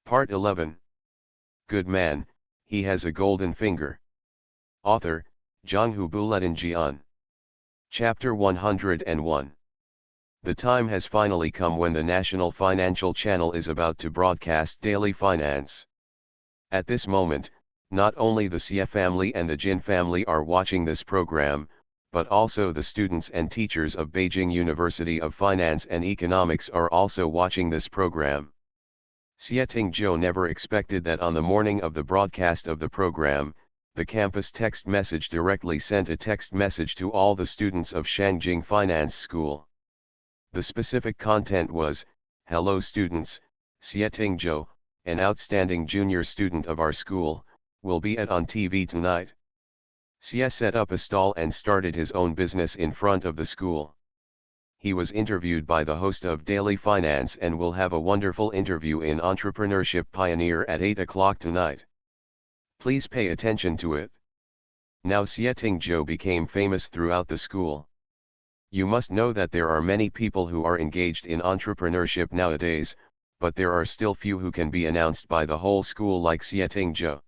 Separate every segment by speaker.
Speaker 1: Part 11. Good man, he has a golden finger. Author, Jonghu Buletinjian. Chapter 101. The time has finally come when the National Financial Channel is about to broadcast daily finance. At this moment, not only the Xie family and the Jin family are watching this program, but also the students and teachers of Beijing University of Finance and Economics are also watching this program. Xie Tingzhou never expected that on the morning of the broadcast of the program, the campus text message directly sent a text message to all the students of Shangjing Finance School. The specific content was, "Hello students, Xie Tingzhou, an outstanding junior student of our school, will be on TV tonight." Xie set up a stall and started his own business in front of the school. He was interviewed by the host of Daily Finance and will have a wonderful interview in Entrepreneurship Pioneer at 8 o'clock tonight. Please pay attention to it. Now Xie Tingzhou became famous throughout the school. You must know that there are many people who are engaged in entrepreneurship nowadays, but there are still few who can be announced by the whole school like Xie Tingzhou.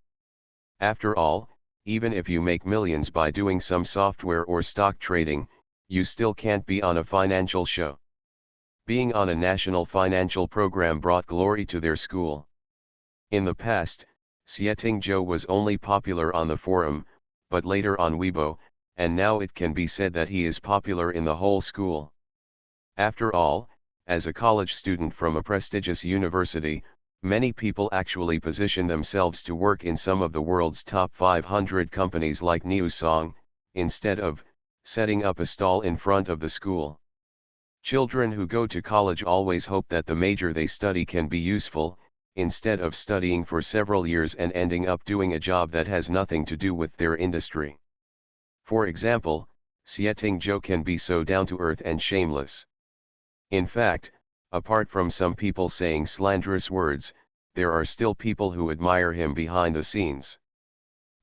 Speaker 1: After all, even if you make millions by doing some software or stock trading, you still can't be on a financial show. Being on a national financial program brought glory to their school. In the past, Xie Tingzhou was only popular on the forum, but later on Weibo, and now it can be said that he is popular in the whole school. After all, as a college student from a prestigious university, many people actually position themselves to work in some of the world's top 500 companies like Niusong, instead of setting up a stall in front of the school. Children who go to college always hope that the major they study can be useful, instead of studying for several years and ending up doing a job that has nothing to do with their industry. For example, Xie Tingzhou can be so down-to-earth and shameless. In fact, apart from some people saying slanderous words, there are still people who admire him behind the scenes.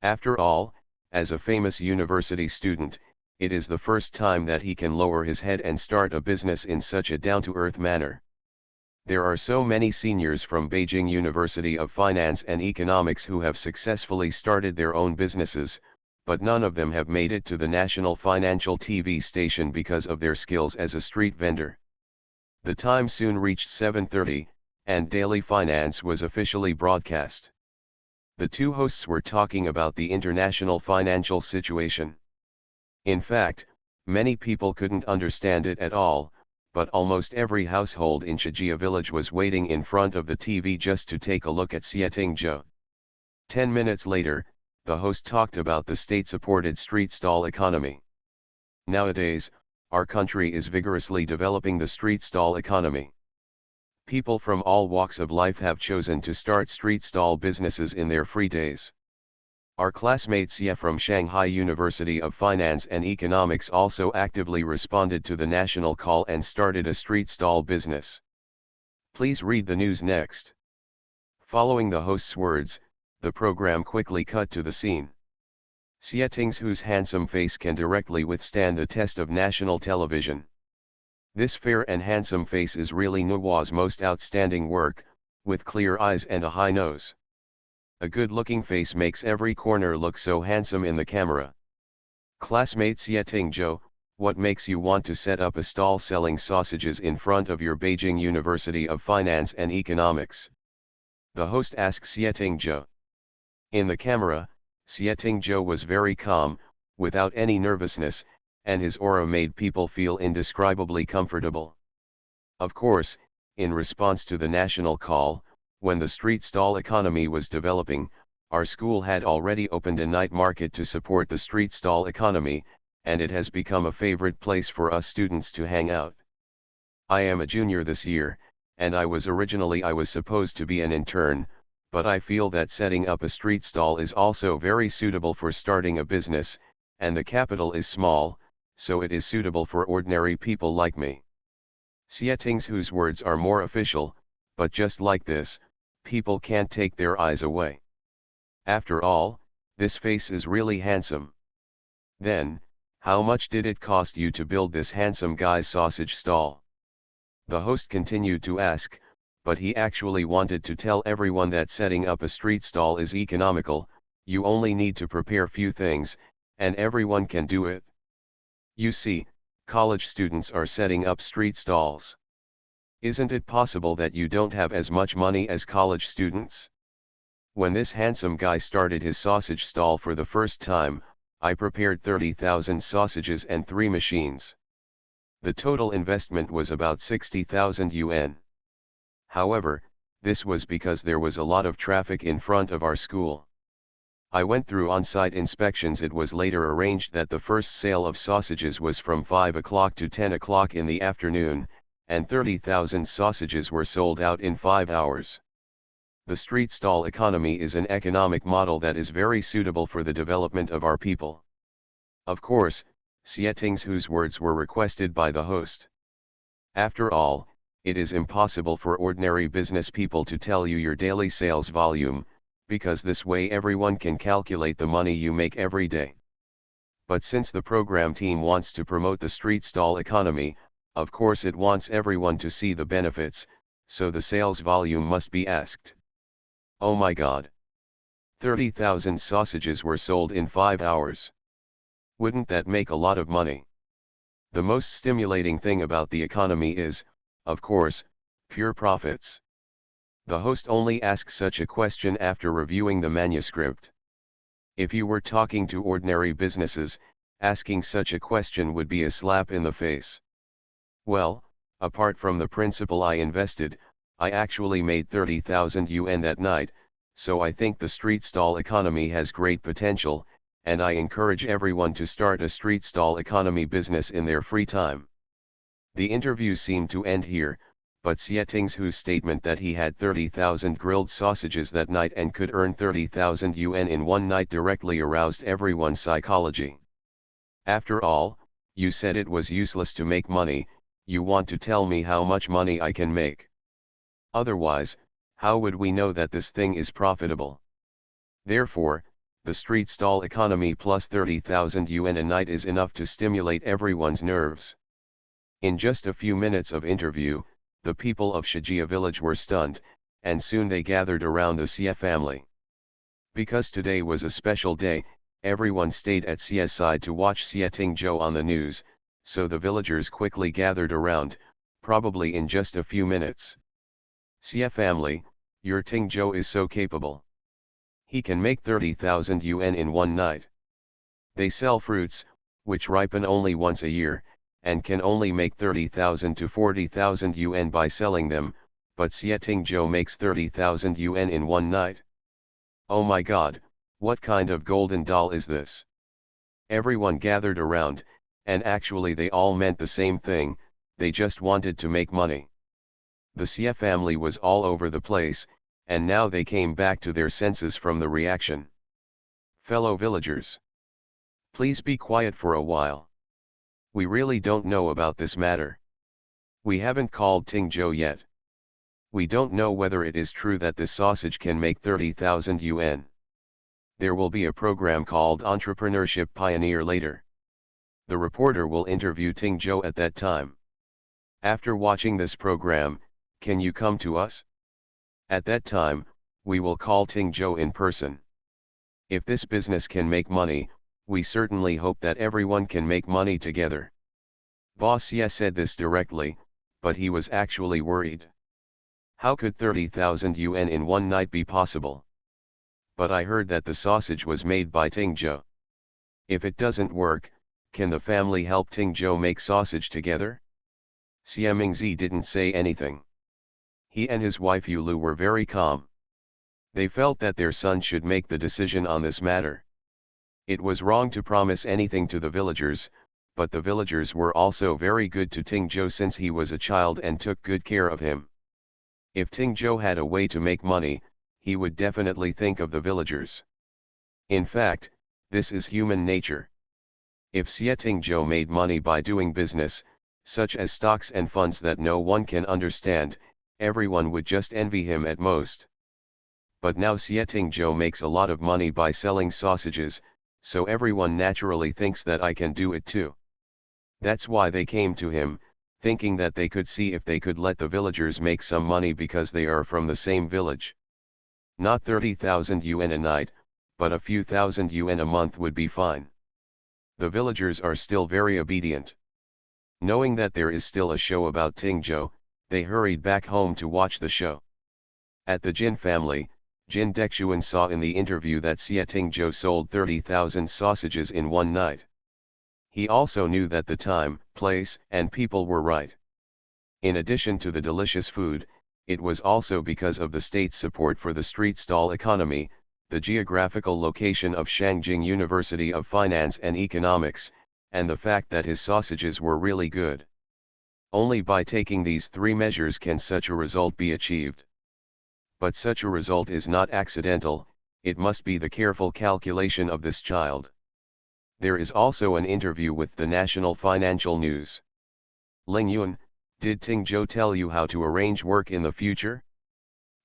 Speaker 1: After all, as a famous university student, it is the first time that he can lower his head and start a business in such a down-to-earth manner. There are so many seniors from Beijing University of Finance and Economics who have successfully started their own businesses, but none of them have made it to the national financial TV station because of their skills as a street vendor. The time soon reached 7:30, and Daily Finance was officially broadcast. The two hosts were talking about the international financial situation. In fact, many people couldn't understand it at all, but almost every household in Shijia village was waiting in front of the TV just to take a look at Xie Tingzhou. 10 minutes later, the host talked about the state-supported street stall economy. Nowadays, our country is vigorously developing the street stall economy. People from all walks of life have chosen to start street stall businesses in their free days. Our classmate Xie from Shanghai University of Finance and Economics also actively responded to the national call and started a street stall business. Please read the news next. Following the host's words, the program quickly cut to the scene. Xie Tingzhou's handsome face can directly withstand the test of national television. This fair and handsome face is really Nuo's most outstanding work, with clear eyes and a high nose. A good-looking face makes every corner look so handsome in the camera. Classmate Xie Tingzhou, what makes you want to set up a stall selling sausages in front of your Beijing University of Finance and Economics? The host asks Xie Tingzhou. In the camera, Xie Tingzhou was very calm, without any nervousness, and his aura made people feel indescribably comfortable. Of course, in response to the national call, when the street stall economy was developing, our school had already opened a night market to support the street stall economy, and it has become a favorite place for us students to hang out. I am a junior this year, and I was supposed to be an intern, but I feel that setting up a street stall is also very suitable for starting a business, and the capital is small, so it is suitable for ordinary people like me. Xie Tingzhou's words are more official, but just like this, people can't take their eyes away. After all, this face is really handsome. Then, how much did it cost you to build this handsome guy's sausage stall? The host continued to ask, but he actually wanted to tell everyone that setting up a street stall is economical. You only need to prepare few things, and everyone can do it. You see, college students are setting up street stalls. Isn't it possible that you don't have as much money as college students? When this handsome guy started his sausage stall for the first time, I prepared 30,000 sausages and 3 machines. The total investment was about 60,000 yuan. However, this was because there was a lot of traffic in front of our school. I went through on-site inspections. It was later arranged that the first sale of sausages was from 5 o'clock to 10 o'clock in the afternoon, and 30,000 sausages were sold out in 5 hours. The street stall economy is an economic model that is very suitable for the development of our people. Of course, Xie Ting's words were requested by the host. After all, it is impossible for ordinary business people to tell you your daily sales volume, because this way everyone can calculate the money you make every day. But since the program team wants to promote the street stall economy, of course it wants everyone to see the benefits, so the sales volume must be asked. Oh my God! 30,000 sausages were sold in 5 hours. Wouldn't that make a lot of money? The most stimulating thing about the economy is, of course, pure profits. The host only asks such a question after reviewing the manuscript. If you were talking to ordinary businesses, asking such a question would be a slap in the face. Well, apart from the principal I invested, I actually made 30,000 yuan that night, so I think the street stall economy has great potential, and I encourage everyone to start a street stall economy business in their free time. The interview seemed to end here, but Xie Ting's statement that he had 30,000 grilled sausages that night and could earn 30,000 yuan in one night directly aroused everyone's psychology. After all, you said it was useless to make money. You want to tell me how much money I can make. Otherwise, how would we know that this thing is profitable? Therefore, the street stall economy plus 30,000 yuan a night is enough to stimulate everyone's nerves. In just a few minutes of interview, the people of Shijia village were stunned, and soon they gathered around the Xie family. Because today was a special day, everyone stayed at Xie's side to watch Xie Tingzhou on the news, so the villagers quickly gathered around, probably in just a few minutes. Xie family, your Tingzhou is so capable. He can make 30,000 yuan in one night. They sell fruits, which ripen only once a year, and can only make 30,000 to 40,000 yuan by selling them, but Xie Tingzhou makes 30,000 yuan in one night. Oh my God, what kind of golden doll is this? Everyone gathered around, and actually they all meant the same thing, they just wanted to make money. The Xie family was all over the place, and now they came back to their senses from the reaction. Fellow villagers, please be quiet for a while. We really don't know about this matter. We haven't called Tingzhou yet. We don't know whether it is true that this sausage can make 30,000 yuan. There will be a program called Entrepreneurship Pioneer later. The reporter will interview Tingzhou at that time. After watching this program, can you come to us? At that time, we will call Tingzhou in person. If this business can make money, we certainly hope that everyone can make money together. Boss Xie said this directly, but he was actually worried. How could 30,000 yuan in one night be possible? But I heard that the sausage was made by Tingzhou. If it doesn't work, can the family help Tingzhou make sausage together? Xie Mingzi didn't say anything. He and his wife Yulu were very calm. They felt that their son should make the decision on this matter. It was wrong to promise anything to the villagers, but the villagers were also very good to Tingzhou since he was a child and took good care of him. If Tingzhou had a way to make money, he would definitely think of the villagers. In fact, this is human nature. If Xie Tingzhou made money by doing business, such as stocks and funds that no one can understand, everyone would just envy him at most. But now Xie Tingzhou makes a lot of money by selling sausages, so everyone naturally thinks that I can do it too. That's why they came to him, thinking that they could see if they could let the villagers make some money because they are from the same village. Not 30,000 yuan a night, but a few thousand yuan a month would be fine. The villagers are still very obedient. Knowing that there is still a show about Tingzhou, they hurried back home to watch the show. At the Jin family, Jin Dexuan saw in the interview that Xie Tingzhou sold 30,000 sausages in one night. He also knew that the time, place, and people were right. In addition to the delicious food, it was also because of the state's support for the street stall economy, the geographical location of Shangjing University of Finance and Economics, and the fact that his sausages were really good. Only by taking these three measures can such a result be achieved. But such a result is not accidental, it must be the careful calculation of this child. There is also an interview with the National Financial News. Ling Yun, did Tingzhou tell you how to arrange work in the future?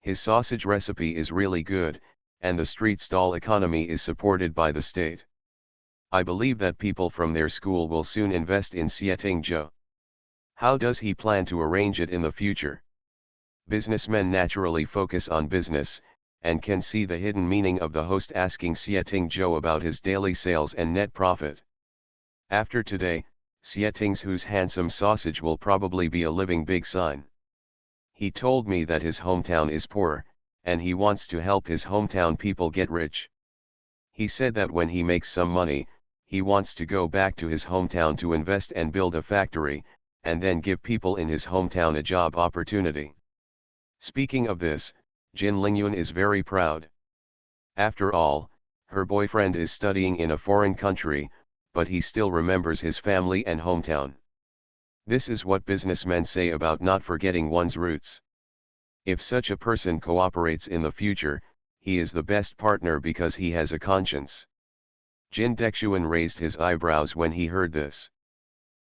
Speaker 1: His sausage recipe is really good, and the street stall economy is supported by the state. I believe that people from their school will soon invest in Xie Tingzhou. How does he plan to arrange it in the future? Businessmen naturally focus on business, and can see the hidden meaning of the host asking Xie Tingzhou about his daily sales and net profit. After today, Xie Tingzhou's handsome sausage will probably be a living big sign. He told me that his hometown is poor, and he wants to help his hometown people get rich. He said that when he makes some money, he wants to go back to his hometown to invest and build a factory, and then give people in his hometown a job opportunity. Speaking of this, Jin Lingyun is very proud. After all, her boyfriend is studying in a foreign country, but he still remembers his family and hometown. This is what businessmen say about not forgetting one's roots. If such a person cooperates in the future, he is the best partner because he has a conscience. Jin Dexuan raised his eyebrows when he heard this.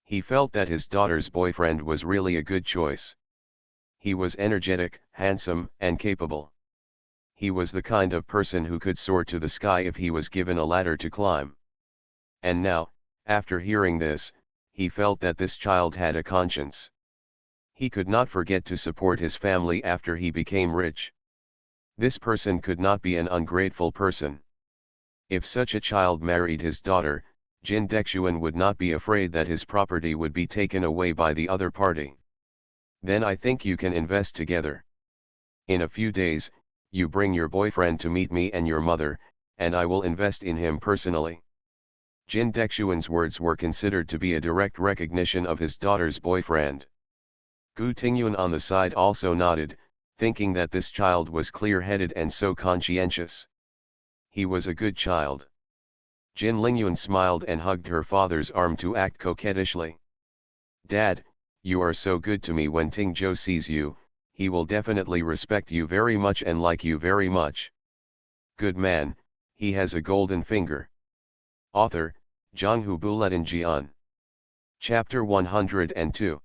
Speaker 1: He felt that his daughter's boyfriend was really a good choice. He was energetic, handsome, and capable. He was the kind of person who could soar to the sky if he was given a ladder to climb. And now, after hearing this, he felt that this child had a conscience. He could not forget to support his family after he became rich. This person could not be an ungrateful person. If such a child married his daughter, Jin Dexuan would not be afraid that his property would be taken away by the other party. Then I think you can invest together. In a few days, you bring your boyfriend to meet me and your mother, and I will invest in him personally. Jin Dexuan's words were considered to be a direct recognition of his daughter's boyfriend. Gu Tingyun on the side also nodded, thinking that this child was clear-headed and so conscientious. He was a good child. Jin Lingyun smiled and hugged her father's arm to act coquettishly. Dad, you are so good to me. When Tingzhou sees you, he will definitely respect you very much and like you very much. Good man, he has a golden finger. Author, Zhanghu Buletin Jian. Chapter 102.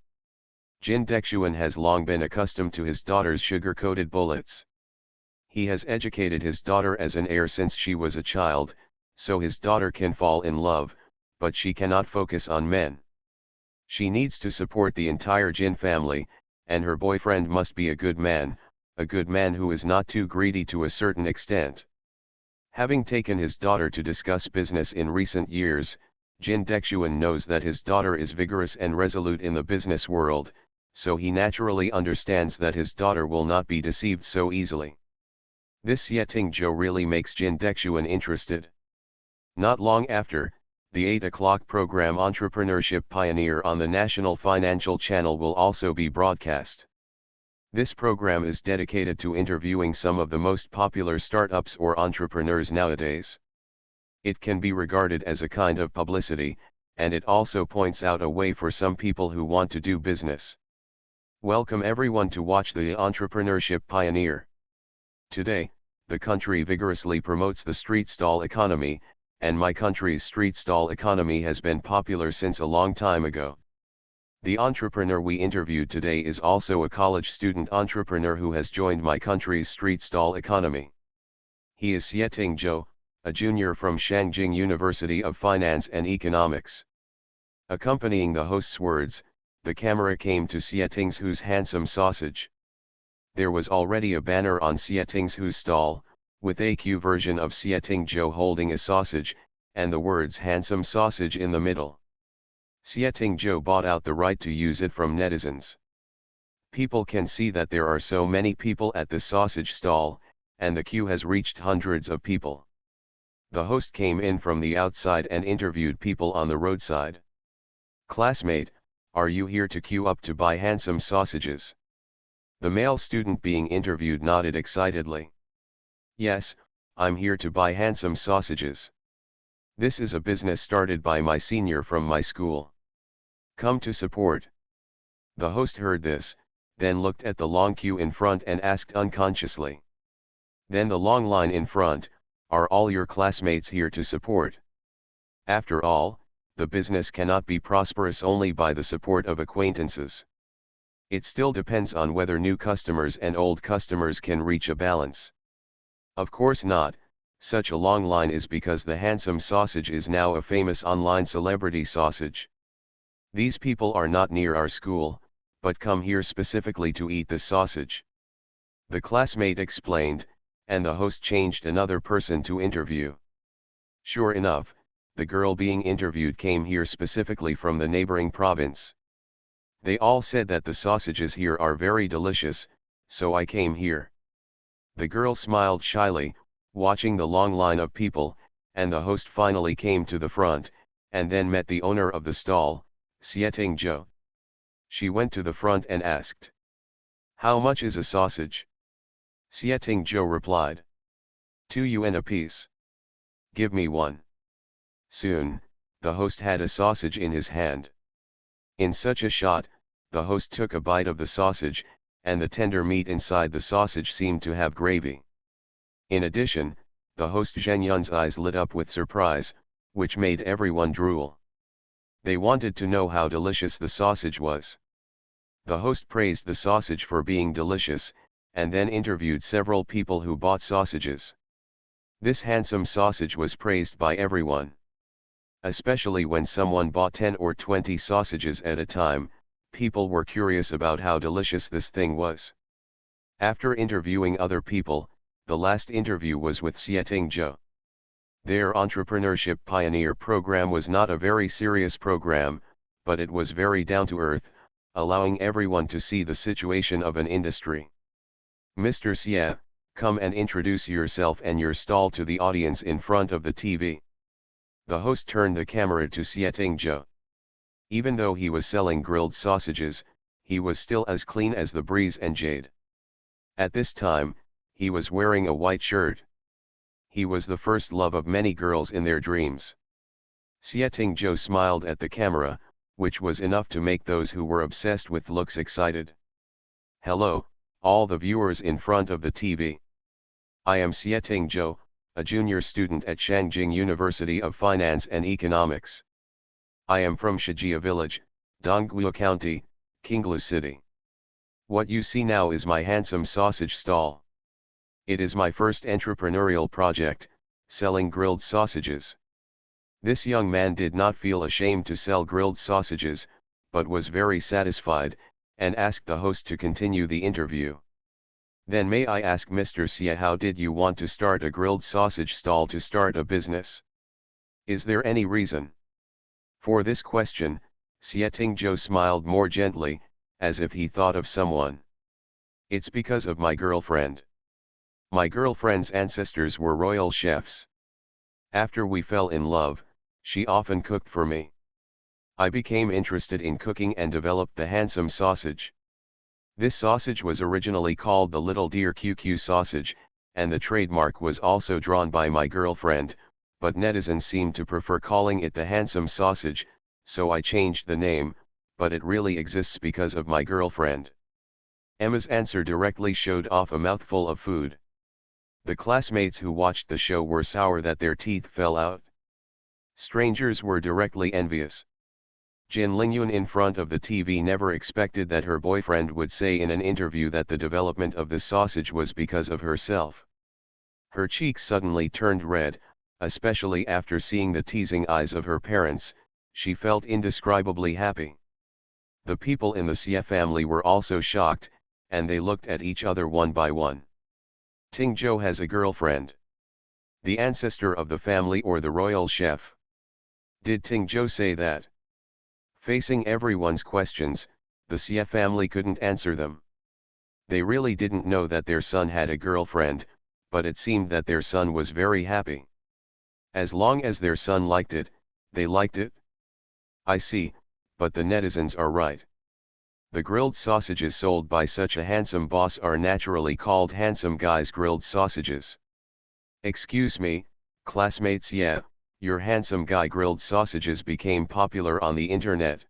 Speaker 1: Jin Dexuan has long been accustomed to his daughter's sugar-coated bullets. He has educated his daughter as an heir since she was a child, so his daughter can fall in love, but she cannot focus on men. She needs to support the entire Jin family, and her boyfriend must be a good man who is not too greedy to a certain extent. Having taken his daughter to discuss business in recent years, Jin Dexuan knows that his daughter is vigorous and resolute in the business world, so he naturally understands that his daughter will not be deceived so easily. This Xie Tingzhou really makes Jin Dexuan interested. Not long after, the 8 o'clock program Entrepreneurship Pioneer on the National Financial Channel will also be broadcast. This program is dedicated to interviewing some of the most popular startups or entrepreneurs nowadays. It can be regarded as a kind of publicity, and it also points out a way for some people who want to do business. Welcome everyone to watch the Entrepreneurship Pioneer. Today, the country vigorously promotes the street stall economy, and my country's street stall economy has been popular since a long time ago. The entrepreneur we interviewed today is also a college student entrepreneur who has joined my country's street stall economy. He is Xie Tingzhou, a junior from Shangjing University of Finance and Economics. Accompanying the host's words, the camera came to Xie handsome sausage. There was already a banner on Xie stall, with a Q version of Xie holding a sausage, and the words handsome sausage in the middle. Xie bought out the right to use it from netizens. People can see that there are so many people at the sausage stall, and the queue has reached hundreds of people. The host came in from the outside and interviewed people on the roadside. "Classmate, are you here to queue up to buy handsome sausages?" The male student being interviewed nodded excitedly. "Yes, I'm here to buy handsome sausages. This is a business started by my senior from my school. Come to support." The host heard this, then looked at the long queue in front and asked unconsciously. "Then the long line in front, are all your classmates here to support?" After all, the business cannot be prosperous only by the support of acquaintances. It still depends on whether new customers and old customers can reach a balance. Of course not, such a long line is because the handsome sausage is now a famous online celebrity sausage. These people are not near our school, but come here specifically to eat the sausage. The classmate explained, and the host changed another person to interview. Sure enough, the girl being interviewed came here specifically from the neighboring province. They all said that the sausages here are very delicious, so I came here. The girl smiled shyly, watching the long line of people, and the host finally came to the front, and then met the owner of the stall, Xie. She went to the front and asked, "How much is a sausage?" Xie replied, "2 yuan apiece." "Give me one." Soon, the host had a sausage in his hand. In such a shot, the host took a bite of the sausage, and the tender meat inside the sausage seemed to have gravy. In addition, the host Zheng Yun's eyes lit up with surprise, which made everyone drool. They wanted to know how delicious the sausage was. The host praised the sausage for being delicious, and then interviewed several people who bought sausages. This handsome sausage was praised by everyone. Especially when someone bought 10 or 20 sausages at a time, people were curious about how delicious this thing was. After interviewing other people, the last interview was with Xie. Their entrepreneurship pioneer program was not a very serious program, but it was very down-to-earth, allowing everyone to see the situation of an industry. "Mr. Xie, come and introduce yourself and your stall to the audience in front of the TV." The host turned the camera to Xie. Even though he was selling grilled sausages, he was still as clean as the breeze and jade. At this time, he was wearing a white shirt. He was the first love of many girls in their dreams. Xie smiled at the camera, which was enough to make those who were obsessed with looks excited. "Hello, all the viewers in front of the TV. I am Xie, a junior student at Shangjing University of Finance and Economics. I am from Shijia Village, Dongguo County, Qinglu City. What you see now is my handsome sausage stall. It is my first entrepreneurial project, selling grilled sausages." This young man did not feel ashamed to sell grilled sausages, but was very satisfied, and asked the host to continue the interview. "Then may I ask Mr. Xie, how did you want to start a grilled sausage stall to start a business? Is there any reason?" For this question, Xie smiled more gently, as if he thought of someone. "It's because of my girlfriend. My girlfriend's ancestors were royal chefs. After we fell in love, she often cooked for me. I became interested in cooking and developed the handsome sausage. This sausage was originally called the Little Deer QQ sausage, and the trademark was also drawn by my girlfriend, but netizens seemed to prefer calling it the handsome sausage, so I changed the name, but it really exists because of my girlfriend." Emma's answer directly showed off a mouthful of food. The classmates who watched the show were sour that their teeth fell out. Strangers were directly envious. Jin Lingyun in front of the TV never expected that her boyfriend would say in an interview that the development of the sausage was because of herself. Her cheeks suddenly turned red, especially after seeing the teasing eyes of her parents. She felt indescribably happy. The people in the Xie family were also shocked, and they looked at each other one by one. Ting Zhou has a girlfriend. The ancestor of the family or the royal chef? Did Ting Zhou say that? Facing everyone's questions, the Xie family couldn't answer them. They really didn't know that their son had a girlfriend, but it seemed that their son was very happy. As long as their son liked it, they liked it. I see, but the netizens are right. The grilled sausages sold by such a handsome boss are naturally called handsome guy's grilled sausages. Excuse me, classmates, yeah, your handsome guy grilled sausages became popular on the internet.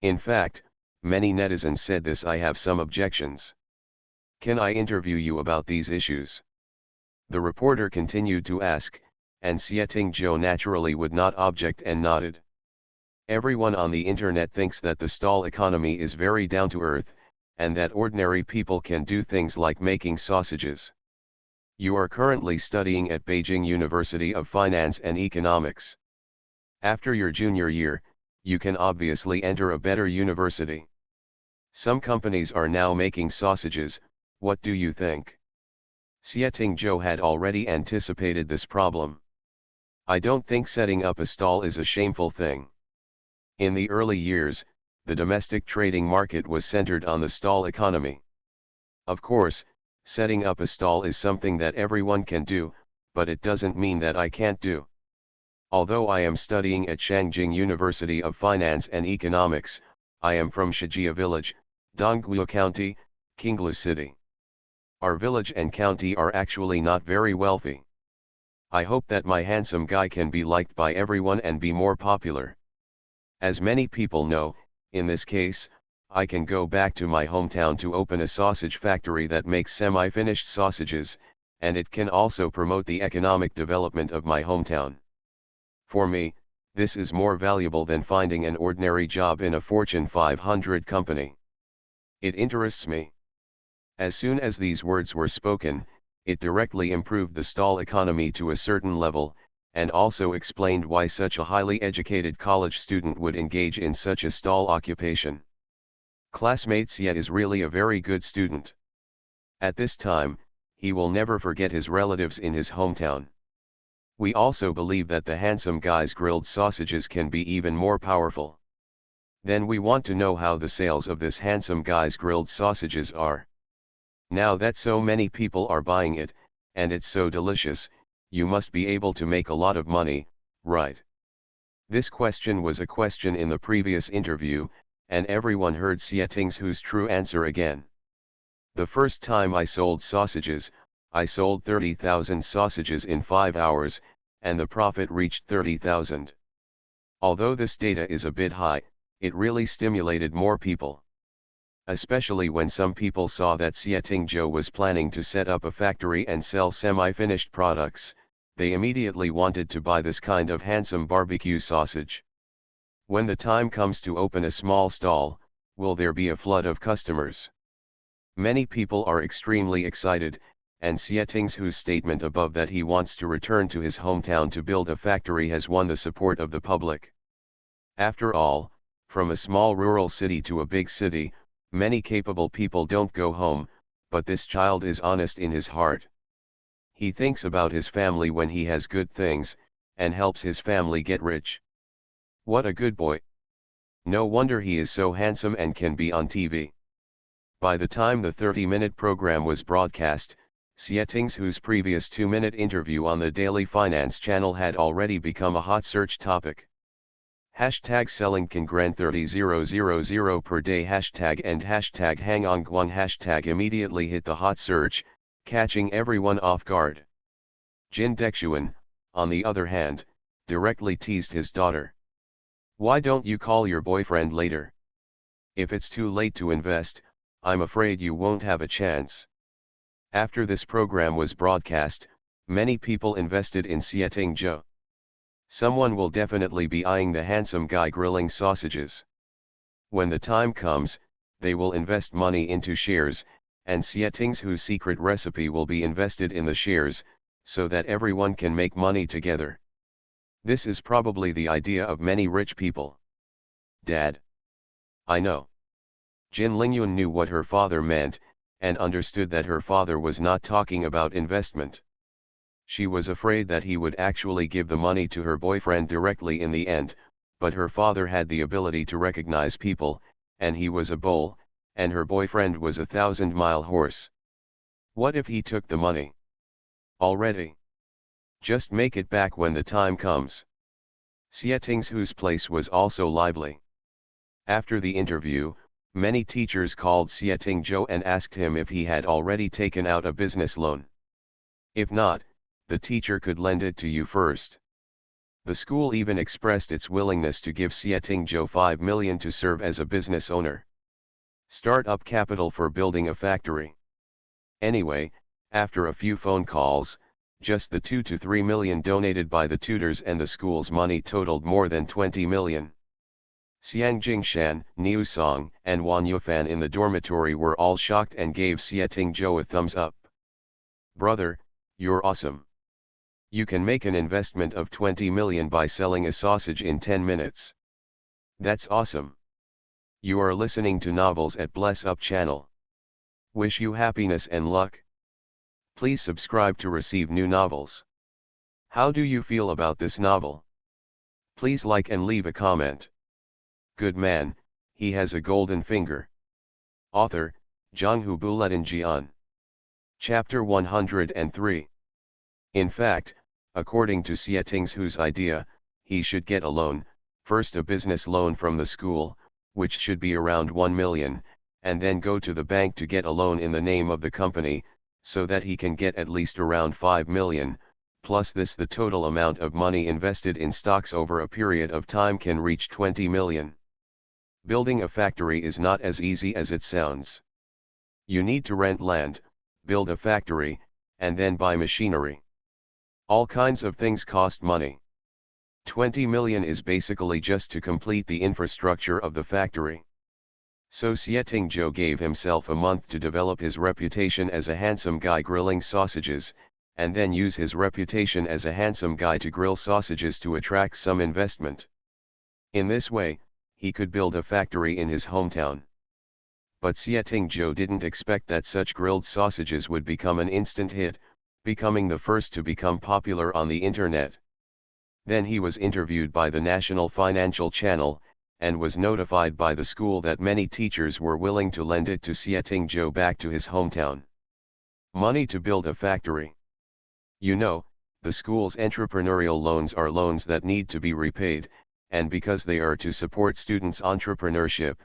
Speaker 1: In fact, many netizens said this. I have some objections. Can I interview you about these issues? The reporter continued to ask, and Xie Tingzhou naturally would not object and nodded. Everyone on the internet thinks that the stall economy is very down to earth, and that ordinary people can do things like making sausages. You are currently studying at Beijing University of Finance and Economics. After your junior year, you can obviously enter a better university. Some companies are now making sausages. What do you think? Xie Tingzhou had already anticipated this problem. I don't think setting up a stall is a shameful thing. In the early years, the domestic trading market was centered on the stall economy. Of course, setting up a stall is something that everyone can do, but it doesn't mean that I can't do. Although I am studying at Shangjing University of Finance and Economics, I am from Shijia Village, Dongguo County, Qinglu City. Our village and county are actually not very wealthy. I hope that my handsome guy can be liked by everyone and be more popular. As many people know, in this case, I can go back to my hometown to open a sausage factory that makes semi-finished sausages, and it can also promote the economic development of my hometown. For me, this is more valuable than finding an ordinary job in a Fortune 500 company. It interests me. As soon as these words were spoken, it directly improved the stall economy to a certain level, and also explained why such a highly educated college student would engage in such a stall occupation. Classmates, Xie is really a very good student. At this time, he will never forget his relatives in his hometown. We also believe that the handsome guy's grilled sausages can be even more powerful. Then we want to know how the sales of this handsome guy's grilled sausages are. Now that so many people are buying it, and it's so delicious, you must be able to make a lot of money, right? This question was a question in the previous interview, and everyone heard Xie Tingzhou's true answer again. The first time I sold sausages, I sold 30,000 sausages in 5 hours, and the profit reached 30,000. Although this data is a bit high, it really stimulated more people. Especially when some people saw that Xie Tingzhou was planning to set up a factory and sell semi-finished products, they immediately wanted to buy this kind of handsome barbecue sausage. When the time comes to open a small stall, will there be a flood of customers? Many people are extremely excited, and Xie Tingzhou's statement above that he wants to return to his hometown to build a factory has won the support of the public. After all, from a small rural city to a big city, many capable people don't go home, but this child is honest in his heart. He thinks about his family when he has good things, and helps his family get rich. What a good boy. No wonder he is so handsome and can be on TV. By the time the 30-minute program was broadcast, Xie Tingzhou's previous 2-minute interview on the Daily Finance channel had already become a hot search topic. Hashtag selling Congren 30000 per day hashtag and hashtag Hangongguang hashtag immediately hit the hot search, catching everyone off guard. Jin Dexuan, on the other hand, directly teased his daughter. Why don't you call your boyfriend later? If it's too late to invest, I'm afraid you won't have a chance. After this program was broadcast, many people invested in Xie Tingzhou. Someone will definitely be eyeing the handsome guy grilling sausages. When the time comes, they will invest money into shares, and Xie Tingzhou's secret recipe will be invested in the shares, so that everyone can make money together. This is probably the idea of many rich people. Dad. I know. Jin Lingyun knew what her father meant, and understood that her father was not talking about investment. She was afraid that he would actually give the money to her boyfriend directly in the end, but her father had the ability to recognize people, and he was a bull, and her boyfriend was a 1,000-mile horse. What if he took the money? Already. Just make it back when the time comes. Xie Ting's place was also lively. After the interview, many teachers called Xie Tingzhou and asked him if he had already taken out a business loan. If not, the teacher could lend it to you first. The school even expressed its willingness to give Xie Tingzhou 5 million to serve as a business owner. Start-up capital for building a factory. Anyway, after a few phone calls, just the 2 to 3 million donated by the tutors and the school's money totaled more than 20 million. Xiang Jingshan, Niu Song, and Wan Yufan in the dormitory were all shocked and gave Xie Tingzhou a thumbs up. Brother, you're awesome. You can make an investment of 20 million by selling a sausage in 10 minutes. That's awesome. You are listening to Novels at Bless Up channel. Wish you happiness and luck. Please subscribe to receive new novels. How do you feel about this novel? Please like and leave a comment. Good man, he has a golden finger. Author, Zhanghu Buletin. Chapter 103. In fact, according to Xie Tingzhu's idea, he should get a loan, first a business loan from the school, which should be around 1 million, and then go to the bank to get a loan in the name of the company, so that he can get at least around 5 million, plus this the total amount of money invested in stocks over a period of time can reach 20 million. Building a factory is not as easy as it sounds. You need to rent land, build a factory, and then buy machinery. All kinds of things cost money. 20 million is basically just to complete the infrastructure of the factory. So Xie Tingzhou gave himself a month to develop his reputation as a handsome guy grilling sausages, and then use his reputation as a handsome guy to grill sausages to attract some investment. In this way, he could build a factory in his hometown. But Xie Tingzhou didn't expect that such grilled sausages would become an instant hit, becoming the first to become popular on the internet. Then he was interviewed by the National Financial Channel, and was notified by the school that many teachers were willing to lend it to Xie Tingzhou back to his hometown. Money to build a factory. You know, the school's entrepreneurial loans are loans that need to be repaid, and because they are to support students' entrepreneurship,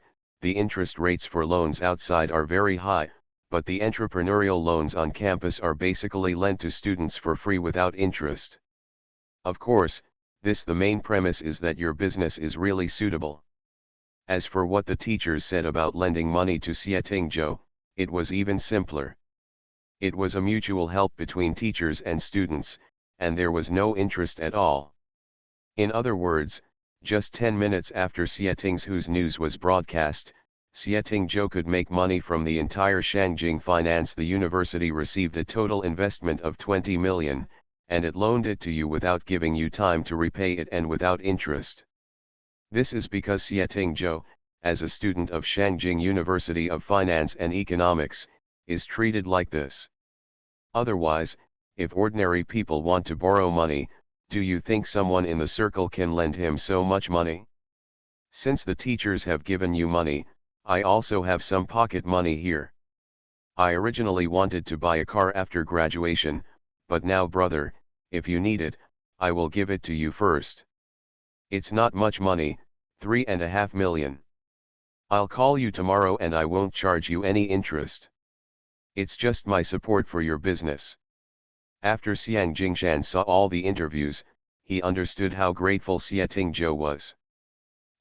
Speaker 1: the interest rates for loans outside are very high, but the entrepreneurial loans on campus are basically lent to students for free without interest. Of course, the main premise is that your business is really suitable. As for what the teachers said about lending money to Xie Tingzhou, it was even simpler. It was a mutual help between teachers and students, and there was no interest at all. In other words, just 10 minutes after Xie Tingzhu's news was broadcast, Xie Tingzhou could make money from the entire Shangjing finance. The university received a total investment of 20 million, and it loaned it to you without giving you time to repay it and without interest. This is because Xie Tingzhou, as a student of Shangjing University of Finance and Economics, is treated like this. Otherwise, if ordinary people want to borrow money, do you think someone in the circle can lend him so much money? Since the teachers have given you money, I also have some pocket money here. I originally wanted to buy a car after graduation, but now brother, if you need it, I will give it to you first. It's not much money, 3.5 million. I'll call you tomorrow and I won't charge you any interest. It's just my support for your business. After Xiang Jingshan saw all the interviews, he understood how grateful Xie Tingzhou was.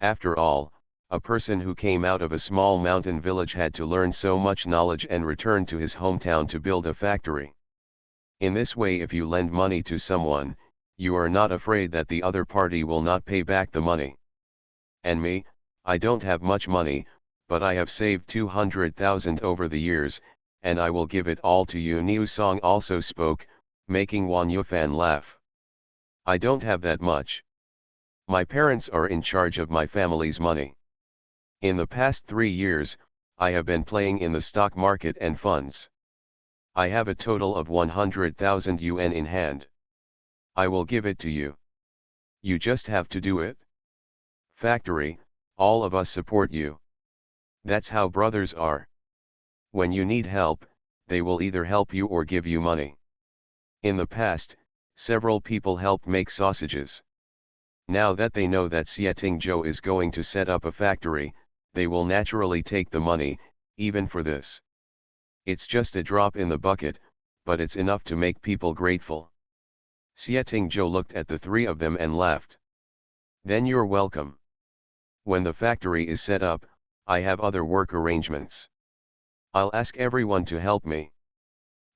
Speaker 1: After all, a person who came out of a small mountain village had to learn so much knowledge and return to his hometown to build a factory. In this way, if you lend money to someone, you are not afraid that the other party will not pay back the money. And me, I don't have much money, but I have saved 200,000 over the years, and I will give it all to you. Niu Song also spoke, making Wan Yufan laugh. I don't have that much. My parents are in charge of my family's money. In the past 3 years, I have been playing in the stock market and funds. I have a total of 100,000 yuan in hand. I will give it to you. You just have to do it. Factory, all of us support you. That's how brothers are. When you need help, they will either help you or give you money. In the past, several people helped make sausages. Now that they know that Xietingzhou is going to set up a factory, they will naturally take the money, even for this. It's just a drop in the bucket, but it's enough to make people grateful. Xietingzhou looked at the three of them and laughed. Then you're welcome. When the factory is set up, I have other work arrangements. I'll ask everyone to help me.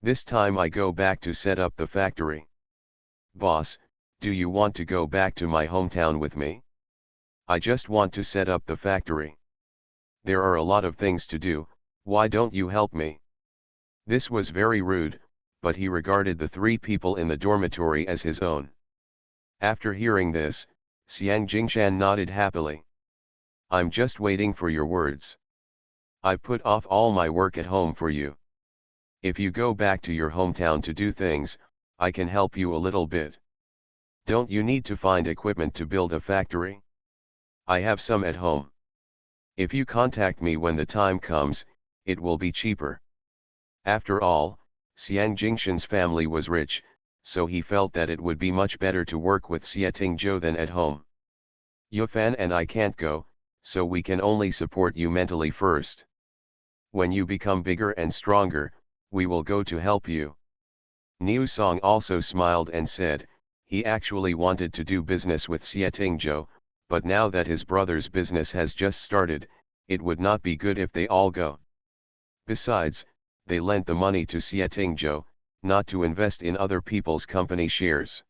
Speaker 1: This time I go back to set up the factory. Boss, do you want to go back to my hometown with me? I just want to set up the factory. There are a lot of things to do, why don't you help me? This was very rude, but he regarded the three people in the dormitory as his own. After hearing this, Xiang Jingshan nodded happily. I'm just waiting for your words. I put off all my work at home for you. If you go back to your hometown to do things, I can help you a little bit. Don't you need to find equipment to build a factory? I have some at home. If you contact me when the time comes, it will be cheaper. After all, Xiang Jingshan's family was rich, so he felt that it would be much better to work with Xietingzhou than at home. Yufan and I can't go, so we can only support you mentally first. When you become bigger and stronger, we will go to help you. Niu Song also smiled and said, he actually wanted to do business with Xietingzhou, but now that his brother's business has just started, it would not be good if they all go. Besides, they lent the money to Xietingzhou, not to invest in other people's company shares.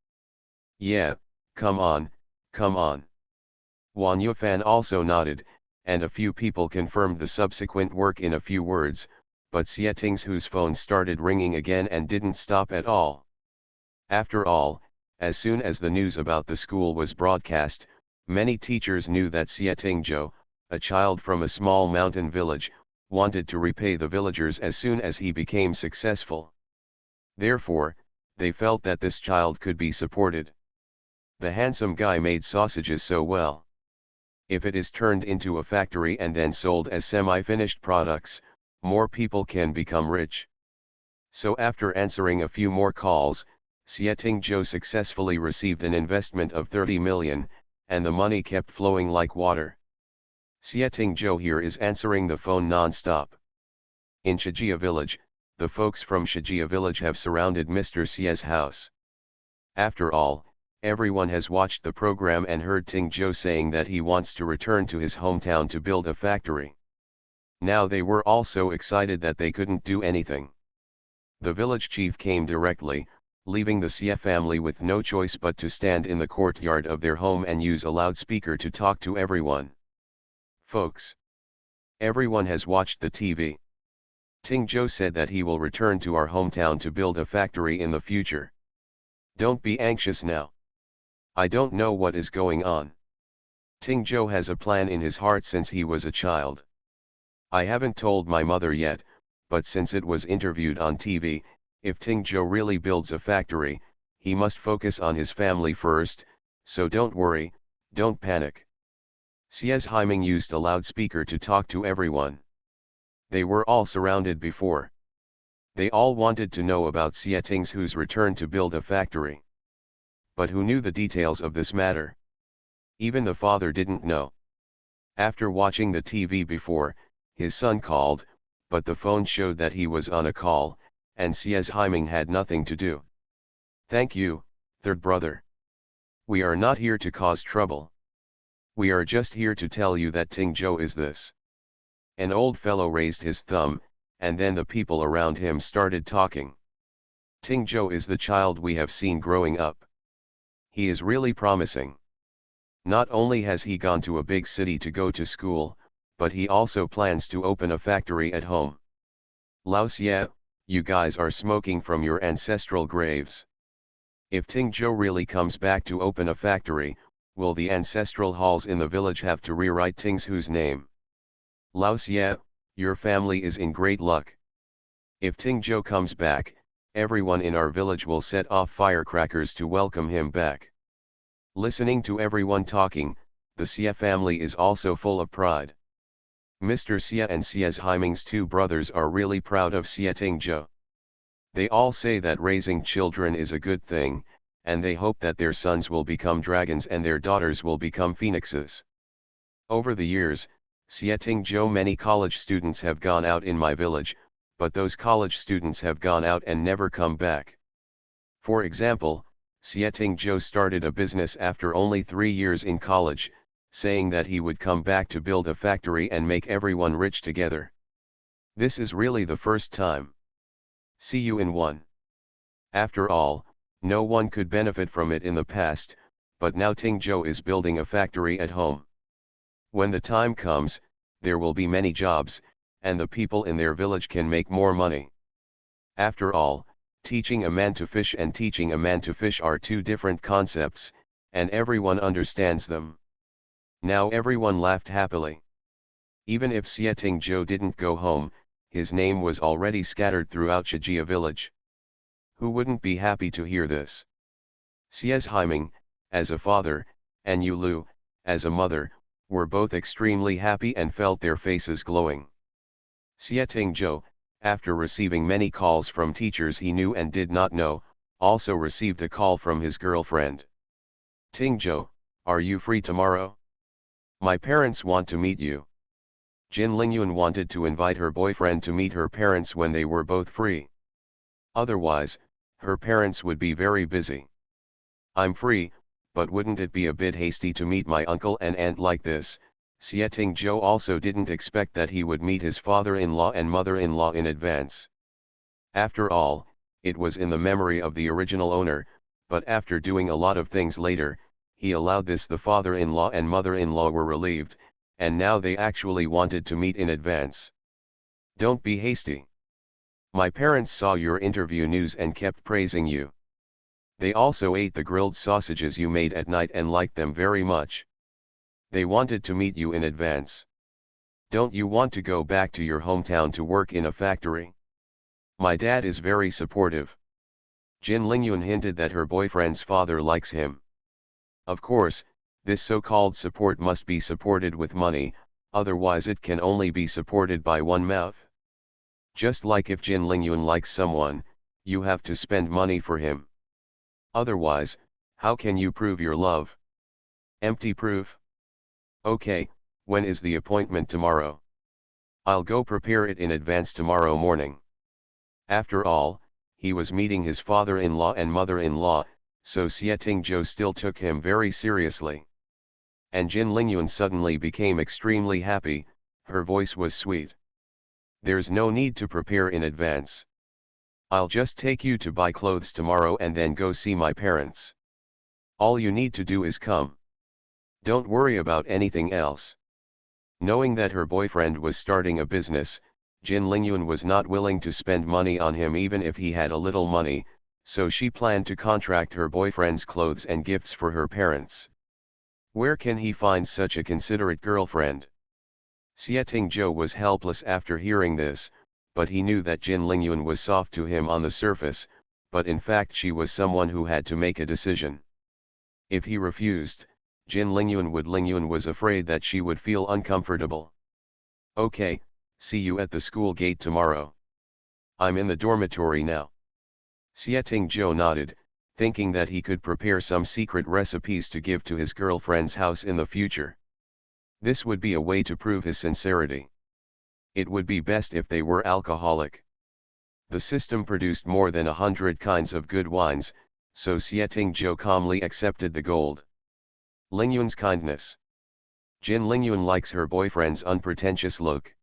Speaker 1: Yeah, come on, come on. Wan Yufan also nodded, and a few people confirmed the subsequent work in a few words, but Xietingzhou's phone started ringing again and didn't stop at all. After all, as soon as the news about the school was broadcast, many teachers knew that Xietingzhou, a child from a small mountain village, wanted to repay the villagers as soon as he became successful. Therefore, they felt that this child could be supported. The handsome guy made sausages so well. If it is turned into a factory and then sold as semi-finished products, more people can become rich. So after answering a few more calls, Xietingzhou successfully received an investment of 30 million, and the money kept flowing like water. Xietingzhou here is answering the phone non-stop. In Shijia village, the folks from Shijia village have surrounded Mr. Xie's house. After all, everyone has watched the program and heard Tingzhou saying that he wants to return to his hometown to build a factory. Now they were all so excited that they couldn't do anything. The village chief came directly, leaving the Xie family with no choice but to stand in the courtyard of their home and use a loudspeaker to talk to everyone. Folks, everyone has watched the TV. Tingzhou said that he will return to our hometown to build a factory in the future. Don't be anxious now. I don't know what is going on. Tingzhou has a plan in his heart since he was a child. I haven't told my mother yet, but since it was interviewed on TV, if Tingzhou really builds a factory, he must focus on his family first, so don't worry, don't panic. Xie's Haiming used a loudspeaker to talk to everyone. They were all surrounded before. They all wanted to know about Xietingzhou's return to build a factory. But who knew the details of this matter? Even the father didn't know. After watching the TV before, his son called, but the phone showed that he was on a call, and Xie's Haiming had nothing to do. Thank you, third brother. We are not here to cause trouble. We are just here to tell you that Tingzhou is this. An old fellow raised his thumb, and then the people around him started talking. Tingzhou is the child we have seen growing up. He is really promising. Not only has he gone to a big city to go to school, but he also plans to open a factory at home. Lao Xie, you guys are smoking from your ancestral graves. If Tingzhou really comes back to open a factory, will the ancestral halls in the village have to rewrite Tingzhou's name? Lao Xie, your family is in great luck. If Ting Zhou comes back, everyone in our village will set off firecrackers to welcome him back. Listening to everyone talking, the Xie family is also full of pride. Mr. Xie and Xie's Haiming's two brothers are really proud of Xie Ting Zhou. They all say that raising children is a good thing, and they hope that their sons will become dragons and their daughters will become phoenixes. Over the years, Xie Ting Zhou, many college students have gone out in my village, but those college students have gone out and never come back. For example, Xie Ting Zhou started a business after only 3 years in college, saying that he would come back to build a factory and make everyone rich together. This is really the first time. See you in one. After all, no one could benefit from it in the past, but now Ting Zhou is building a factory at home. When the time comes, there will be many jobs, and the people in their village can make more money. After all, teaching a man to fish and teaching a man to fish are two different concepts, and everyone understands them. Now everyone laughed happily. Even if Xie Ting Zhou didn't go home, his name was already scattered throughout Shijia village. Who wouldn't be happy to hear this? Xie's Haiming, as a father, and Yu Lu, as a mother, were both extremely happy and felt their faces glowing. Xie Ting Zhou, after receiving many calls from teachers he knew and did not know, also received a call from his girlfriend. Ting Zhou, are you free tomorrow? My parents want to meet you. Jin Lingyun wanted to invite her boyfriend to meet her parents when they were both free. Otherwise, her parents would be very busy. I'm free, but wouldn't it be a bit hasty to meet my uncle and aunt like this? Xie Ting Zhou also didn't expect that he would meet his father-in-law and mother-in-law in advance. After all, it was in the memory of the original owner, but after doing a lot of things later, he allowed this. The father-in-law and mother-in-law were relieved, and now they actually wanted to meet in advance. Don't be hasty. My parents saw your interview news and kept praising you. They also ate the grilled sausages you made at night and liked them very much. They wanted to meet you in advance. Don't you want to go back to your hometown to work in a factory? My dad is very supportive. Jin Lingyun hinted that her boyfriend's father likes him. Of course, this so-called support must be supported with money, otherwise it can only be supported by one mouth. Just like if Jin Lingyun likes someone, you have to spend money for him. Otherwise, how can you prove your love? Empty proof? Okay, when is the appointment tomorrow? I'll go prepare it in advance tomorrow morning. After all, he was meeting his father-in-law and mother-in-law, so Xie Ting Zhou still took him very seriously. And Jin Lingyun suddenly became extremely happy, her voice was sweet. There's no need to prepare in advance. I'll just take you to buy clothes tomorrow and then go see my parents. All you need to do is come. Don't worry about anything else. Knowing that her boyfriend was starting a business, Jin Lingyun was not willing to spend money on him even if he had a little money, so she planned to contract her boyfriend's clothes and gifts for her parents. Where can he find such a considerate girlfriend? Xie Ting Zhou was helpless after hearing this, but he knew that Jin Lingyun was soft to him on the surface, but in fact she was someone who had to make a decision. If he refused, Jin Lingyun was afraid that she would feel uncomfortable. Okay, see you at the school gate tomorrow. I'm in the dormitory now. Xie Ting Zhou nodded, thinking that he could prepare some secret recipes to give to his girlfriend's house in the future. This would be a way to prove his sincerity. It would be best if they were alcoholic. The system produced more than 100 kinds of good wines, so Xie Ting Zhou calmly accepted the gold. Lingyun's kindness. Jin Lingyun likes her boyfriend's unpretentious look.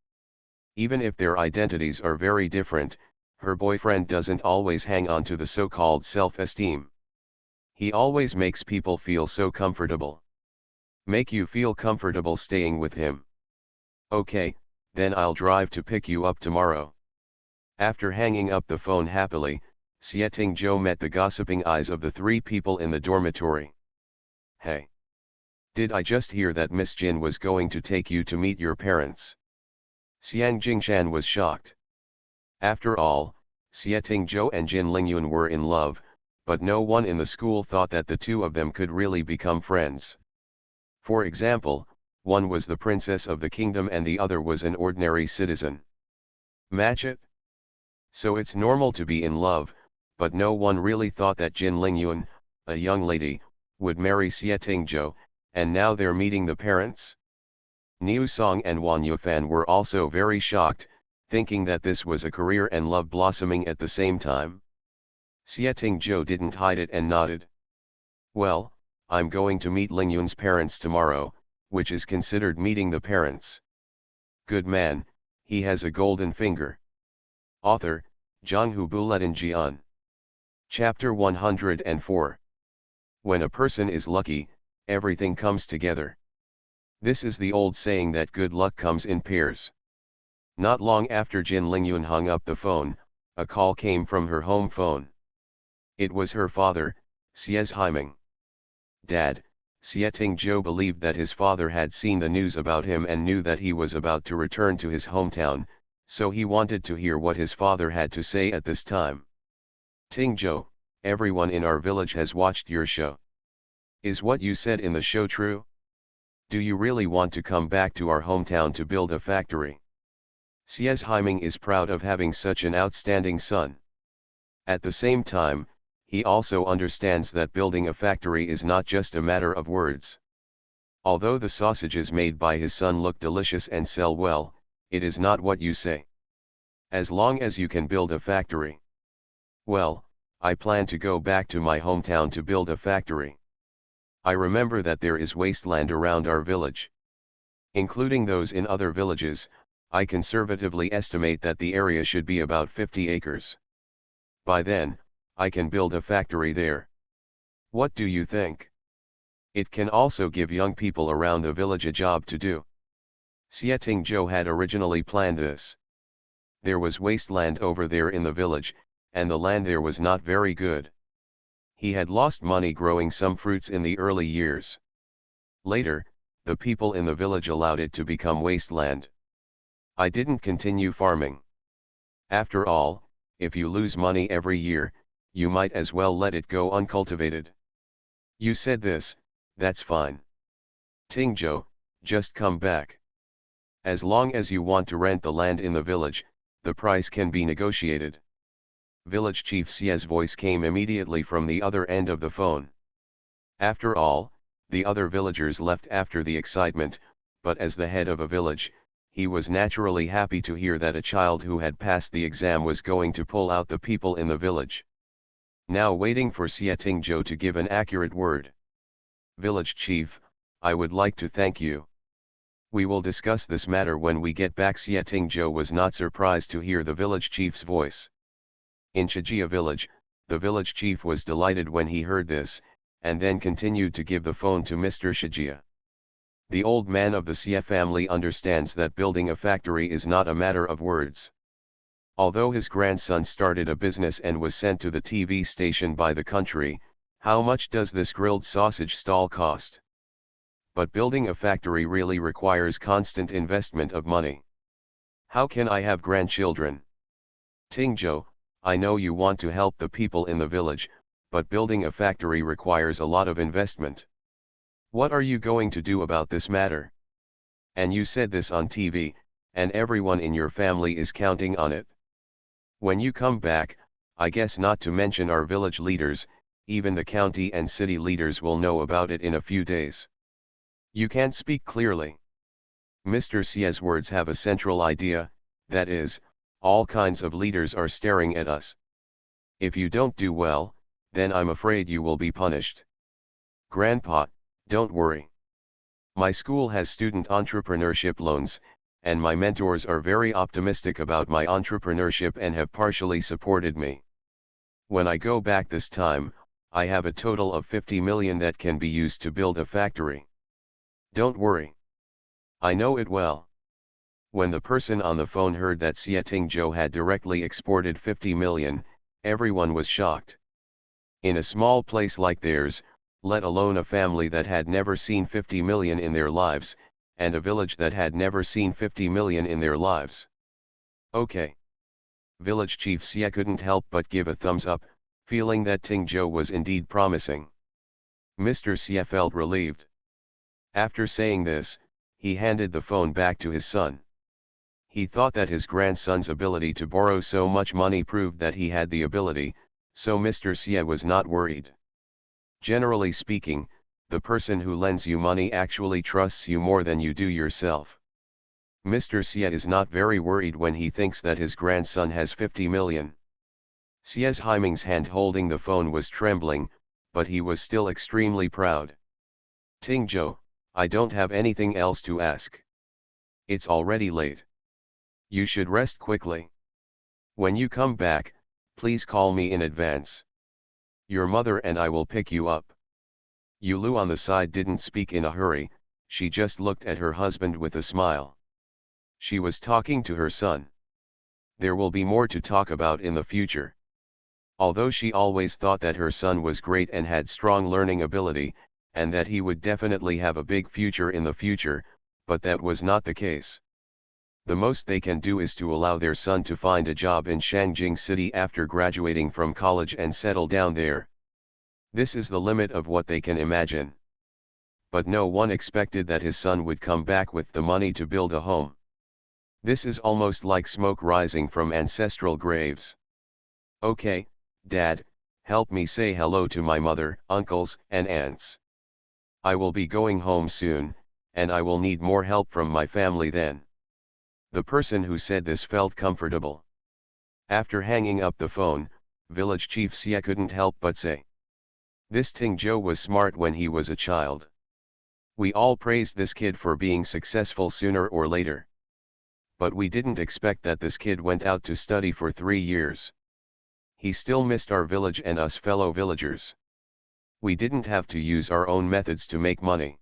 Speaker 1: Even if their identities are very different, her boyfriend doesn't always hang on to the so-called self-esteem. He always makes people feel so comfortable. Make you feel comfortable staying with him. Okay, then I'll drive to pick you up tomorrow. After hanging up the phone happily, Xie Ting Zhou met the gossiping eyes of the 3 people in the dormitory. Hey! Did I just hear that Miss Jin was going to take you to meet your parents? Xiang Jingshan was shocked. After all, Xie Tingzhou and Jin Lingyun were in love, but no one in the school thought that the two of them could really become friends. For example, one was the princess of the kingdom and the other was an ordinary citizen. Match it? So it's normal to be in love, but no one really thought that Jin Lingyun, a young lady, would marry Xie Tingzhou, and now they're meeting the parents? Niu Song and Wan Yufan were also very shocked, thinking that this was a career and love blossoming at the same time. Xie Tingzhou didn't hide it and nodded. Well, I'm going to meet Lingyun's parents tomorrow, which is considered meeting the parents. Good man, he has a golden finger. Author, Zhanghu Buletin Jian. Chapter 104. When a person is lucky, everything comes together. This is the old saying that good luck comes in pairs. Not long after Jin Lingyun hung up the phone, a call came from her home phone. It was her father, Xie Haiming. Dad, Xie Tingzhou believed that his father had seen the news about him and knew that he was about to return to his hometown, so he wanted to hear what his father had to say at this time. Tingzhou, everyone in our village has watched your show. Is what you said in the show true? Do you really want to come back to our hometown to build a factory? Xie Haiming is proud of having such an outstanding son. At the same time, he also understands that building a factory is not just a matter of words. Although the sausages made by his son look delicious and sell well, it is not what you say. As long as you can build a factory. Well, I plan to go back to my hometown to build a factory. I remember that there is wasteland around our village. Including those in other villages, I conservatively estimate that the area should be about 50 acres. By then, I can build a factory there. What do you think? It can also give young people around the village a job to do. Xie Tingzhou had originally planned this. There was wasteland over there in the village, and the land there was not very good. He had lost money growing some fruits in the early years. Later, the people in the village allowed it to become wasteland. I didn't continue farming. After all, if you lose money every year, you might as well let it go uncultivated. You said this, that's fine. Tingzhou, just come back. As long as you want to rent the land in the village, the price can be negotiated. Village Chief Xie's voice came immediately from the other end of the phone. After all, the other villagers left after the excitement, but as the head of a village, he was naturally happy to hear that a child who had passed the exam was going to pull out the people in the village. Now waiting for Xie Tingzhou to give an accurate word. Village Chief, I would like to thank you. We will discuss this matter when we get back. Xie Tingzhou was not surprised to hear the village chief's voice. In Shijia village, the village chief was delighted when he heard this, and then continued to give the phone to Mr. Shijia. The old man of the Xie family understands that building a factory is not a matter of words. Although his grandson started a business and was sent to the TV station by the country, how much does this grilled sausage stall cost? But building a factory really requires constant investment of money. How can I have grandchildren? Tingzhou, I know you want to help the people in the village, but building a factory requires a lot of investment. What are you going to do about this matter? And you said this on TV, and everyone in your family is counting on it. When you come back, I guess not to mention our village leaders, even the county and city leaders will know about it in a few days. You can't speak clearly. Mr. Xie's words have a central idea, that is, all kinds of leaders are staring at us. If you don't do well, then I'm afraid you will be punished. Grandpa, don't worry. My school has student entrepreneurship loans, and my mentors are very optimistic about my entrepreneurship and have partially supported me. When I go back this time, I have a total of 50 million that can be used to build a factory. Don't worry. I know it well. When the person on the phone heard that Xie Tingzhou had directly exported 50 million, everyone was shocked. In a small place like theirs, let alone a family that had never seen 50 million in their lives, and a village that had never seen 50 million in their lives. Okay. Village Chief Xie couldn't help but give a thumbs up, feeling that Ting Zhou was indeed promising. Mr. Xie felt relieved. After saying this, he handed the phone back to his son. He thought that his grandson's ability to borrow so much money proved that he had the ability, so Mr. Xie was not worried. Generally speaking, the person who lends you money actually trusts you more than you do yourself. Mr. Xie is not very worried when he thinks that his grandson has 50 million. Xie Haiming's hand holding the phone was trembling, but he was still extremely proud. Ting Zhou, I don't have anything else to ask. It's already late. You should rest quickly. When you come back, please call me in advance. Your mother and I will pick you up. Yulu on the side didn't speak in a hurry, she just looked at her husband with a smile. She was talking to her son. There will be more to talk about in the future. Although she always thought that her son was great and had strong learning ability, and that he would definitely have a big future in the future, but that was not the case. The most they can do is to allow their son to find a job in Shangjing City after graduating from college and settle down there. This is the limit of what they can imagine. But no one expected that his son would come back with the money to build a home. This is almost like smoke rising from ancestral graves. Okay, Dad, help me say hello to my mother, uncles, and aunts. I will be going home soon, and I will need more help from my family then. The person who said this felt comfortable. After hanging up the phone, Village Chief Xie couldn't help but say, this Ting Zhou was smart when he was a child. We all praised this kid for being successful sooner or later. But we didn't expect that this kid went out to study for 3 years. He still missed our village and us fellow villagers. We didn't have to use our own methods to make money.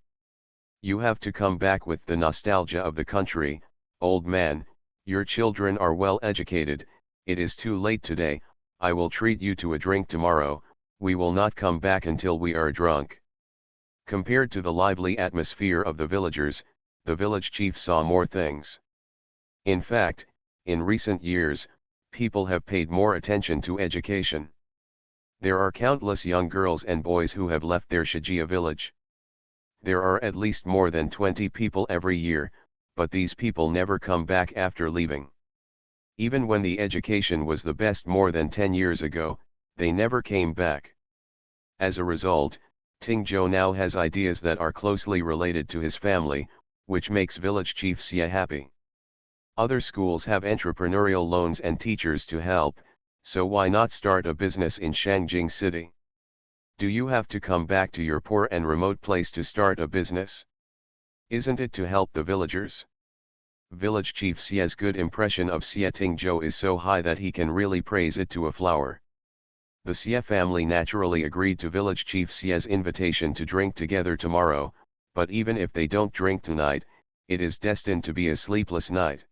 Speaker 1: You have to come back with the nostalgia of the country. Old man, your children are well educated, it is too late today, I will treat you to a drink tomorrow, we will not come back until we are drunk. Compared to the lively atmosphere of the villagers, the village chief saw more things. In fact, in recent years, people have paid more attention to education. There are countless young girls and boys who have left their Shijia village. There are at least more than 20 people every year, but these people never come back after leaving. Even when the education was the best more than 10 years ago, they never came back. As a result, Ting Zhou now has ideas that are closely related to his family, which makes Village Chief Xie happy. Other schools have entrepreneurial loans and teachers to help, so why not start a business in Shangjing City? Do you have to come back to your poor and remote place to start a business? Isn't it to help the villagers? Village Chief Xie's good impression of Xie Ting Zhou is so high that he can really praise it to a flower. The Xie family naturally agreed to Village Chief Xie's invitation to drink together tomorrow, but even if they don't drink tonight, it is destined to be a sleepless night.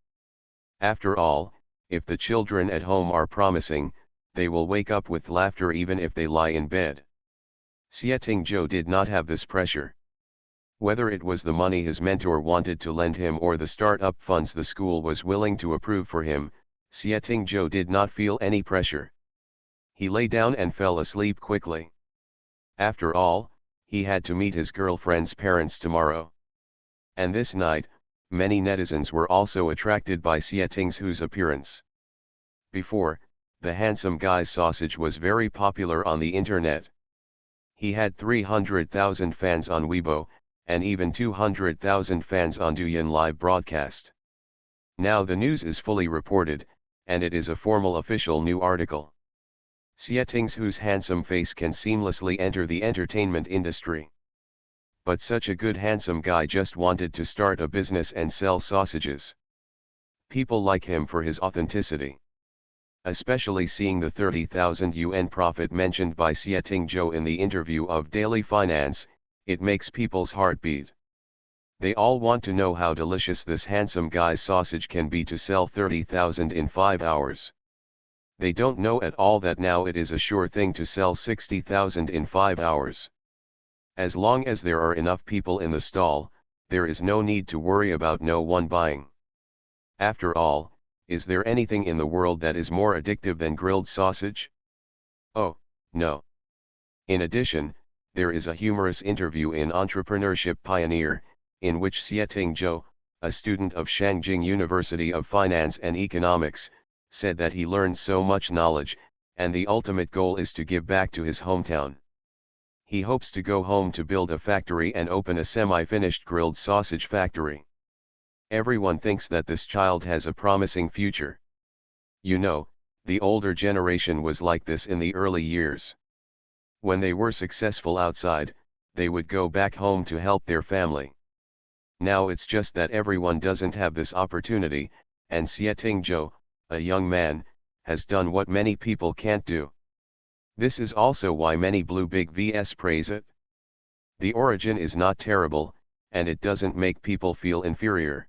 Speaker 1: After all, if the children at home are promising, they will wake up with laughter even if they lie in bed. Xie Ting Zhou did not have this pressure. Whether it was the money his mentor wanted to lend him or the start-up funds the school was willing to approve for him, Xie Ting Zhou did not feel any pressure. He lay down and fell asleep quickly. After all, he had to meet his girlfriend's parents tomorrow. And this night, many netizens were also attracted by Xie Ting Zhou's appearance. Before, the handsome guy's sausage was very popular on the internet. He had 300,000 fans on Weibo, and even 200,000 fans on Douyin live broadcast. Now the news is fully reported, and it is a formal official new article. Xie Ting Zhou's handsome face can seamlessly enter the entertainment industry. But such a good handsome guy just wanted to start a business and sell sausages. People like him for his authenticity. Especially seeing the 30,000 yuan profit mentioned by Xie Ting Zhou in the interview of Daily Finance, it makes people's heart beat. They all want to know how delicious this handsome guy's sausage can be to sell 30,000 in 5 hours. They don't know at all that now it is a sure thing to sell 60,000 in 5 hours. As long as there are enough people in the stall, there is no need to worry about no one buying. After all, is there anything in the world that is more addictive than grilled sausage? Oh, no. In addition, there is a humorous interview in Entrepreneurship Pioneer, in which Xieting Zhou, a student of Shangjing University of Finance and Economics, said that he learned so much knowledge, and the ultimate goal is to give back to his hometown. He hopes to go home to build a factory and open a semi-finished grilled sausage factory. Everyone thinks that this child has a promising future. You know, the older generation was like this in the early years. When they were successful outside, they would go back home to help their family. Now it's just that everyone doesn't have this opportunity, and Xieting Zhou, a young man, has done what many people can't do. This is also why many Blue Big Vs praise it. The origin is not terrible, and it doesn't make people feel inferior.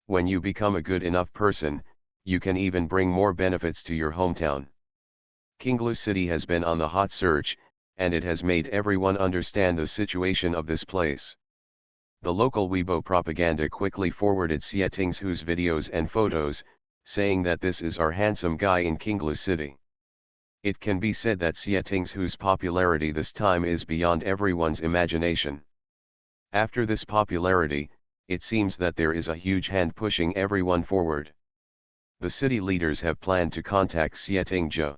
Speaker 1: When you become a good enough person, you can even bring more benefits to your hometown. Qinglu City has been on the hot search, and it has made everyone understand the situation of this place. The local Weibo propaganda quickly forwarded Xieting Zhou's videos and photos, saying that this is our handsome guy in Qinglu City. It can be said that Xieting Zhou's popularity this time is beyond everyone's imagination. After this popularity, it seems that there is a huge hand pushing everyone forward. The city leaders have planned to contact Xieting Zhou.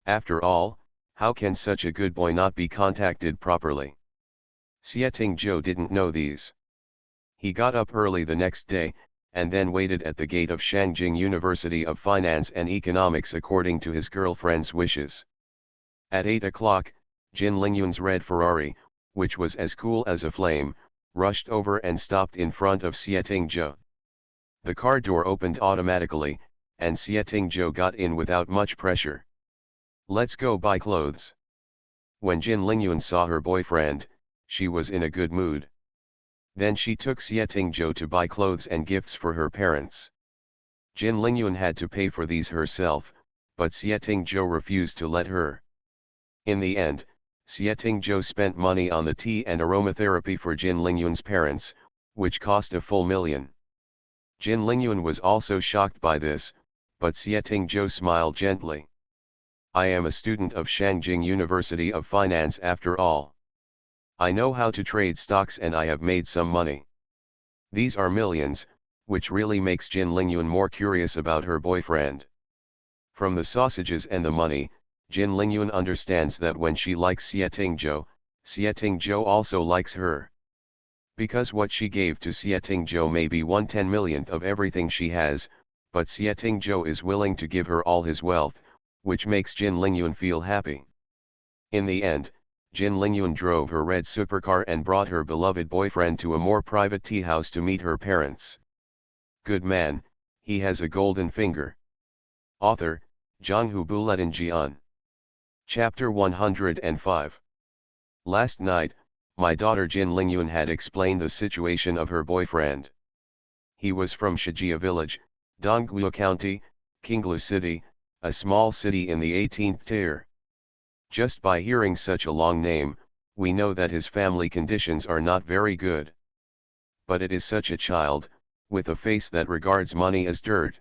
Speaker 1: After all, how can such a good boy not be contacted properly? Xieting Zhou didn't know these. He got up early the next day, and then waited at the gate of Shangjing University of Finance and Economics according to his girlfriend's wishes. At 8 o'clock, Jin Lingyun's red Ferrari, which was as cool as a flame, rushed over and stopped in front of Xieting Zhou. The car door opened automatically, and Xieting Zhou got in without much pressure. "Let's go buy clothes." When Jin Lingyun saw her boyfriend, she was in a good mood. Then she took Xieting Zhou to buy clothes and gifts for her parents. Jin Lingyun had to pay for these herself, but Xieting Zhou refused to let her. In the end, Xieting Zhou spent money on the tea and aromatherapy for Jin Lingyun's parents, which cost a full $1,000,000. Jin Lingyun was also shocked by this, but Xieting Zhou smiled gently. "I am a student of Shangjing University of Finance after all. I know how to trade stocks and I have made some money." These are millions, which really makes Jin Lingyun more curious about her boyfriend. From the sausages and the money, Jin Lingyun understands that when she likes Xieting Zhou also likes her. Because what she gave to Xieting Zhou may be 1/10 millionth of everything she has, but Xieting Zhou is willing to give her all his wealth, which makes Jin Lingyun feel happy. In the end, Jin Lingyun drove her red supercar and brought her beloved boyfriend to a more private tea house to meet her parents. Good man, he has a golden finger. Author, Zhanghu Buletin Jian. Chapter 105. Last night, my daughter Jin Lingyun had explained the situation of her boyfriend. He was from Shijia village, Dongguo County, Qinglu City, a small city in the 18th tier. Just by hearing such a long name, we know that his family conditions are not very good. But it is such a child, with a face that regards money as dirt.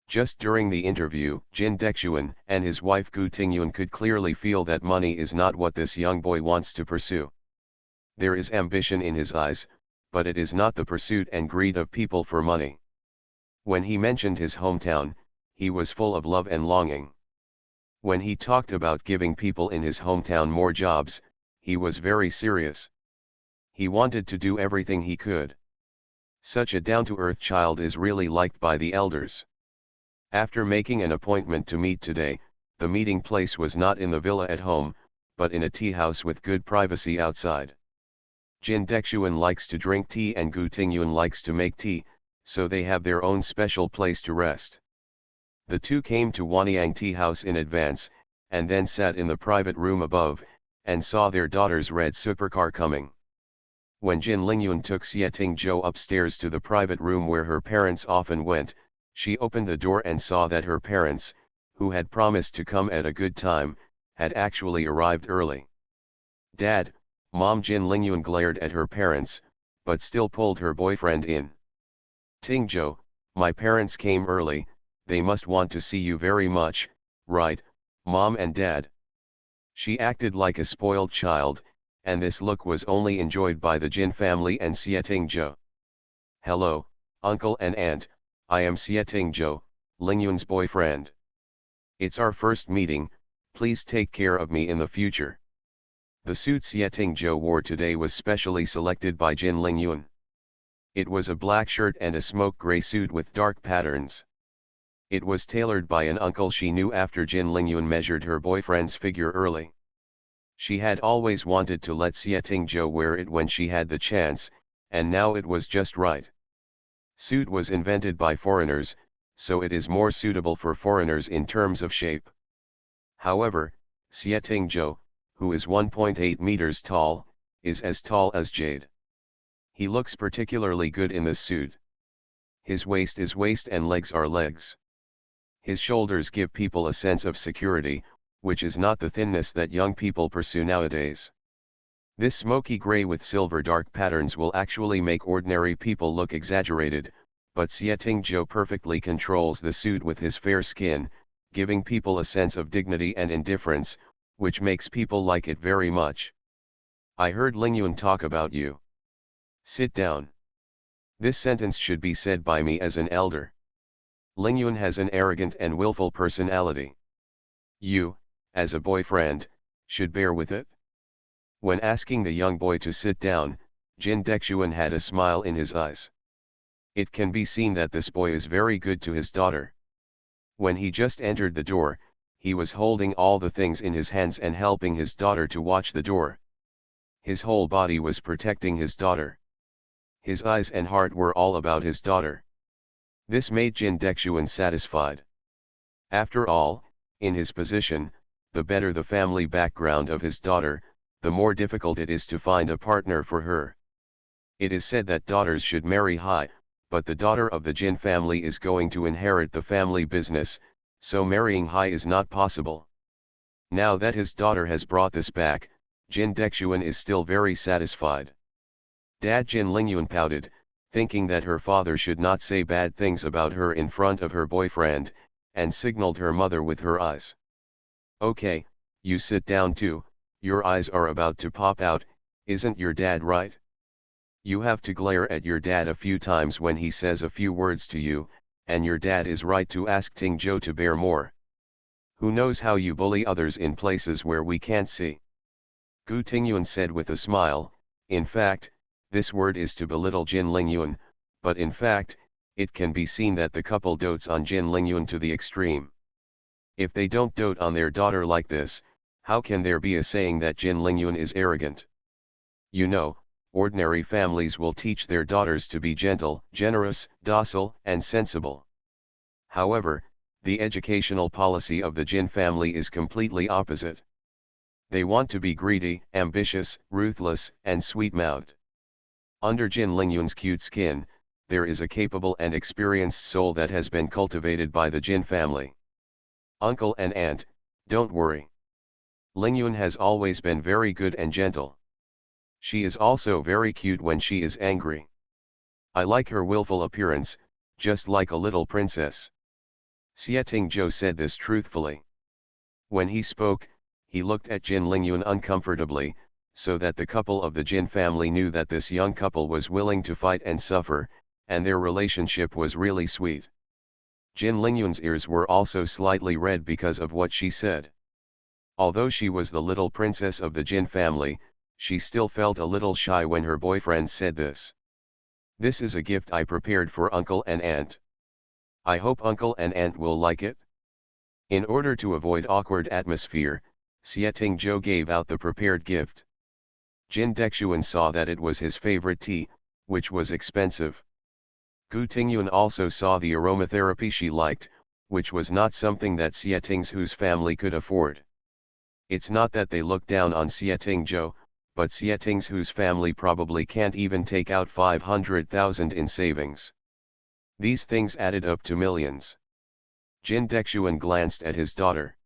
Speaker 1: Just during the interview, Jin Dexuan and his wife Gu Tingyun could clearly feel that money is not what this young boy wants to pursue. There is ambition in his eyes, but it is not the pursuit and greed of people for money. When he mentioned his hometown, he was full of love and longing. When he talked about giving people in his hometown more jobs, he was very serious. He wanted to do everything he could. Such a down-to-earth child is really liked by the elders. After making an appointment to meet today, the meeting place was not in the villa at home, but in a tea house with good privacy outside. Jin Dexuan likes to drink tea and Gu Tingyun likes to make tea, so they have their own special place to rest. The two came to Wanyang Tea House in advance, and then sat in the private room above, and saw their daughter's red supercar coming. When Jin Lingyun took Xieting Zhou upstairs to the private room where her parents often went, she opened the door and saw that her parents, who had promised to come at a good time, had actually arrived early. "Dad, Mom," Jin Lingyun glared at her parents, but still pulled her boyfriend in. Tingzhou, my parents came early, they must want to see you very much, right, Mom and Dad? She acted like a spoiled child, and this look was only enjoyed by the Jin family and Xie Tingzhou. Hello, Uncle and Aunt, I am Xie Tingzhou, Lingyun's boyfriend. It's our first meeting, please take care of me in the future. The suit Xie Tingzhou wore today was specially selected by Jin Lingyun. It was a black shirt and a smoke gray suit with dark patterns. It was tailored by an uncle she knew after Jin Lingyun measured her boyfriend's figure early. She had always wanted to let Xie Tingzhou wear it when she had the chance, and now it was just right. Suit was invented by foreigners, so it is more suitable for foreigners in terms of shape. However, Xie Tingzhou, who is 1.8 meters tall, is as tall as Jade. He looks particularly good in this suit. His waist is waist and legs are legs. His shoulders give people a sense of security, which is not the thinness that young people pursue nowadays. This smoky gray with silver dark patterns will actually make ordinary people look exaggerated, but Xie Tingzhou perfectly controls the suit with his fair skin, giving people a sense of dignity and indifference, which makes people like it very much. I heard Lingyun talk about you. Sit down. This sentence should be said by me as an elder. Lingyun has an arrogant and willful personality. You, as a boyfriend, should bear with it. When asking the young boy to sit down, Jin Dexuan had a smile in his eyes. It can be seen that this boy is very good to his daughter. When he just entered the door, he was holding all the things in his hands and helping his daughter to watch the door. His whole body was protecting his daughter. His eyes and heart were all about his daughter. This made Jin Dexuan satisfied. After all, in his position, the better the family background of his daughter, the more difficult it is to find a partner for her. It is said that daughters should marry high, but the daughter of the Jin family is going to inherit the family business, so marrying high is not possible. Now that his daughter has brought this back, Jin Dexuan is still very satisfied. Dad Jin Lingyun pouted, thinking that her father should not say bad things about her in front of her boyfriend, and signaled her mother with her eyes. Okay, you sit down too, your eyes are about to pop out, isn't your dad right? You have to glare at your dad a few times when he says a few words to you, and your dad is right to ask Tingzhou to bear more. Who knows how you bully others in places where we can't see? Gu Tingyun said with a smile, in fact, this word is to belittle Jin Lingyun, but in fact, it can be seen that the couple dotes on Jin Lingyun to the extreme. If they don't dote on their daughter like this, how can there be a saying that Jin Lingyun is arrogant? You know, ordinary families will teach their daughters to be gentle, generous, docile, and sensible. However, the educational policy of the Jin family is completely opposite. They want to be greedy, ambitious, ruthless, and sweet-mouthed. Under Jin Lingyun's cute skin, there is a capable and experienced soul that has been cultivated by the Jin family. Uncle and aunt, don't worry. Lingyun has always been very good and gentle. She is also very cute when she is angry. I like her willful appearance, just like a little princess. Xie Tingzhou said this truthfully. When he spoke, he looked at Jin Lingyun uncomfortably, so that the couple of the Jin family knew that this young couple was willing to fight and suffer, and their relationship was really sweet. Jin Lingyun's ears were also slightly red because of what she said. Although she was the little princess of the Jin family, she still felt a little shy when her boyfriend said this. This is a gift I prepared for Uncle and Aunt. I hope Uncle and Aunt will like it. In order to avoid awkward atmosphere, Xie Tingzhou gave out the prepared gift. Jin Dexuan saw that it was his favorite tea, which was expensive. Gu Tingyun also saw the aromatherapy she liked, which was not something that Xie Tingzhou's family could afford. It's not that they look down on Xie Tingzhou, but Xie Tingzhou's family probably can't even take out 500,000 in savings. These things added up to millions. Jin Dexuan glanced at his daughter.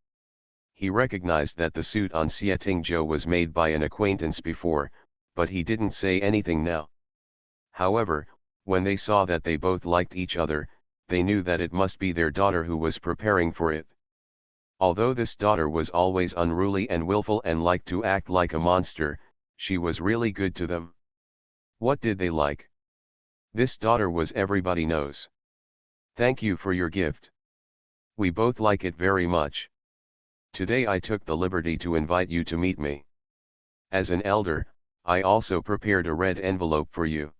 Speaker 1: He recognized that the suit on Xie Tingzhou was made by an acquaintance before, but he didn't say anything now. However, when they saw that they both liked each other, they knew that it must be their daughter who was preparing for it. Although this daughter was always unruly and willful and liked to act like a monster, she was really good to them. What did they like? This daughter was everybody knows. Thank you for your gift. We both like it very much. Today I took the liberty to invite you to meet me. As an elder, I also prepared a red envelope for you.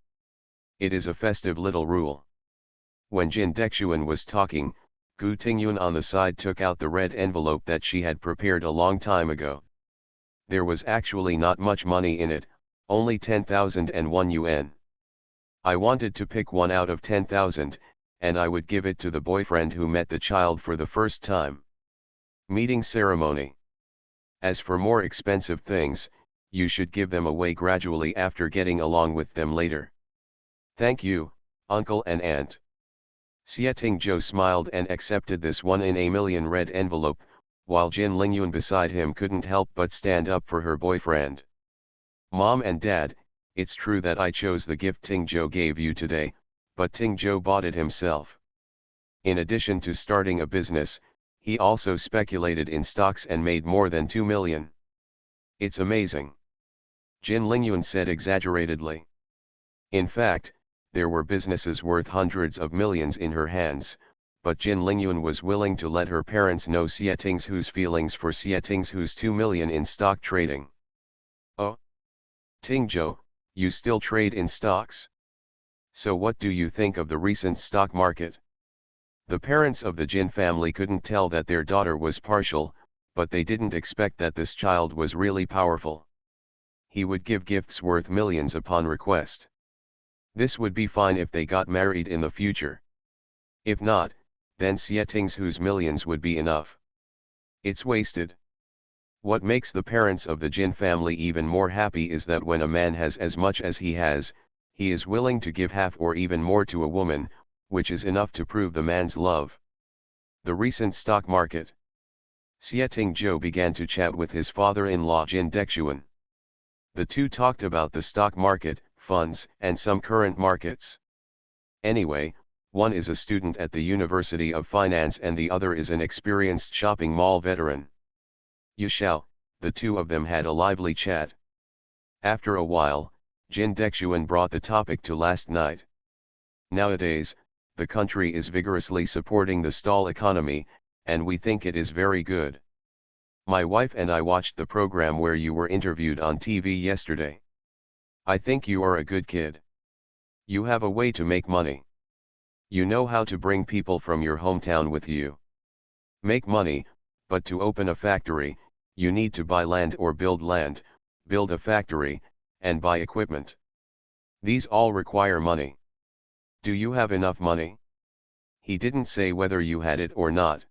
Speaker 1: It is a festive little rule. When Jin Dexuan was talking, Gu Tingyun on the side took out the red envelope that she had prepared a long time ago. There was actually not much money in it, only 10,001 yuan. I wanted to pick one out of 10,000, and I would give it to the boyfriend who met the child for the first time. Meeting ceremony. As for more expensive things, you should give them away gradually after getting along with them later. Thank you, uncle and aunt. Xie Tingzhou smiled and accepted this 1 in a million red envelope, while Jin Lingyun beside him couldn't help but stand up for her boyfriend. Mom and Dad, it's true that I chose the gift Tingzhou gave you today, but Tingzhou bought it himself. In addition to starting a business, he also speculated in stocks and made more than 2 million. It's amazing. Jin Lingyun said exaggeratedly. In fact, there were businesses worth hundreds of millions in her hands, but Jin Lingyun was willing to let her parents know Xie Tingzhu's feelings for Xie Tingzhu's 2 million in stock trading. Oh? Tingzhou, you still trade in stocks? So what do you think of the recent stock market? The parents of the Jin family couldn't tell that their daughter was partial, but they didn't expect that this child was really powerful. He would give gifts worth millions upon request. This would be fine if they got married in the future. If not, then Xie Tingzhu's millions would be enough. It's wasted. What makes the parents of the Jin family even more happy is that when a man has as much as he has, he is willing to give half or even more to a woman, which is enough to prove the man's love. The recent stock market. Xie Tingzhou began to chat with his father-in-law Jin Dexuan. The two talked about the stock market, funds, and some current markets. Anyway, one is a student at the University of Finance and the other is an experienced shopping mall veteran. Yashao, the two of them had a lively chat. After a while, Jin Dexuan brought the topic to last night. Nowadays, the country is vigorously supporting the stall economy, and we think it is very good. My wife and I watched the program where you were interviewed on TV yesterday. I think you are a good kid. You have a way to make money. You know how to bring people from your hometown with you. Make money, but to open a factory, you need to buy land or build land, build a factory, and buy equipment. These all require money. Do you have enough money? He didn't say whether you had it or not.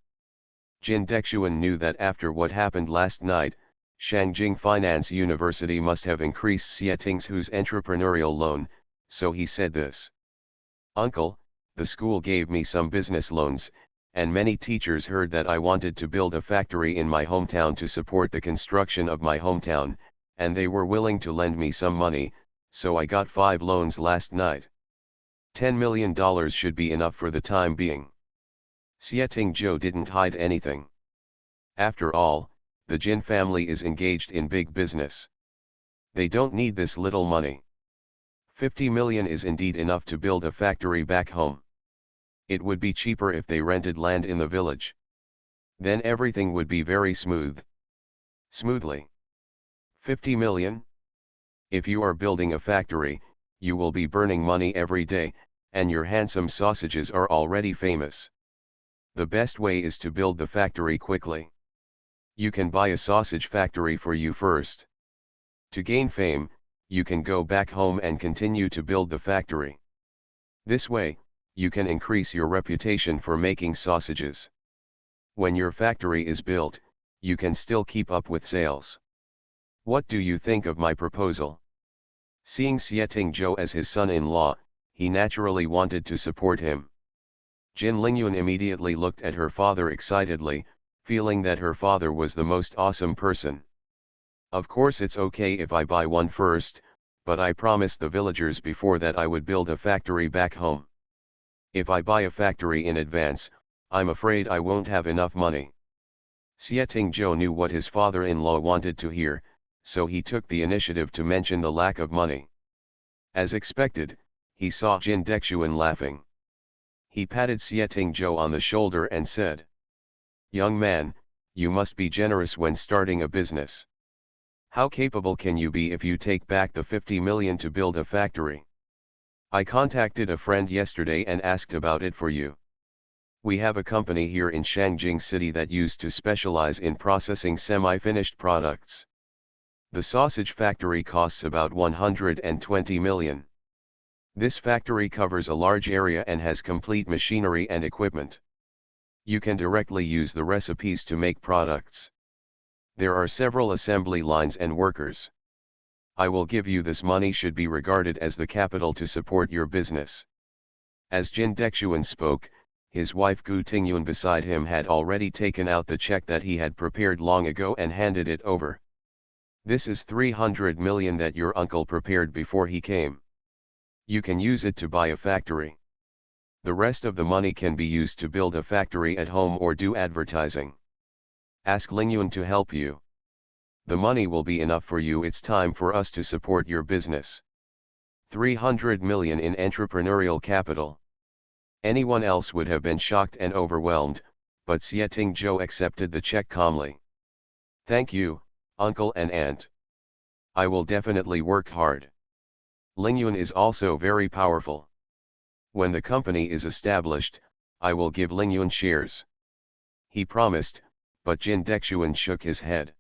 Speaker 1: Jin Dexuan knew that after what happened last night, Shangjing Finance University must have increased Xie Tingzhu's entrepreneurial loan, so he said this. Uncle, the school gave me some business loans, and many teachers heard that I wanted to build a factory in my hometown to support the construction of my hometown, and they were willing to lend me some money, so I got 5 loans last night. $10 million should be enough for the time being. Xie Tingzhou didn't hide anything. After all, the Jin family is engaged in big business. They don't need this little money. 50 million is indeed enough to build a factory back home. It would be cheaper if they rented land in the village. Then everything would be very smoothly. 50 million? If you are building a factory, you will be burning money every day, and your handsome sausages are already famous. The best way is to build the factory quickly. You can buy a sausage factory for you first. To gain fame, you can go back home and continue to build the factory. This way, you can increase your reputation for making sausages. When your factory is built, you can still keep up with sales. What do you think of my proposal? Seeing Xie Tingzhou as his son-in-law, he naturally wanted to support him. Jin Lingyun immediately looked at her father excitedly, feeling that her father was the most awesome person. Of course it's okay if I buy one first, but I promised the villagers before that I would build a factory back home. If I buy a factory in advance, I'm afraid I won't have enough money. Xieting Zhou knew what his father-in-law wanted to hear, so he took the initiative to mention the lack of money. As expected, he saw Jin Dexuan laughing. He patted Xieting Zhou on the shoulder and said, "Young man, you must be generous when starting a business. How capable can you be if you take back the 50 million to build a factory? I contacted a friend yesterday and asked about it for you. We have a company here in Shangjing City that used to specialize in processing semi-finished products. The sausage factory costs about 120 million. This factory covers a large area and has complete machinery and equipment. You can directly use the recipes to make products. There are several assembly lines and workers. I will give you this money should be regarded as the capital to support your business." As Jin Dexuan spoke, his wife Gu Tingyun beside him had already taken out the check that he had prepared long ago and handed it over. "This is 300 million that your uncle prepared before he came. You can use it to buy a factory. The rest of the money can be used to build a factory at home or do advertising. Ask Lingyun to help you. The money will be enough for you. It's time for us to support your business. 300 million in entrepreneurial capital." Anyone else would have been shocked and overwhelmed, but Xieting Zhou accepted the check calmly. "Thank you, uncle and aunt. I will definitely work hard. Lingyun is also very powerful. When the company is established, I will give Lingyun shares." He promised, but Jin Dexuan shook his head.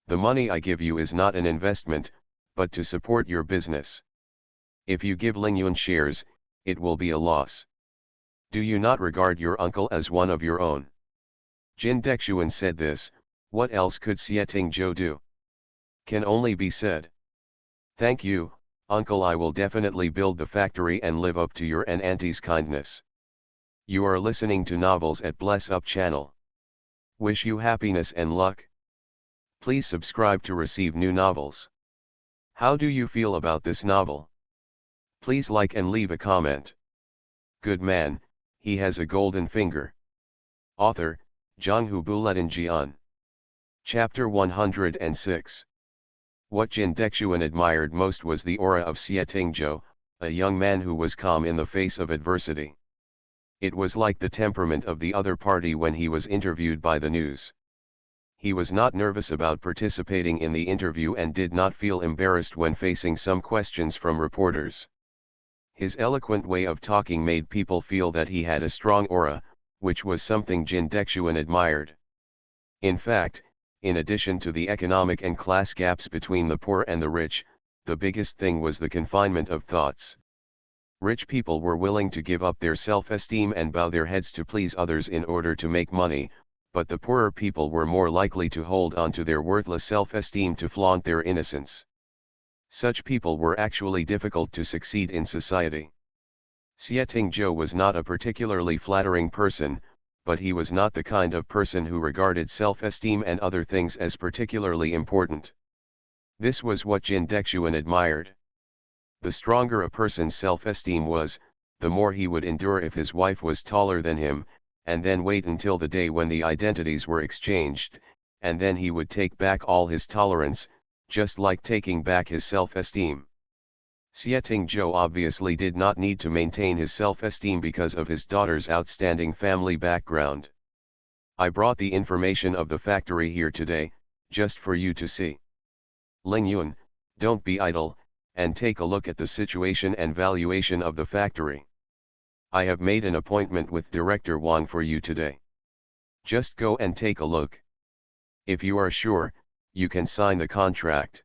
Speaker 1: "The money I give you is not an investment, but to support your business. If you give Lingyun shares, it will be a loss. Do you not regard your uncle as one of your own?" Jin Dexuan said this. What else could Xieting Zhou do? Can only be said. "Thank you, uncle. I will definitely build the factory and live up to your and auntie's kindness." You are listening to Novels at Bless Up channel. Wish you happiness and luck. Please subscribe to receive new novels. How do you feel about this novel? Please like and leave a comment. Good man, he has a golden finger. Author, Zhanghu Buletin Jian. Chapter 106. What Jin Dexuan admired most was the aura of Xieting Zhou, a young man who was calm in the face of adversity. It was like the temperament of the other party when he was interviewed by the news. He was not nervous about participating in the interview and did not feel embarrassed when facing some questions from reporters. His eloquent way of talking made people feel that he had a strong aura, which was something Jin Dexuan admired. In fact, in addition to the economic and class gaps between the poor and the rich, the biggest thing was the confinement of thoughts. Rich people were willing to give up their self-esteem and bow their heads to please others in order to make money, but the poorer people were more likely to hold on to their worthless self-esteem to flaunt their innocence. Such people were actually difficult to succeed in society. Xieting Zhou was not a particularly flattering person, but he was not the kind of person who regarded self-esteem and other things as particularly important. This was what Jin Dexuan admired. The stronger a person's self-esteem was, the more he would endure if his wife was taller than him, and then wait until the day when the identities were exchanged, and then he would take back all his tolerance, just like taking back his self-esteem. Xieting Zhou obviously did not need to maintain his self-esteem because of his daughter's outstanding family background. "I brought the information of the factory here today, just for you to see. Lingyun, don't be idle, and take a look at the situation and valuation of the factory. I have made an appointment with Director Wang for you today. Just go and take a look. If you are sure, you can sign the contract."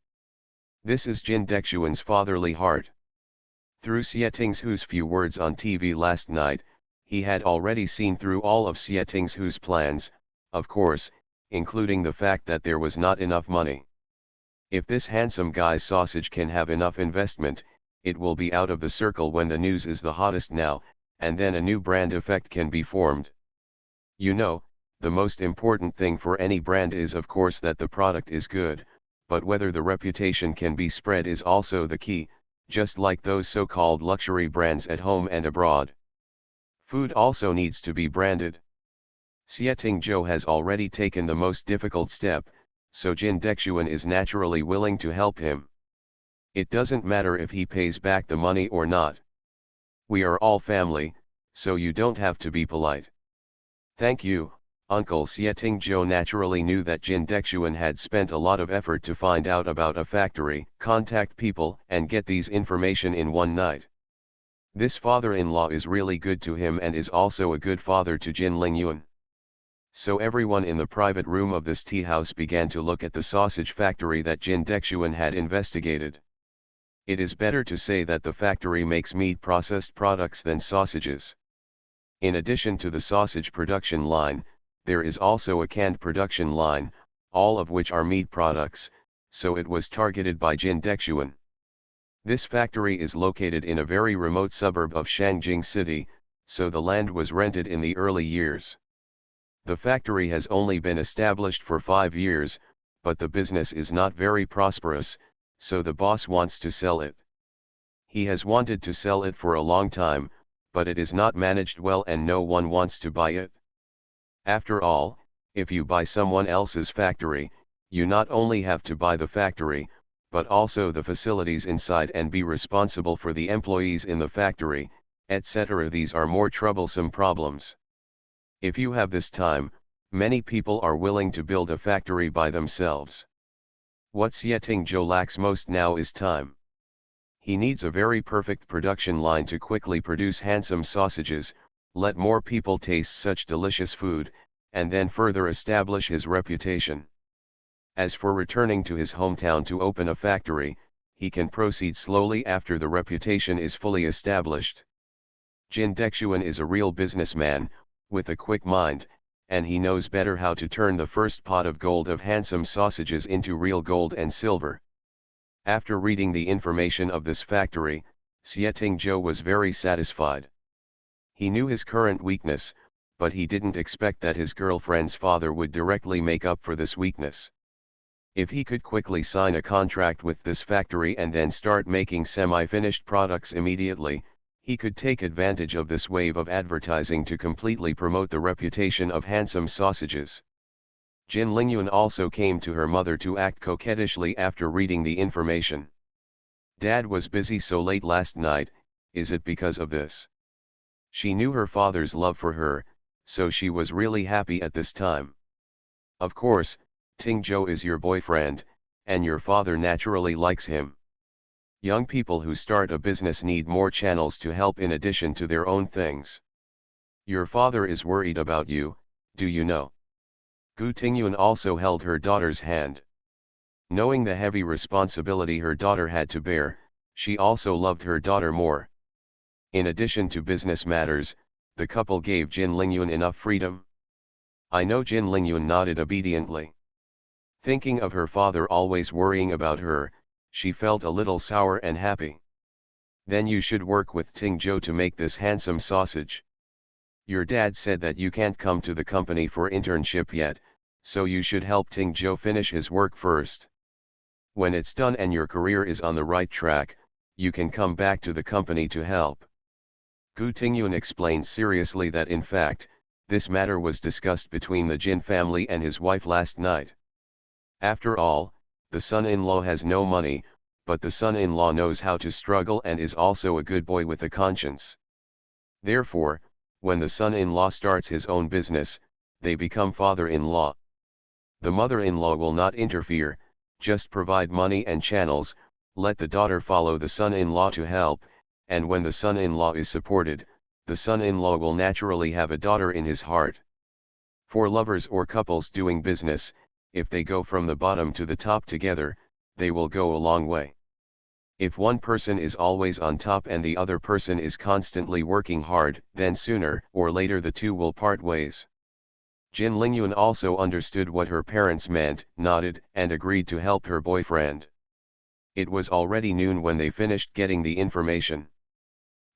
Speaker 1: This is Jin Dexuan's fatherly heart. Through Xieting Zhou's few words on TV last night, he had already seen through all of Xieting Zhou's plans, of course, including the fact that there was not enough money. If this handsome guy's sausage can have enough investment, it will be out of the circle when the news is the hottest now, and then a new brand effect can be formed. You know, the most important thing for any brand is of course that the product is good, but whether the reputation can be spread is also the key, just like those so-called luxury brands at home and abroad. Food also needs to be branded. Xieting Zhou has already taken the most difficult step, so Jin Dexuan is naturally willing to help him. It doesn't matter if he pays back the money or not. We are all family, so you don't have to be polite. Thank you, Uncle. Xieting Zhou naturally knew that Jin Dexuan had spent a lot of effort to find out about a factory, contact people and get these information in one night. This father-in-law is really good to him and is also a good father to Jin Lingyuan. So everyone in the private room of this tea house began to look at the sausage factory that Jin Dexuan had investigated. It is better to say that the factory makes meat processed products than sausages. In addition to the sausage production line, there is also a canned production line, all of which are meat products, so it was targeted by Jin Dexuan. This factory is located in a very remote suburb of Shangjing City, so the land was rented in the early years. The factory has only been established for 5 years, but the business is not very prosperous, so the boss wants to sell it. He has wanted to sell it for a long time, but it is not managed well and no one wants to buy it. After all, if you buy someone else's factory, you not only have to buy the factory, but also the facilities inside and be responsible for the employees in the factory, etc. These are more troublesome problems. If you have this time, many people are willing to build a factory by themselves. What Xieting Zhou lacks most now is time. He needs a very perfect production line to quickly produce handsome sausages, let more people taste such delicious food, and then further establish his reputation. As for returning to his hometown to open a factory, he can proceed slowly after the reputation is fully established. Jin Dexuan is a real businessman, with a quick mind, and he knows better how to turn the first pot of gold of handsome sausages into real gold and silver. After reading the information of this factory, Xieting Zhou was very satisfied. He knew his current weakness, but he didn't expect that his girlfriend's father would directly make up for this weakness. If he could quickly sign a contract with this factory and then start making semi-finished products immediately, he could take advantage of this wave of advertising to completely promote the reputation of handsome sausages. Jin Lingyuan also came to her mother to act coquettishly after reading the information. Dad was busy so late last night, is it because of this? She knew her father's love for her, so she was really happy at this time. Of course, Ting Zhou is your boyfriend, and your father naturally likes him. Young people who start a business need more channels to help in addition to their own things. Your father is worried about you, do you know? Gu Tingyuan also held her daughter's hand. Knowing the heavy responsibility her daughter had to bear, she also loved her daughter more. In addition to business matters, the couple gave Jin Lingyuan enough freedom. I know. Jin Lingyuan nodded obediently. Thinking of her father always worrying about her, she felt a little sour and happy. Then you should work with Ting Zhou to make this handsome sausage. Your dad said that you can't come to the company for internship yet, so you should help Ting Zhou finish his work first. When it's done and your career is on the right track, you can come back to the company to help. Gu Tingyuan explained seriously that in fact, this matter was discussed between the Jin family and his wife last night. After all, the son-in-law has no money, but the son-in-law knows how to struggle and is also a good boy with a conscience. Therefore, when the son-in-law starts his own business, they become father-in-law. The mother-in-law will not interfere, just provide money and channels, let the daughter follow the son-in-law to help, and when the son-in-law is supported, the son-in-law will naturally have a daughter in his heart. For lovers or couples doing business, if they go from the bottom to the top together, they will go a long way. If one person is always on top and the other person is constantly working hard, then sooner or later the two will part ways. Jin Lingyuan also understood what her parents meant, nodded, and agreed to help her boyfriend. It was already noon when they finished getting the information.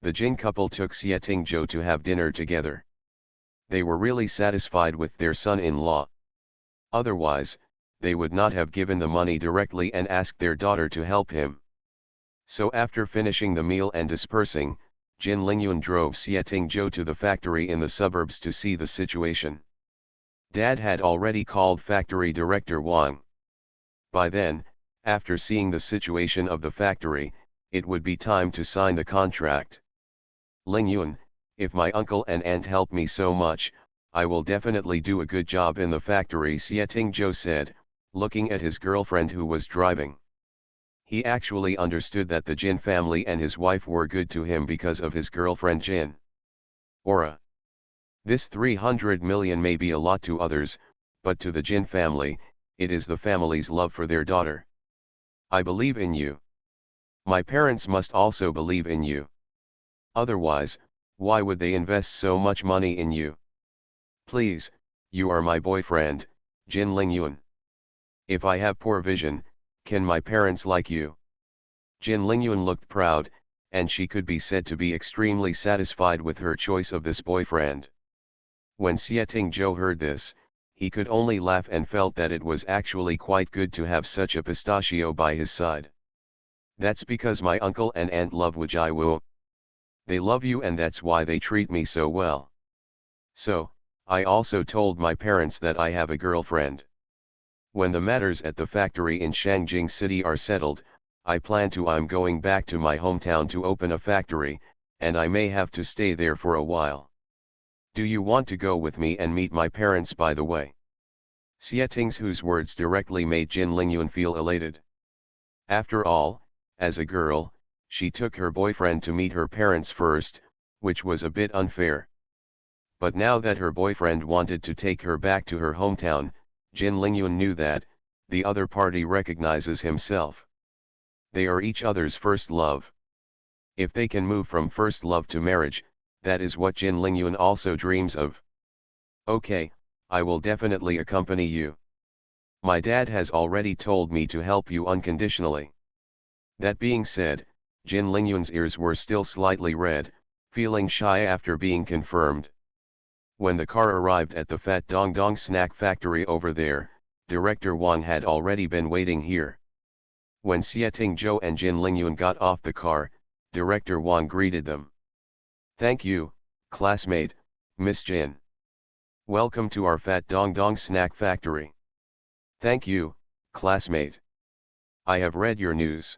Speaker 1: The Jin couple took Xieting Zhou to have dinner together. They were really satisfied with their son-in-law. Otherwise, they would not have given the money directly and asked their daughter to help him. So after finishing the meal and dispersing, Jin Lingyun drove Xie Zhou to the factory in the suburbs to see the situation. Dad had already called factory director Wang. By then, after seeing the situation of the factory, it would be time to sign the contract. Lingyun, if my uncle and aunt help me so much, I will definitely do a good job in the factory, Xie Zhou said, looking at his girlfriend who was driving. He actually understood that the Jin family and his wife were good to him because of his girlfriend Jin. Aura. This 300 million may be a lot to others, but to the Jin family, it is the family's love for their daughter. I believe in you. My parents must also believe in you. Otherwise, why would they invest so much money in you? Please, you are my boyfriend, Jin Lingyun. If I have poor vision, can my parents like you? Jin Lingyun looked proud, and she could be said to be extremely satisfied with her choice of this boyfriend. When Xie Zhou heard this, he could only laugh and felt that it was actually quite good to have such a pistachio by his side. That's because my uncle and aunt love Wujai Wu. They love you and that's why they treat me so well. So, I also told my parents that I have a girlfriend. When the matters at the factory in Shangjing City are settled, I'm going back to my hometown to open a factory, and I may have to stay there for a while. Do you want to go with me and meet my parents by the way? Xie Zhou's words directly made Jin Lingyun feel elated. After all, as a girl, she took her boyfriend to meet her parents first, which was a bit unfair. But now that her boyfriend wanted to take her back to her hometown, Jin Lingyun knew that the other party recognizes himself. They are each other's first love. If they can move from first love to marriage, that is what Jin Lingyun also dreams of. Okay, I will definitely accompany you. My dad has already told me to help you unconditionally. That being said, Jin Lingyun's ears were still slightly red, feeling shy after being confirmed. When the car arrived at the Fat Dong Dong snack factory over there, Director Wang had already been waiting here. When Xie Zhou and Jin Lingyun got off the car, Director Wang greeted them. Thank you, classmate, Miss Jin. Welcome to our Fat Dong Dong snack factory. Thank you, classmate. I have read your news.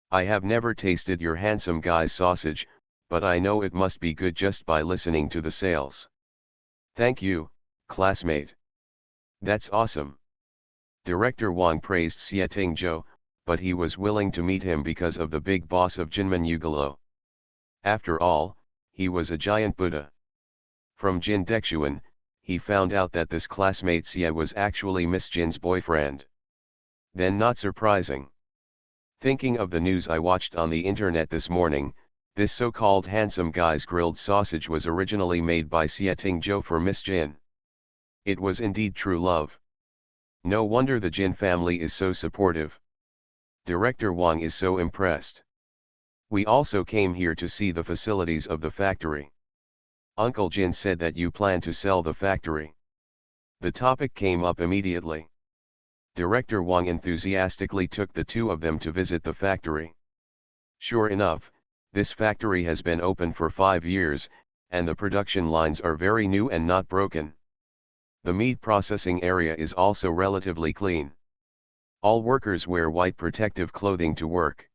Speaker 1: I have never tasted your handsome guy's sausage, but I know it must be good just by listening to the sales. Thank you, classmate. That's awesome. Director Wang praised Xie Zhou, but he was willing to meet him because of the big boss of Jinmen Yugalo. After all, he was a giant Buddha. From Jin Dexuan, he found out that this classmate Xie was actually Miss Jin's boyfriend. Then not surprising. Thinking of the news I watched on the internet this morning, this so-called handsome guy's grilled sausage was originally made by Xie Zhou for Miss Jin. It was indeed true love. No wonder the Jin family is so supportive. Director Wang is so impressed. We also came here to see the facilities of the factory. Uncle Jin said that you plan to sell the factory. The topic came up immediately. Director Wang enthusiastically took the two of them to visit the factory. Sure enough, this factory has been open for 5 years, and the production lines are very new and not broken. The meat processing area is also relatively clean. All workers wear white protective clothing to work.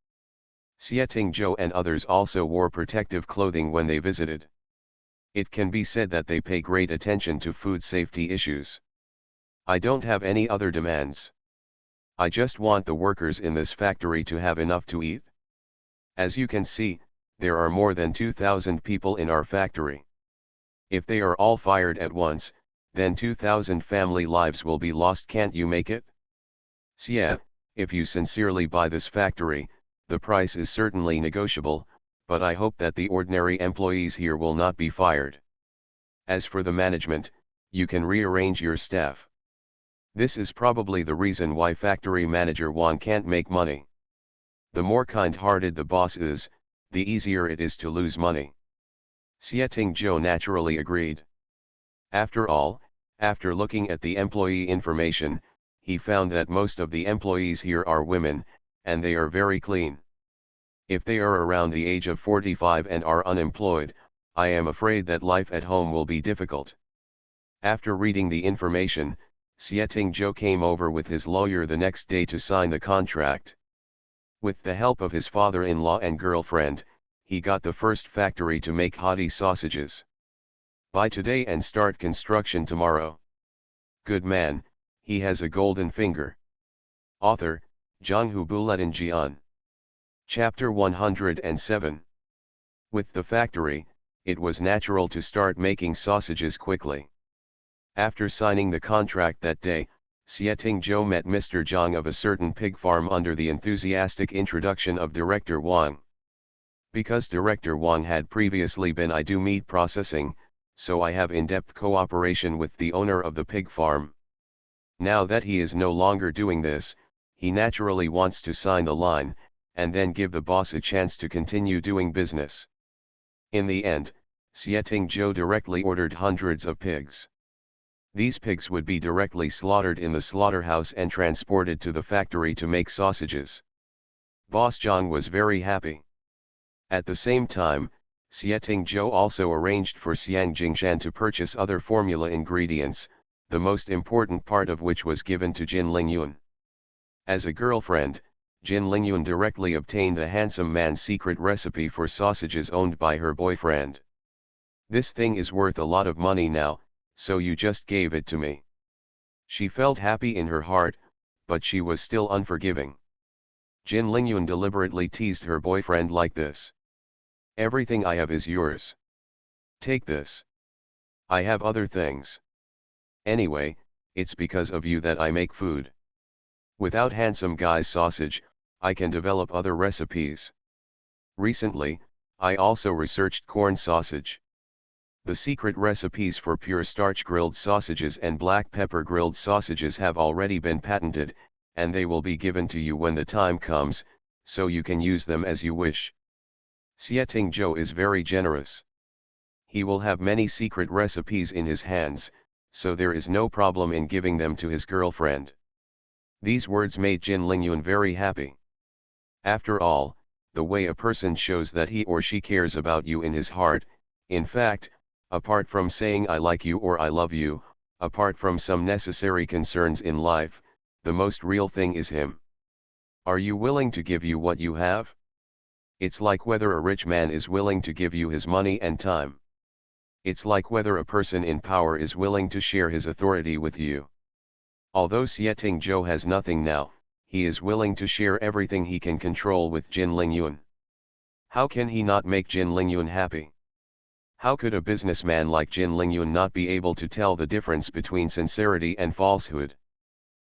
Speaker 1: Xie Zhou and others also wore protective clothing when they visited. It can be said that they pay great attention to food safety issues. I don't have any other demands. I just want the workers in this factory to have enough to eat. As you can see, there are more than 2,000 people in our factory. If they are all fired at once, then 2,000 family lives will be lost. Can't you make it? Xie, if you sincerely buy this factory, the price is certainly negotiable, but I hope that the ordinary employees here will not be fired. As for the management, you can rearrange your staff. This is probably the reason why factory manager Wang can't make money. The more kind-hearted the boss is, the easier it is to lose money. Xie Zhou naturally agreed. After all, after looking at the employee information, he found that most of the employees here are women, and they are very clean. If they are around the age of 45 and are unemployed, I am afraid that life at home will be difficult. After reading the information, Sieting Joe came over with his lawyer the next day to sign the contract. With the help of his father-in-law and girlfriend, he got the first factory to make hottie sausages. Buy today and start construction tomorrow. Good man, he has a golden finger. Author, Jonghu Buletin. Chapter 107. With the factory, it was natural to start making sausages quickly. After signing the contract that day, Sieting Joe met Mr. Zhang of a certain pig farm under the enthusiastic introduction of Director Wang. Because Director Wang had previously been I do meat processing, so I have in-depth cooperation with the owner of the pig farm. Now that he is no longer doing this, he naturally wants to sign the line, and then give the boss a chance to continue doing business. In the end, Sieting Joe directly ordered hundreds of pigs. These pigs would be directly slaughtered in the slaughterhouse and transported to the factory to make sausages. Boss Zhang was very happy. At the same time, Sieting Joe also arranged for Xiang Jingshan to purchase other formula ingredients, the most important part of which was given to Jin Lingyun. As a girlfriend, Jin Lingyun directly obtained the handsome man's secret recipe for sausages owned by her boyfriend. This thing is worth a lot of money now, so you just gave it to me. She felt happy in her heart, but she was still unforgiving. Jin Lingyun deliberately teased her boyfriend like this. Everything I have is yours. Take this. I have other things. Anyway, it's because of you that I make food. Without handsome guy's sausage, I can develop other recipes. Recently, I also researched corn sausage. The secret recipes for pure starch grilled sausages and black pepper grilled sausages have already been patented, and they will be given to you when the time comes, so you can use them as you wish. Sieting Joe is very generous. He will have many secret recipes in his hands, so there is no problem in giving them to his girlfriend. These words made Jin Lingyun very happy. After all, the way a person shows that he or she cares about you in his heart, in fact, apart from saying I like you or I love you, apart from some necessary concerns in life, the most real thing is him. Are you willing to give you what you have? It's like whether a rich man is willing to give you his money and time. It's like whether a person in power is willing to share his authority with you. Although Sieting Joe has nothing now, he is willing to share everything he can control with Jin Lingyun. How can he not make Jin Lingyun happy? How could a businessman like Jin Lingyun not be able to tell the difference between sincerity and falsehood?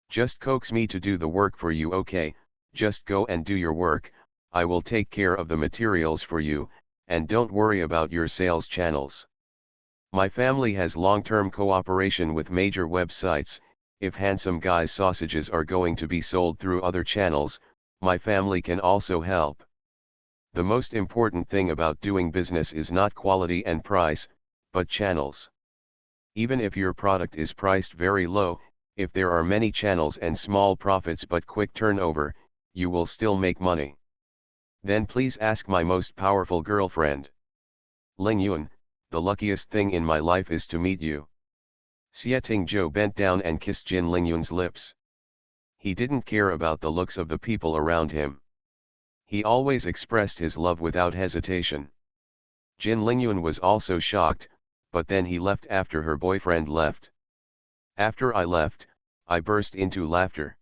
Speaker 1: Just coax me to do the work for you, okay, just go and do your work, I will take care of the materials for you, and don't worry about your sales channels. My family has long-term cooperation with major websites. If handsome guy's sausages are going to be sold through other channels, my family can also help. The most important thing about doing business is not quality and price, but channels. Even if your product is priced very low, if there are many channels and small profits but quick turnover, you will still make money. Then please ask my most powerful girlfriend. Lingyun, the luckiest thing in my life is to meet you. Sieting Joe bent down and kissed Jin Lingyun's lips. He didn't care about the looks of the people around him. He always expressed his love without hesitation. Jin Lingyun was also shocked, but then he left after her boyfriend left. After I left, I burst into laughter.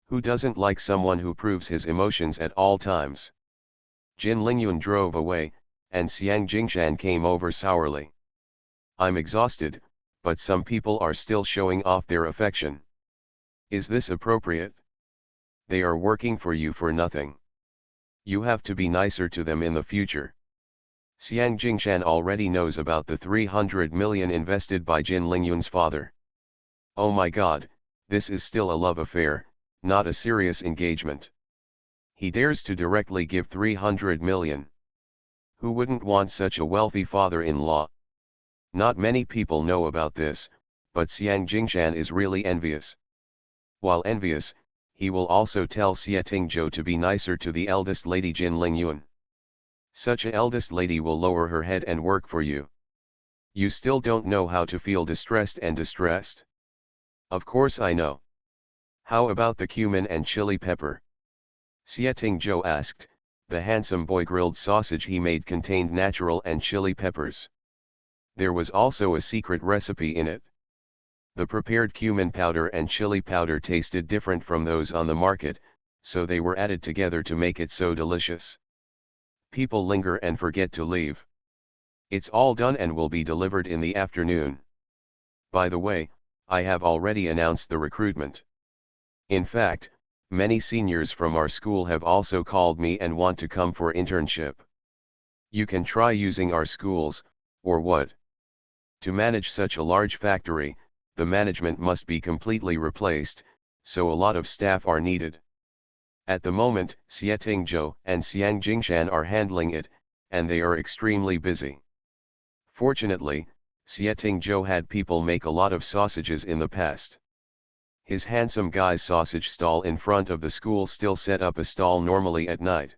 Speaker 1: Who doesn't like someone who proves his emotions at all times? Jin Lingyun drove away, and Xiang Jingshan came over sourly. I'm exhausted, but some people are still showing off their affection. Is this appropriate? They are working for you for nothing. You have to be nicer to them in the future. Xiang Jingshan already knows about the 300 million invested by Jin Lingyun's father. Oh my god, this is still a love affair, not a serious engagement. He dares to directly give 300 million. Who wouldn't want such a wealthy father-in-law? Not many people know about this, but Xiang Jingshan is really envious. While envious, he will also tell Xie Zhou to be nicer to the eldest lady Jin Ling Yun. Such a eldest lady will lower her head and work for you. You still don't know how to feel distressed and distressed? Of course I know. How about the cumin and chili pepper? Xie Zhou asked. The handsome boy grilled sausage he made contained natural and chili peppers. There was also a secret recipe in it. The prepared cumin powder and chili powder tasted different from those on the market, so they were added together to make it so delicious. People linger and forget to leave. It's all done and will be delivered in the afternoon. By the way, I have already announced the recruitment. In fact, many seniors from our school have also called me and want to come for internship. You can try using our schools, or what? To manage such a large factory, the management must be completely replaced, so a lot of staff are needed. At the moment, Xie Zhou and Xiang Jingshan are handling it, and they are extremely busy. Fortunately, Xie Zhou had people make a lot of sausages in the past. His handsome guy's sausage stall in front of the school still set up a stall normally at night.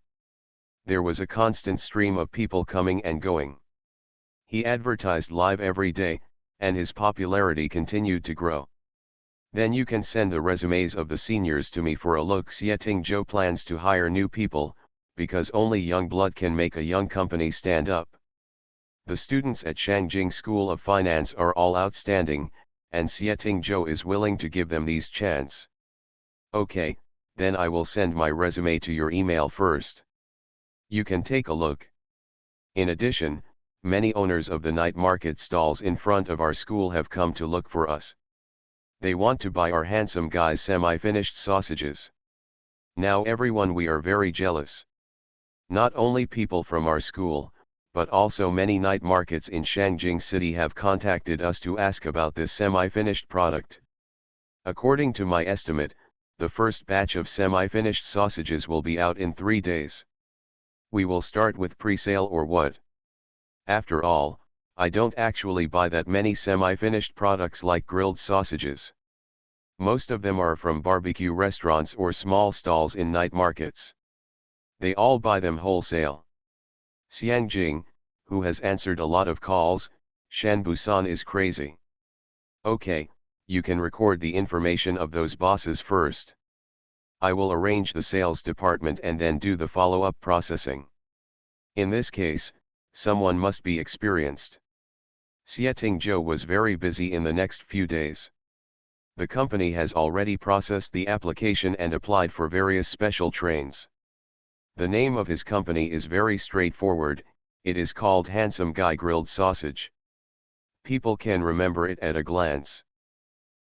Speaker 1: There was a constant stream of people coming and going. He advertised live every day, and his popularity continued to grow. Then you can send the resumes of the seniors to me for a look. Xie Zhou plans to hire new people, because only young blood can make a young company stand up. The students at Shangjing School of Finance are all outstanding, and Xie Zhou is willing to give them these chance. Okay, then I will send my resume to your email first. You can take a look. In addition, many owners of the night market stalls in front of our school have come to look for us. They want to buy our handsome guy's semi-finished sausages. Now everyone, we are very jealous. Not only people from our school, but also many night markets in Shangjing City have contacted us to ask about this semi-finished product. According to my estimate, the first batch of semi-finished sausages will be out in 3 days. We will start with pre-sale or what? After all, I don't actually buy that many semi-finished products like grilled sausages. Most of them are from barbecue restaurants or small stalls in night markets. They all buy them wholesale. Xiang Jing, who has answered a lot of calls, Shanbu-san is crazy. Okay, you can record the information of those bosses first. I will arrange the sales department and then do the follow-up processing. In this case, someone must be experienced. Xie Zhou was very busy in the next few days. The company has already processed the application and applied for various special trains. The name of his company is very straightforward, it is called Handsome Guy Grilled Sausage. People can remember it at a glance.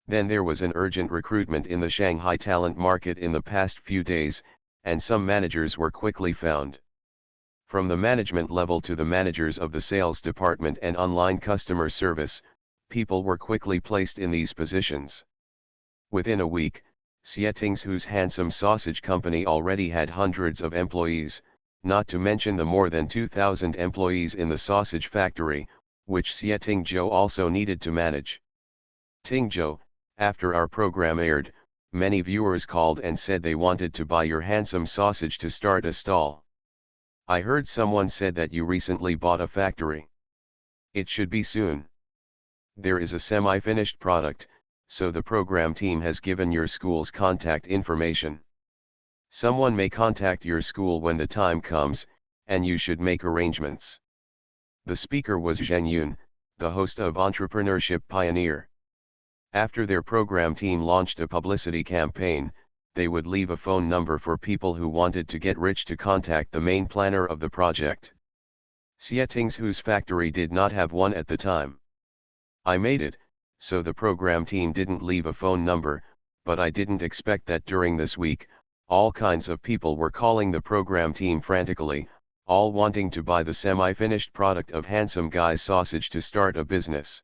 Speaker 1: Then there was an urgent recruitment in the Shanghai talent market in the past few days, and some managers were quickly found. From the management level to the managers of the sales department and online customer service, people were quickly placed in these positions. Within a week, Xie Zhou's handsome sausage company already had hundreds of employees, not to mention the more than 2,000 employees in the sausage factory, which Xie Zhou also needed to manage. Zhou, after our program aired, many viewers called and said they wanted to buy your handsome sausage to start a stall. I heard someone said that you recently bought a factory. It should be soon. There is a semi-finished product, so the program team has given your school's contact information. Someone may contact your school when the time comes, and you should make arrangements. The speaker was Zheng Yun, the host of Entrepreneurship Pioneer. After their program team launched a publicity campaign, they would leave a phone number for people who wanted to get rich to contact the main planner of the project. Xie Zhou's factory did not have one at the time. I made it, so the program team didn't leave a phone number, but I didn't expect that during this week, all kinds of people were calling the program team frantically, all wanting to buy the semi-finished product of Handsome Guy's sausage to start a business.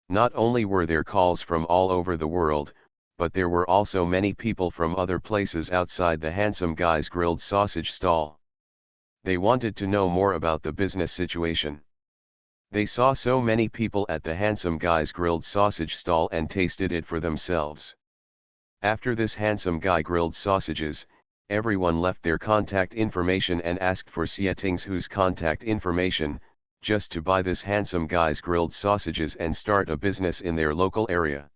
Speaker 1: Not only were there calls from all over the world, but there were also many people from other places outside the Handsome Guy's grilled sausage stall. They wanted to know more about the business situation. They saw so many people at the Handsome Guy's grilled sausage stall and tasted it for themselves. After this handsome guy grilled sausages, everyone left their contact information and asked for Xieting's whose contact information, just to buy this handsome guy's grilled sausages and start a business in their local area.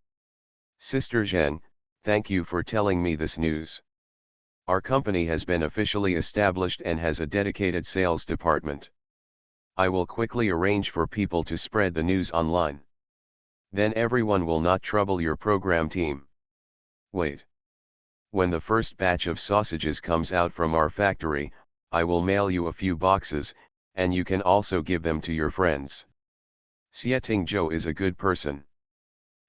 Speaker 1: Sister Zheng, thank you for telling me this news. Our company has been officially established and has a dedicated sales department. I will quickly arrange for people to spread the news online. Then everyone will not trouble your program team. Wait. When the first batch of sausages comes out from our factory, I will mail you a few boxes, and you can also give them to your friends. Xieting Zhou is a good person.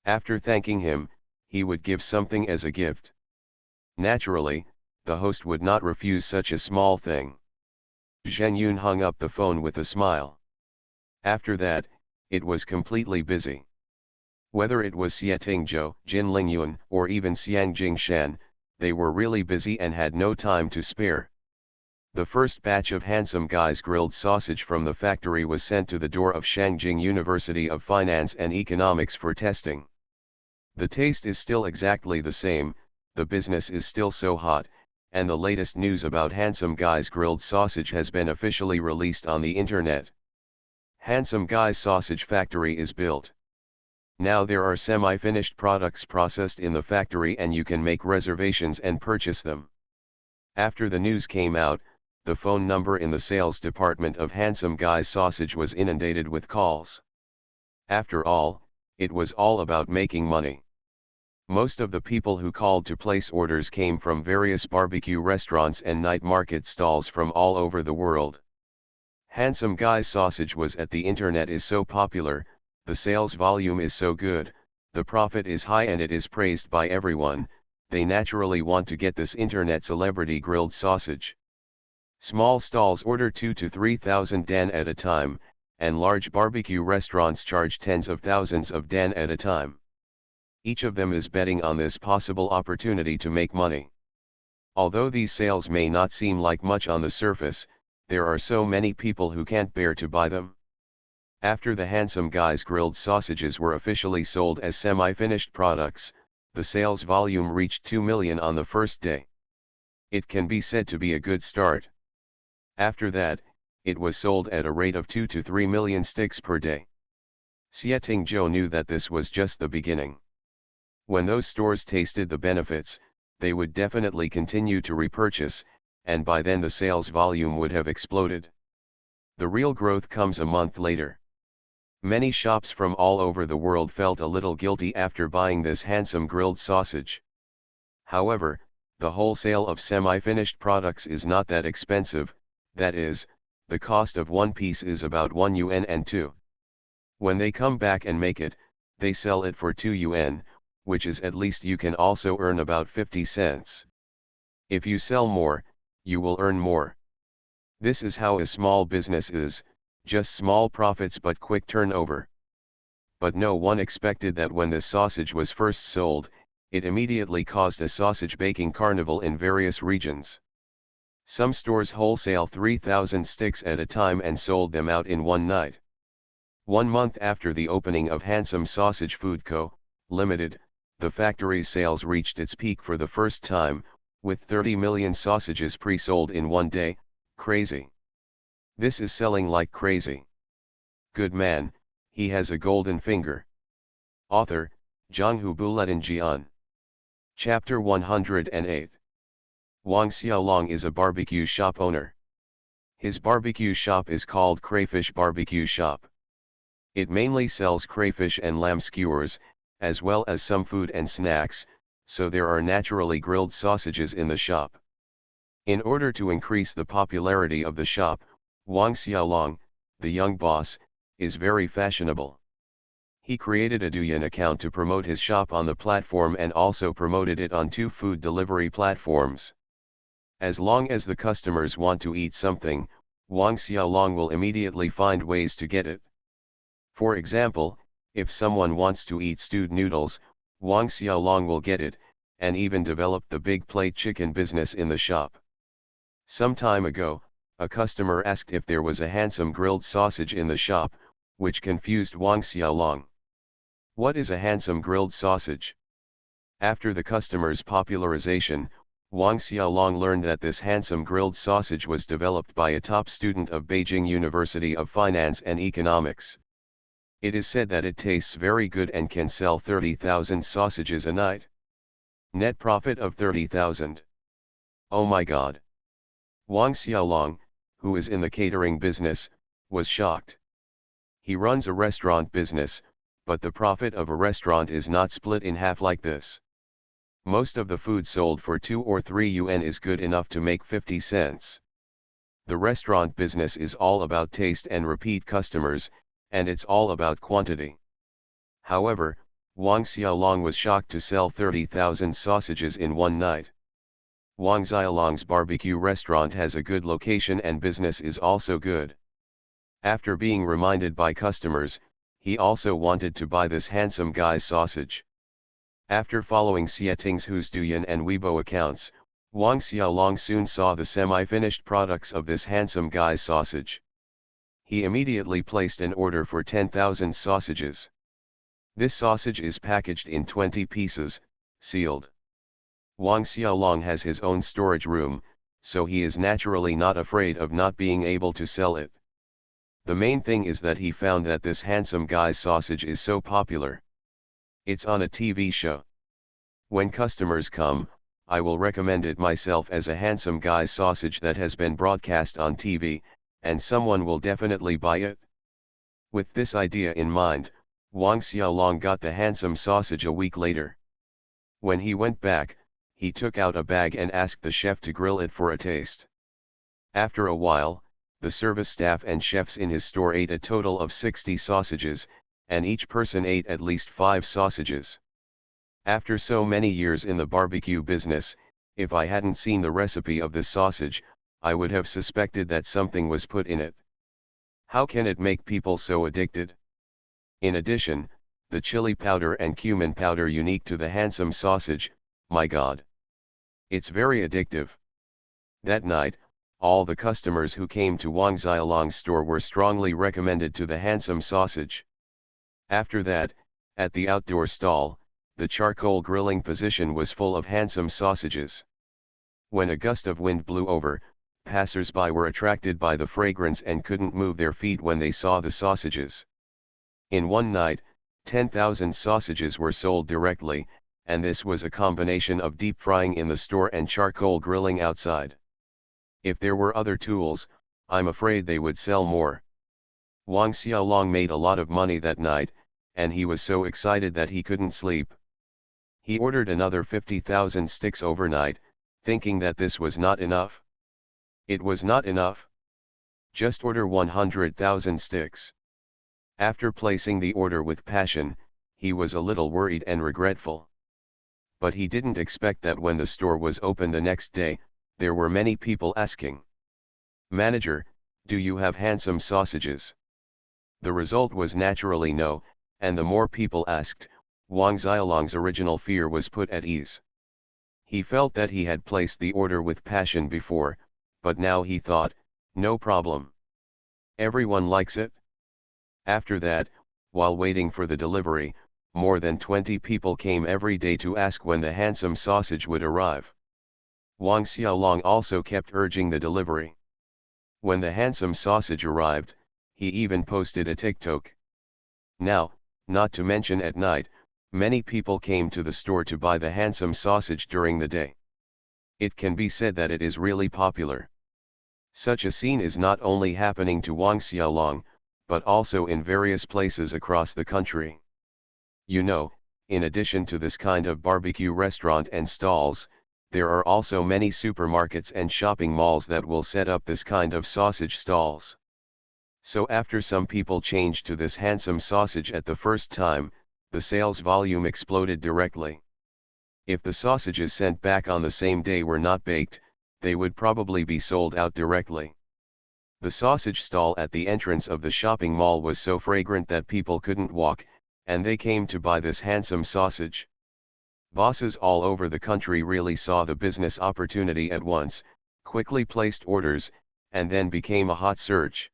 Speaker 1: After thanking him, he would give something as a gift. Naturally, the host would not refuse such a small thing. Zheng Yun hung up the phone with a smile. After that, it was completely busy. Whether it was Xieting Zhou, Jin Lingyun, or even Xiang Jingshan, they were really busy and had no time to spare. The first batch of handsome guy's grilled sausage from the factory was sent to the door of Shangjing University of Finance and Economics for testing. The taste is still exactly the same, the business is still so hot, and the latest news about handsome guy's grilled sausage has been officially released on the internet. Handsome Guy's sausage factory is built. Now there are semi-finished products processed in the factory and you can make reservations and purchase them. After the news came out, the phone number in the sales department of Handsome Guy's Sausage was inundated with calls. After all, it was all about making money. Most of the people who called to place orders came from various barbecue restaurants and night market stalls from all over the world. Handsome Guy's Sausage was at the internet is so popular, the sales volume is so good, the profit is high and it is praised by everyone, they naturally want to get this internet celebrity grilled sausage. Small stalls order 2,000 to 3,000 dan at a time, and large barbecue restaurants charge tens of thousands of dan at a time. Each of them is betting on this possible opportunity to make money. Although these sales may not seem like much on the surface, there are so many people who can't bear to buy them. After the Handsome Guy's grilled sausages were officially sold as semi-finished products, the sales volume reached 2 million on the first day. It can be said to be a good start. After that, it was sold at a rate of 2 to 3 million sticks per day. Xieting Zhou knew that this was just the beginning. When those stores tasted the benefits, they would definitely continue to repurchase, and by then the sales volume would have exploded. The real growth comes a month later. Many shops from all over the world felt a little guilty after buying this handsome grilled sausage. However, the wholesale of semi-finished products is not that expensive, that is, the cost of one piece is about 1 yuan and 2. When they come back and make it, they sell it for 2 yuan, which is at least you can also earn about 50 cents. If you sell more, you will earn more. This is how a small business is, just small profits but quick turnover. But no one expected that when this sausage was first sold, it immediately caused a sausage baking carnival in various regions. Some stores wholesale 3,000 sticks at a time and sold them out in one night. 1 month after the opening of Handsome Sausage Food Co., Limited, the factory's sales reached its peak for the first time, with 30 million sausages pre-sold in one day. Crazy. This is selling like crazy. Good man, he has a golden finger. Author, Zhanghu Buletin Jian. Chapter 108. Wang Xiaolong is a barbecue shop owner. His barbecue shop is called Crayfish Barbecue Shop. It mainly sells crayfish and lamb skewers, as well as some food and snacks, so there are naturally grilled sausages in the shop. In order to increase the popularity of the shop, Wang Xiaolong, the young boss, is very fashionable. He created a Douyin account to promote his shop on the platform and also promoted it on 2 food delivery platforms. As long as the customers want to eat something, Wang Xiaolong will immediately find ways to get it. For example, if someone wants to eat stewed noodles, Wang Xiaolong will get it, and even developed the big plate chicken business in the shop. Some time ago, a customer asked if there was a handsome grilled sausage in the shop, which confused Wang Xiaolong. What is a handsome grilled sausage? After the customer's popularization, Wang Xiaolong learned that this handsome grilled sausage was developed by a top student of Beijing University of Finance and Economics. It is said that it tastes very good and can sell 30,000 sausages a night. Net profit of 30,000. Oh my god. Wang Xiaolong, who is in the catering business, was shocked. He runs a restaurant business, but the profit of a restaurant is not split in half like this. Most of the food sold for 2 or 3 yuan is good enough to make 50 cents. The restaurant business is all about taste and repeat customers, and it's all about quantity. However, Wang Xiaolong was shocked to sell 30,000 sausages in one night. Wang Xiaolong's barbecue restaurant has a good location and business is also good. After being reminded by customers, he also wanted to buy this handsome guy's sausage. After following Xie Tinghu's Douyin and Weibo accounts, Wang Xiaolong soon saw the semi-finished products of this handsome guy's sausage. He immediately placed an order for 10,000 sausages. This sausage is packaged in 20 pieces, sealed. Wang Xiaolong has his own storage room, so he is naturally not afraid of not being able to sell it. The main thing is that he found that this handsome guy's sausage is so popular. It's on a TV show. When customers come, I will recommend it myself as a handsome guy's sausage that has been broadcast on TV, and someone will definitely buy it. With this idea in mind, Wang Xiaolong got the handsome sausage a week later. When he went back, he took out a bag and asked the chef to grill it for a taste. After a while, the service staff and chefs in his store ate a total of 60 sausages, and each person ate at least 5 sausages. After so many years in the barbecue business, if I hadn't seen the recipe of this sausage, I would have suspected that something was put in it. How can it make people so addicted? In addition, the chili powder and cumin powder unique to the handsome sausage, my god. It's very addictive. That night, all the customers who came to Wang Xiaolong's store were strongly recommended to the handsome sausage. After that, at the outdoor stall, the charcoal grilling position was full of handsome sausages. When a gust of wind blew over, passers-by were attracted by the fragrance and couldn't move their feet when they saw the sausages. In one night, 10,000 sausages were sold directly, and this was a combination of deep frying in the store and charcoal grilling outside. If there were other tools, I'm afraid they would sell more. Wang Xiaolong made a lot of money that night, and he was so excited that he couldn't sleep. He ordered another 50,000 sticks overnight, thinking that this was not enough. It was not enough. Just order 100,000 sticks. After placing the order with passion, he was a little worried and regretful. But he didn't expect that when the store was open the next day, there were many people asking, "Manager, do you have handsome sausages?" The result was naturally no, and the more people asked, Wang Xiaolong's original fear was put at ease. He felt that he had placed the order with passion before, but now he thought, no problem. Everyone likes it. After that, while waiting for the delivery, more than 20 people came every day to ask when the handsome sausage would arrive. Wang Xiaolong also kept urging the delivery. When the handsome sausage arrived, he even posted a TikTok. Now, not to mention at night, many people came to the store to buy the handsome sausage during the day. It can be said that it is really popular. Such a scene is not only happening to Wang Xiaolong, but also in various places across the country. You know, in addition to this kind of barbecue restaurant and stalls, there are also many supermarkets and shopping malls that will set up this kind of sausage stalls. So after some people changed to this handsome sausage at the first time, the sales volume exploded directly. If the sausages sent back on the same day were not baked, they would probably be sold out directly. The sausage stall at the entrance of the shopping mall was so fragrant that people couldn't walk, and they came to buy this handsome sausage. Bosses all over the country really saw the business opportunity at once, quickly placed orders, and then became a hot search.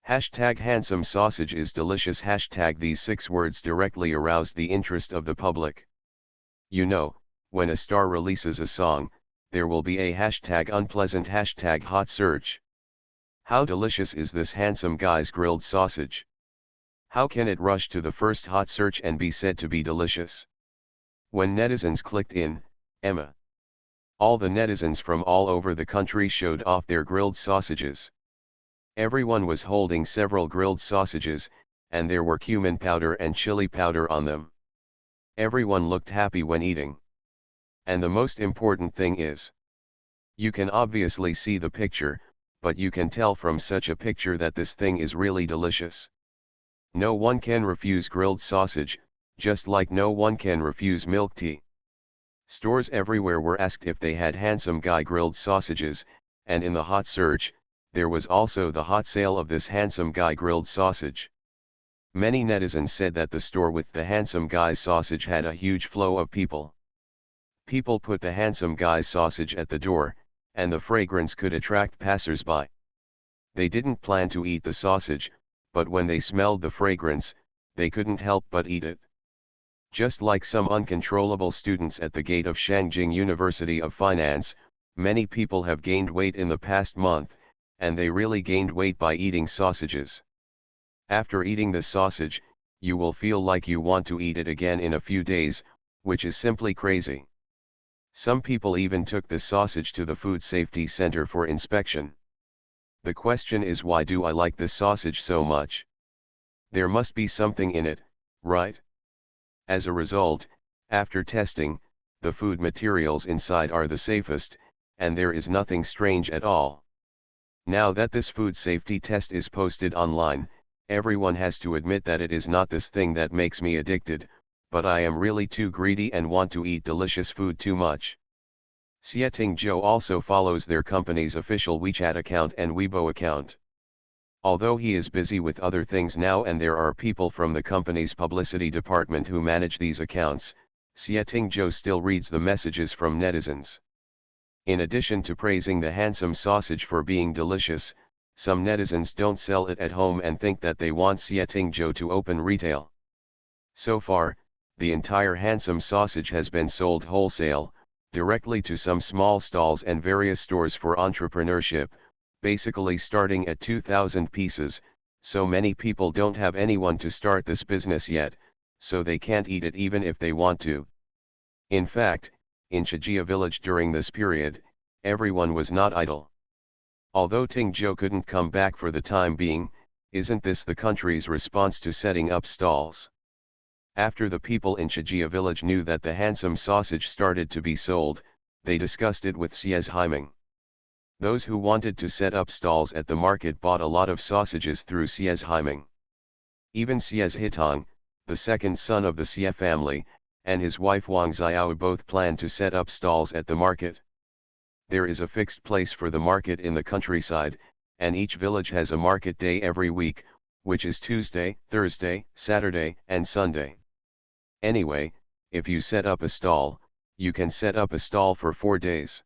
Speaker 1: Hashtag handsome sausage is delicious. Hashtag these 6 words directly aroused the interest of the public. You know, when a star releases a song, there will be a hashtag unpleasant hashtag hot search. How delicious is this handsome guy's grilled sausage? How can it rush to the first hot search and be said to be delicious? When netizens clicked in, Emma. All the netizens from all over the country showed off their grilled sausages. Everyone was holding several grilled sausages, and there were cumin powder and chili powder on them. Everyone looked happy when eating. And the most important thing is, you can obviously see the picture, but you can tell from such a picture that this thing is really delicious. No one can refuse grilled sausage, just like no one can refuse milk tea. Stores everywhere were asked if they had handsome guy grilled sausages, and in the hot search, there was also the hot sale of this handsome guy grilled sausage. Many netizens said that the store with the handsome guy's sausage had a huge flow of people. People put the handsome guy's sausage at the door, and the fragrance could attract passers-by. They didn't plan to eat the sausage, but when they smelled the fragrance, they couldn't help but eat it. Just like some uncontrollable students at the gate of Shangjing University of Finance, many people have gained weight in the past month, and they really gained weight by eating sausages. After eating the sausage, you will feel like you want to eat it again in a few days, which is simply crazy. Some people even took the sausage to the Food Safety Center for inspection. The question is, why do I like this sausage so much? There must be something in it, right? As a result, after testing, the food materials inside are the safest, and there is nothing strange at all. Now that this food safety test is posted online, everyone has to admit that it is not this thing that makes me addicted, but I am really too greedy and want to eat delicious food too much. Xieting Zhou also follows their company's official WeChat account and Weibo account. Although he is busy with other things now and there are people from the company's publicity department who manage these accounts, Xieting Zhou still reads the messages from netizens. In addition to praising the handsome sausage for being delicious, some netizens don't sell it at home and think that they want Xieting Zhou to open retail. So far, the entire handsome sausage has been sold wholesale, directly to some small stalls and various stores for entrepreneurship, basically starting at 2,000 pieces, so many people don't have anyone to start this business yet, so they can't eat it even if they want to. In fact, in Chijia village during this period, everyone was not idle. Although Tingzhou couldn't come back for the time being, isn't this the country's response to setting up stalls? After the people in Chijia village knew that the handsome sausage started to be sold, they discussed it with Xiez Haiming. Those who wanted to set up stalls at the market bought a lot of sausages through Xiez Haiming. Even Xiez Hitong, the second son of the Xie family, and his wife Wang Xiao both planned to set up stalls at the market. There is a fixed place for the market in the countryside, and each village has a market day every week, which is Tuesday, Thursday, Saturday, and Sunday. Anyway, if you set up a stall, you can set up a stall for 4 days.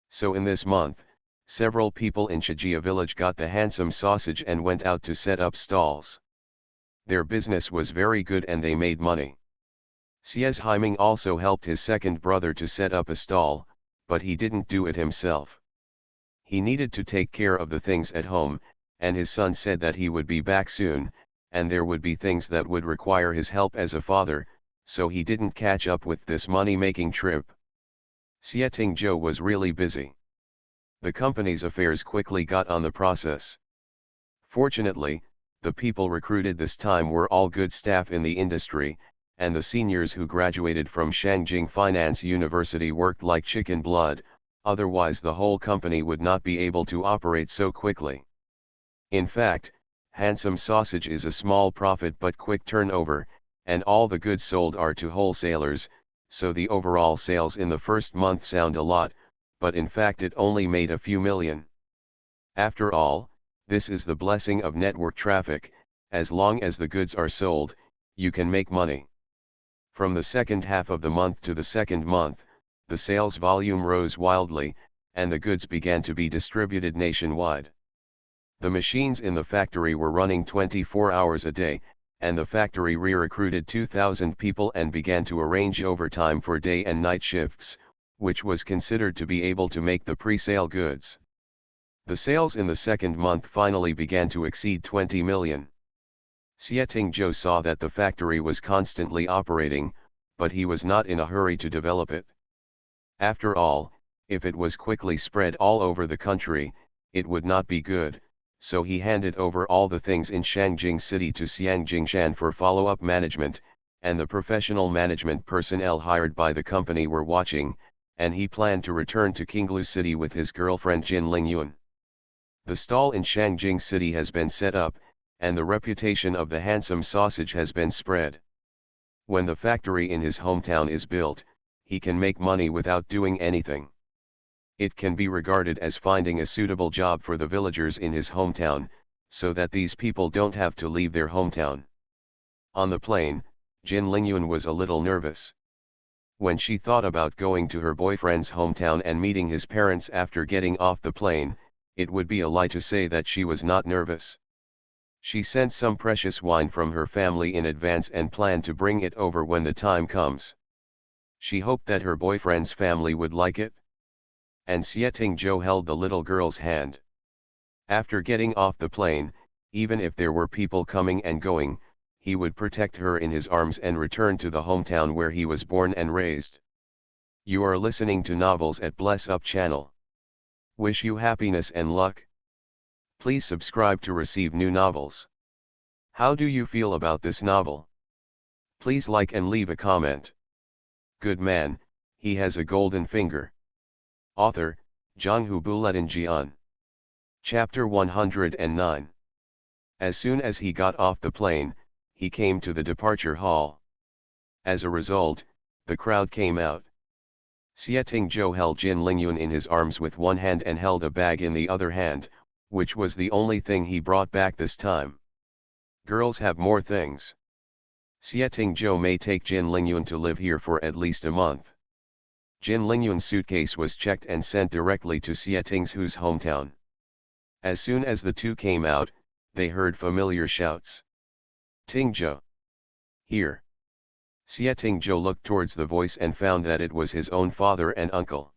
Speaker 1: So in this month, several people in Chijia village got the handsome sausage and went out to set up stalls. Their business was very good and they made money. Xiez Haiming also helped his second brother to set up a stall, but he didn't do it himself. He needed to take care of the things at home, and his son said that he would be back soon, and there would be things that would require his help as a father, so he didn't catch up with this money-making trip. Xieting Zhou was really busy. The company's affairs quickly got on the process. Fortunately, the people recruited this time were all good staff in the industry, and the seniors who graduated from Shangjing Finance University worked like chicken blood, otherwise the whole company would not be able to operate so quickly. In fact, handsome sausage is a small profit but quick turnover, and all the goods sold are to wholesalers, so the overall sales in the first month sound a lot, but in fact it only made a few million. After all, this is the blessing of network traffic, as long as the goods are sold, you can make money. From the second half of the month to the second month, the sales volume rose wildly, and the goods began to be distributed nationwide. The machines in the factory were running 24 hours a day, and the factory re-recruited 2,000 people and began to arrange overtime for day and night shifts, which was considered to be able to make the pre-sale goods. The sales in the second month finally began to exceed 20 million. Xie saw that the factory was constantly operating, but he was not in a hurry to develop it. After all, if it was quickly spread all over the country, it would not be good, so he handed over all the things in Shangjing City to Xiang Jingshan for follow-up management, and the professional management personnel hired by the company were watching, and he planned to return to Qinglu City with his girlfriend Jin Lingyun. The stall in Shangjing City has been set up, and the reputation of the handsome sausage has been spread. When the factory in his hometown is built, he can make money without doing anything. It can be regarded as finding a suitable job for the villagers in his hometown, so that these people don't have to leave their hometown. On the plane, Jin Lingyun was a little nervous. When she thought about going to her boyfriend's hometown and meeting his parents after getting off the plane, it would be a lie to say that she was not nervous. She sent some precious wine from her family in advance and planned to bring it over when the time comes. She hoped that her boyfriend's family would like it. And Xie held the little girl's hand. After getting off the plane, even if there were people coming and going, he would protect her in his arms and return to the hometown where he was born and raised. You are listening to Novels at Bless Up channel. Wish you happiness and luck. Please subscribe to receive new novels. How do you feel about this novel? Please like and leave a comment. Good man, he has a golden finger. Author, Zhanghu Buletin Jian. Chapter 109. As soon as he got off the plane, he came to the departure hall. As a result, the crowd came out. Xie held Jin Lingyun in his arms with one hand and held a bag in the other hand, which was the only thing he brought back this time. Girls have more things. Xie may take Jin Lingyun to live here for at least a month. Jin Lingyun's suitcase was checked and sent directly to Xie Tingzhu's hometown. As soon as the two came out, they heard familiar shouts. Tingzhou! Here! Xie Tingzhou looked towards the voice and found that it was his own father and uncle.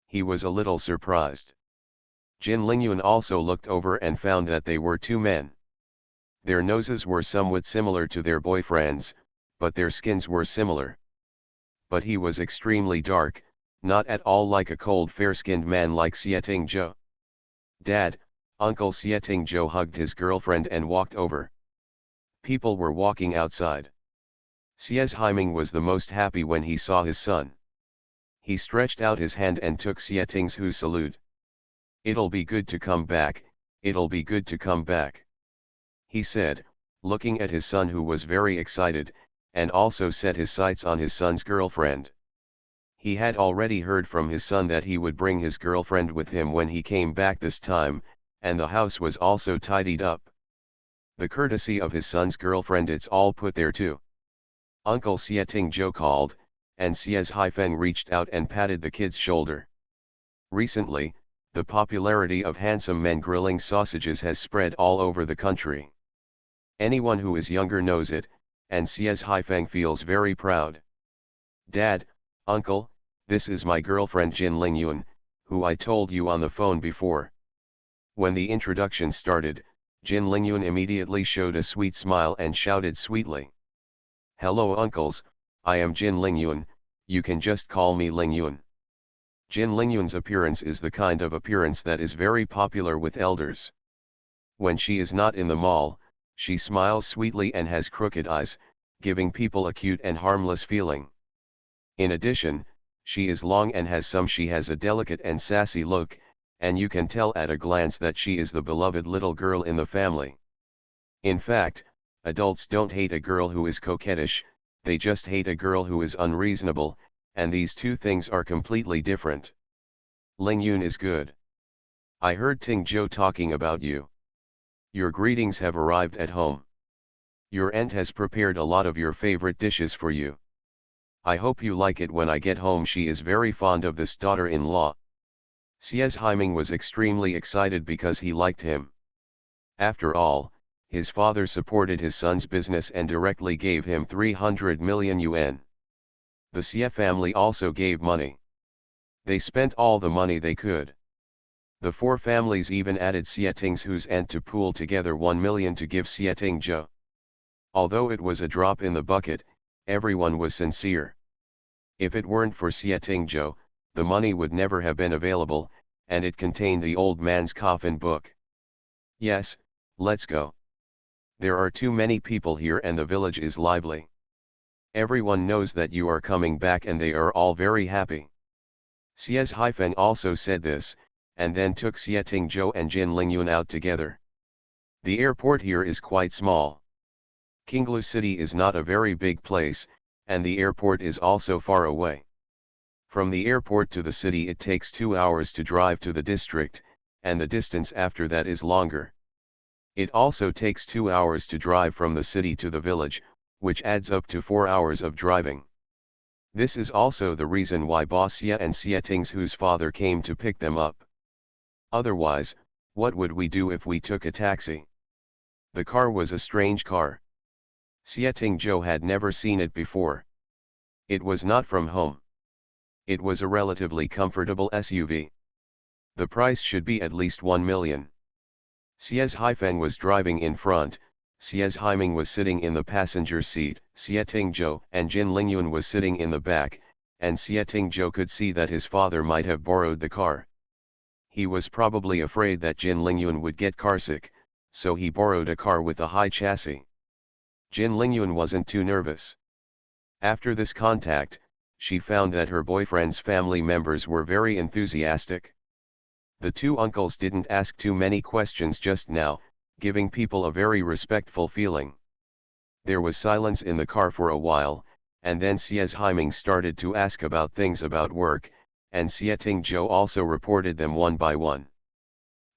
Speaker 1: He was a little surprised. Jin Lingyun also looked over and found that they were two men. Their noses were somewhat similar to their boyfriends, but their skins were similar. But he was extremely dark, not at all like a cold fair-skinned man like Xie Tingzhou. Dad, Uncle Xie Tingzhou hugged his girlfriend and walked over. People were walking outside. Xie Haiming was the most happy when he saw his son. He stretched out his hand and took Xie Tingzhu's salute. It'll be good to come back, it'll be good to come back, he said, looking at his son who was very excited, and also set his sights on his son's girlfriend. He had already heard from his son that he would bring his girlfriend with him when he came back this time, and the house was also tidied up. The courtesy of his son's girlfriend, it's all put there too. Uncle Xie Tingzhou called, and Xie Haifeng reached out and patted the kid's shoulder. Recently, the popularity of handsome men grilling sausages has spread all over the country. Anyone who is younger knows it, and Xie Haifeng feels very proud. Dad, Uncle, this is my girlfriend Jin Lingyun, who I told you on the phone before. When the introduction started, Jin Lingyun immediately showed a sweet smile and shouted sweetly. Hello uncles, I am Jin Lingyun, you can just call me Lingyun. Jin Lingyun's appearance is the kind of appearance that is very popular with elders. When she is not in the mall, she smiles sweetly and has crooked eyes, giving people a cute and harmless feeling. In addition, she is long and she has a delicate and sassy look, and you can tell at a glance that she is the beloved little girl in the family. In fact, adults don't hate a girl who is coquettish, they just hate a girl who is unreasonable, and these two things are completely different. Lingyun is good. I heard Tingzhou talking about you. Your greetings have arrived at home. Your aunt has prepared a lot of your favorite dishes for you. I hope you like it when I get home. She is very fond of this daughter-in-law. Xie Haiming was extremely excited because he liked him. After all, his father supported his son's business and directly gave him 300 million yuan. The Xie family also gave money. They spent all the money they could. The four families even added Xie Tingzhu's aunt to pool together 1 million to give Xie Tingzhou. Although it was a drop in the bucket, everyone was sincere. If it weren't for Xie Tingzhou, the money would never have been available, and it contained the old man's coffin book. Yes, let's go. There are too many people here and the village is lively. Everyone knows that you are coming back and they are all very happy. Xie Haifeng also said this, and then took Xie Tingzhou and Jin Lingyun out together. The airport here is quite small. Qinglu City is not a very big place, and the airport is also far away. From the airport to the city it takes 2 hours to drive to the district, and the distance after that is longer. It also takes 2 hours to drive from the city to the village, which adds up to 4 hours of driving. This is also the reason why Boss Xie and Xie Tingzhu's father came to pick them up. Otherwise, what would we do if we took a taxi? The car was a strange car. Xie Tingzhou had never seen it before. It was not from home. It was a relatively comfortable SUV. The price should be at least 1 million. Xie Haifeng was driving in front, Xie Haiming was sitting in the passenger seat, Xie Tingzhou and Jin Lingyun was sitting in the back, and Xie Tingzhou could see that his father might have borrowed the car. He was probably afraid that Jin Lingyun would get carsick, so he borrowed a car with a high chassis. Jin Lingyun wasn't too nervous. After this contact, she found that her boyfriend's family members were very enthusiastic. The two uncles didn't ask too many questions just now, giving people a very respectful feeling. There was silence in the car for a while, and then Xie Haiming started to ask about things about work, and Xie Tingzhou also reported them one by one.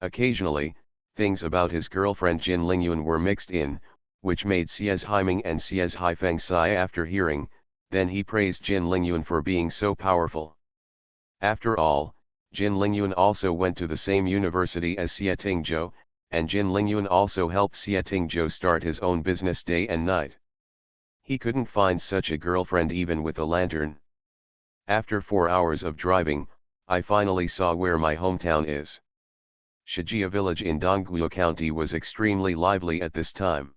Speaker 1: Occasionally, things about his girlfriend Jin Lingyun were mixed in, which made Xie Haiming and Xie Haifeng sigh after hearing. Then he praised Jin Lingyun for being so powerful. After all, Jin Lingyun also went to the same university as Xie Tingzhou, and Jin Lingyun also helped Xie Tingzhou start his own business day and night. He couldn't find such a girlfriend even with a lantern. After 4 hours of driving, I finally saw where my hometown is. Shijia village in Dongguo County was extremely lively at this time.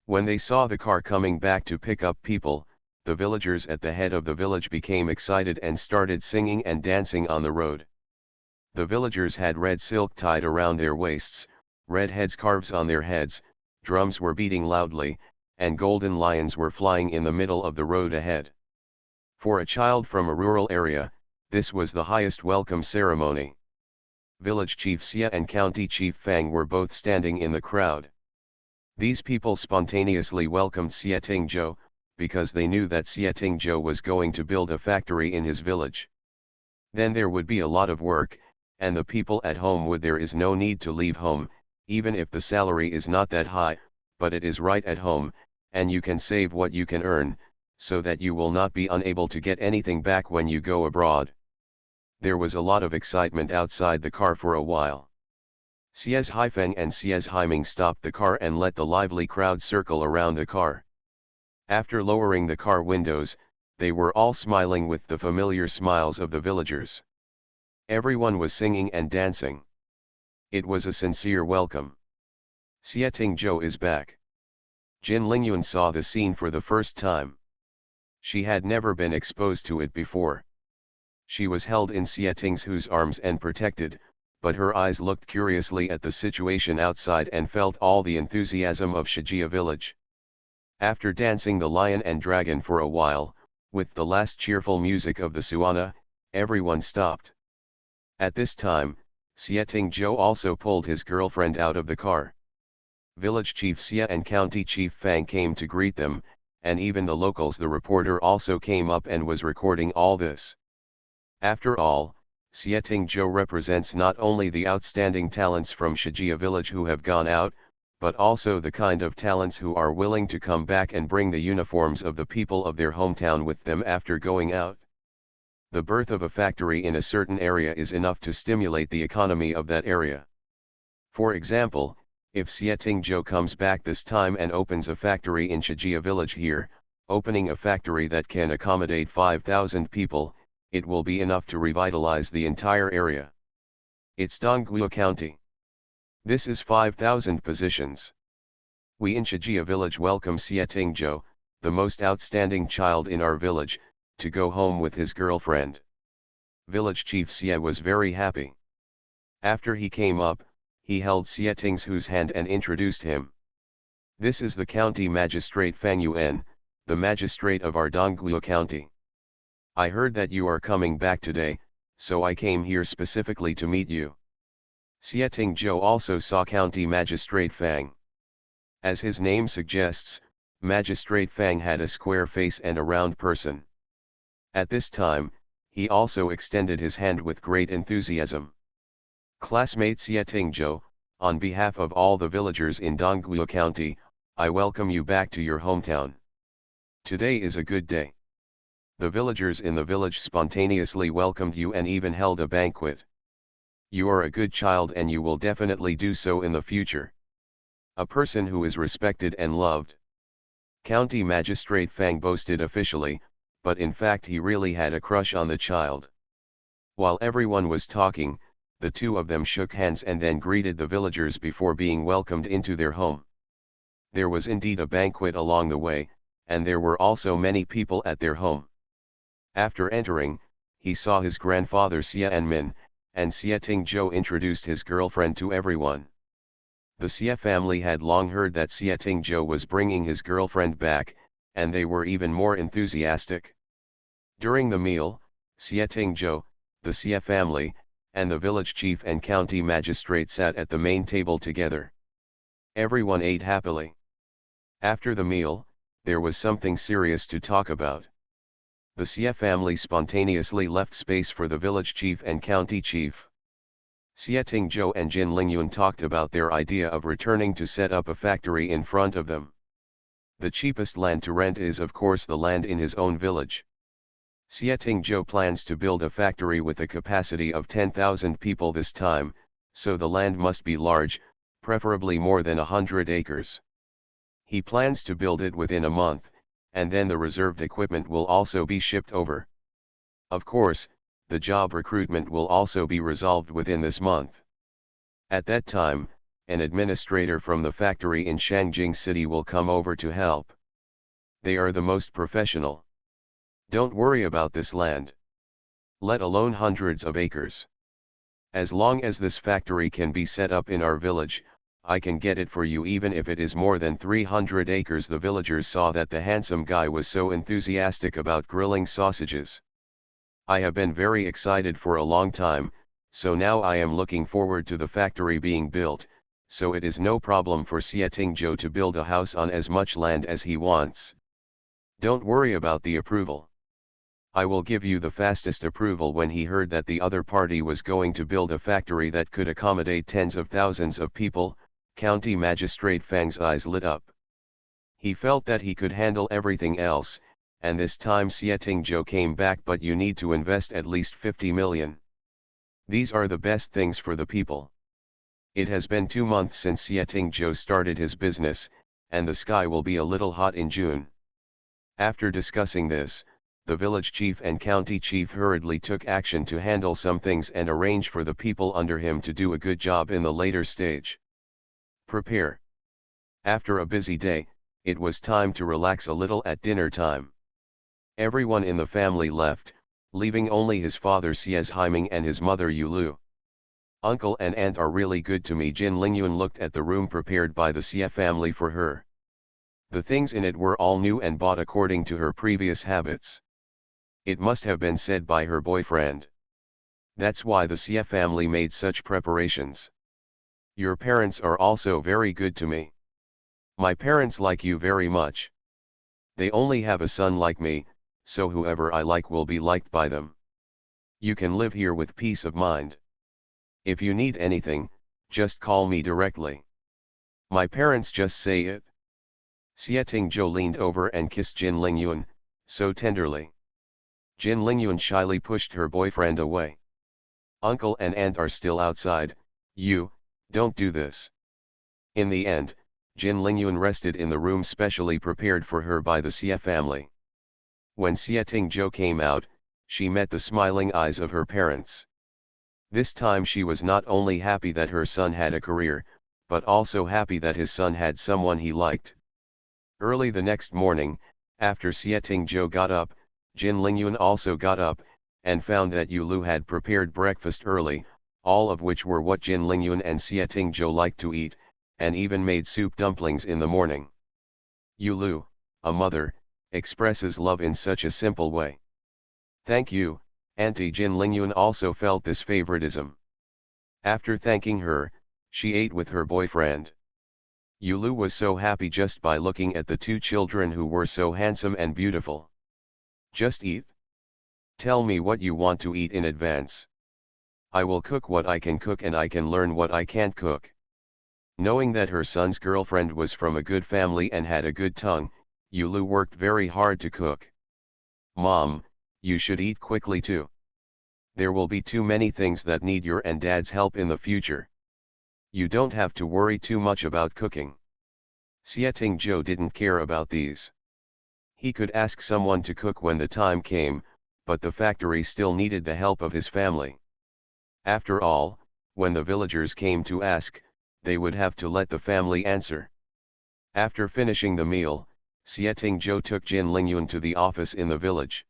Speaker 1: When they saw the car coming back to pick up people, the villagers at the head of the village became excited and started singing and dancing on the road. The villagers had red silk tied around their waists, red headscarves on their heads, drums were beating loudly, and golden lions were flying in the middle of the road ahead. For a child from a rural area, this was the highest welcome ceremony. Village Chief Xie and County Chief Fang were both standing in the crowd. These people spontaneously welcomed Xie Tingzhou, because they knew that Xie Tingzhou was going to build a factory in his village. Then there would be a lot of work, and the people at home there is no need to leave home, even if the salary is not that high, but it is right at home, and you can save what you can earn, so that you will not be unable to get anything back when you go abroad. There was a lot of excitement outside the car for a while. Xie Haifeng and Xie Haiming stopped the car and let the lively crowd circle around the car. After lowering the car windows, they were all smiling with the familiar smiles of the villagers. Everyone was singing and dancing. It was a sincere welcome. Xie Tingzhou is back. Jin Lingyun saw the scene for the first time. She had never been exposed to it before. She was held in Xie Tingzhu's arms and protected, but her eyes looked curiously at the situation outside and felt all the enthusiasm of Shijia village. After dancing the lion and dragon for a while, with the last cheerful music of the Suana, everyone stopped. At this time, Xie Tingzhou also pulled his girlfriend out of the car. Village Chief Xie and County Chief Fang came to greet them, and even the locals. The reporter also came up and was recording all this. After all, Xie Tingzhou represents not only the outstanding talents from Shijia village who have gone out, but also the kind of talents who are willing to come back and bring the uniforms of the people of their hometown with them after going out. The birth of a factory in a certain area is enough to stimulate the economy of that area. For example, If Xie comes back this time and opens a factory in Shijia village here, opening a factory that can accommodate 5,000 people, it will be enough to revitalize the entire area. It's Dongguo County. This is 5,000 positions. We in Shijia village welcome Xie, the most outstanding child in our village, to go home with his girlfriend. Village chief Xie was very happy. After he came up, he held Xie hand and introduced him. This is the county magistrate Fang Yuan, the magistrate of our Dongguo County. I heard that you are coming back today, so I came here specifically to meet you. Xie also saw County Magistrate Fang. As his name suggests, Magistrate Fang had a square face and a round person. At this time, he also extended his hand with great enthusiasm. Classmate Xie, on behalf of all the villagers in Dongguo County, I welcome you back to your hometown. Today is a good day. The villagers in the village spontaneously welcomed you and even held a banquet. You are a good child and you will definitely do so in the future. A person who is respected and loved. County Magistrate Fang boasted officially, but in fact he really had a crush on the child. While everyone was talking, the two of them shook hands and then greeted the villagers before being welcomed into their home. There was indeed a banquet along the way, and there were also many people at their home. After entering, he saw his grandfather Xie Min, and Xie introduced his girlfriend to everyone. The Xie family had long heard that Xie was bringing his girlfriend back, and they were even more enthusiastic. During the meal, Xie, the Xie family, and the village chief and county magistrate sat at the main table together. Everyone ate happily. After the meal, there was something serious to talk about. The Xie family spontaneously left space for the village chief and county chief. Xie and Jin Lingyun talked about their idea of returning to set up a factory in front of them. The cheapest land to rent is of course the land in his own village. Xie plans to build a factory with a capacity of 10,000 people this time, so the land must be large, preferably more than 100 acres. He plans to build it within a month, and then the reserved equipment will also be shipped over. Of course, the job recruitment will also be resolved within this month. At that time, an administrator from the factory in Shangjing City will come over to help. They are the most professional. Don't worry about this land. Let alone hundreds of acres. As long as this factory can be set up in our village, I can get it for you even if it is more than 300 acres. The villagers saw that the handsome guy was so enthusiastic about grilling sausages. I have been very excited for a long time, so now I am looking forward to the factory being built, so it is no problem for Xie to build a house on as much land as he wants. Don't worry about the approval. I will give you the fastest approval. When he heard that the other party was going to build a factory that could accommodate tens of thousands of people, County Magistrate Fang's eyes lit up. He felt that he could handle everything else, and this time Xie came back. But you need to invest at least 50 million. These are the best things for the people. It has been 2 months since Xie started his business, and the sky will be a little hot in June. After discussing this, the village chief and county chief hurriedly took action to handle some things and arrange for the people under him to do a good job in the later stage. Prepare. After a busy day, it was time to relax a little at dinner time. Everyone in the family left, leaving only his father Xie Haiming and his mother Yulu. Uncle and aunt are really good to me. Jin Lingyun looked at the room prepared by the Xie family for her. The things in it were all new and bought according to her previous habits. It must have been said by her boyfriend. That's why the Xie family made such preparations. Your parents are also very good to me. My parents like you very much. They only have a son like me, so whoever I like will be liked by them. You can live here with peace of mind. If you need anything, just call me directly. My parents just say it. Xie leaned over and kissed Jin Lingyun, so tenderly. Jin Lingyun shyly pushed her boyfriend away. Uncle and aunt are still outside. Don't do this. In the end, Jin Lingyun rested in the room specially prepared for her by the Xie family. When Xie Tingzhou came out, she met the smiling eyes of her parents. This time she was not only happy that her son had a career, but also happy that his son had someone he liked. Early the next morning, after Xie Tingzhou got up, Jin Lingyun also got up, and found that Yulu had prepared breakfast early, all of which were what Jin Lingyun and Xie Tingzhou liked to eat, and even made soup dumplings in the morning. Yulu, a mother, expresses love in such a simple way. Thank you, Auntie Jin Lingyun also felt this favoritism. After thanking her, she ate with her boyfriend. Yulu was so happy just by looking at the two children who were so handsome and beautiful. Just eat. Tell me what you want to eat in advance. I will cook what I can cook and I can learn what I can't cook. Knowing that her son's girlfriend was from a good family and had a good tongue, Yulu worked very hard to cook. Mom, you should eat quickly too. There will be too many things that need your and Dad's help in the future. You don't have to worry too much about cooking. Xie Tingzhou didn't care about these. He could ask someone to cook when the time came, but the factory still needed the help of his family. After all, when the villagers came to ask, they would have to let the family answer. After finishing the meal, Xie Tingzhou took Jin Lingyun to the office in the village.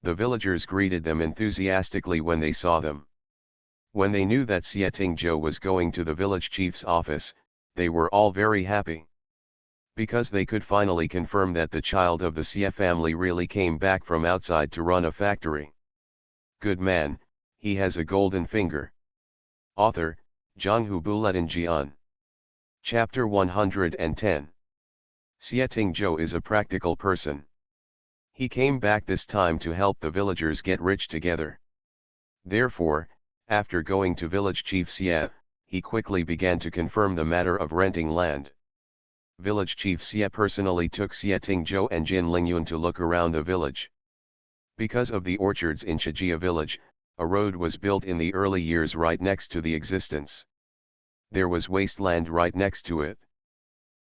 Speaker 1: The villagers greeted them enthusiastically when they saw them. When they knew that Xie Tingzhou was going to the village chief's office, they were all very happy. Because they could finally confirm that the child of the Xie family really came back from outside to run a factory. Good man, he has a golden finger. Author, Zhanghu Buletin Jian. Chapter 110. Xie Tingzhou is a practical person. He came back this time to help the villagers get rich together. Therefore, after going to village chief Xie, he quickly began to confirm the matter of renting land. Village chief Xie personally took Xie Tingzhou and Jin Lingyun to look around the village. Because of the orchards in Shijia village, a road was built in the early years right next to the existence. There was wasteland right next to it.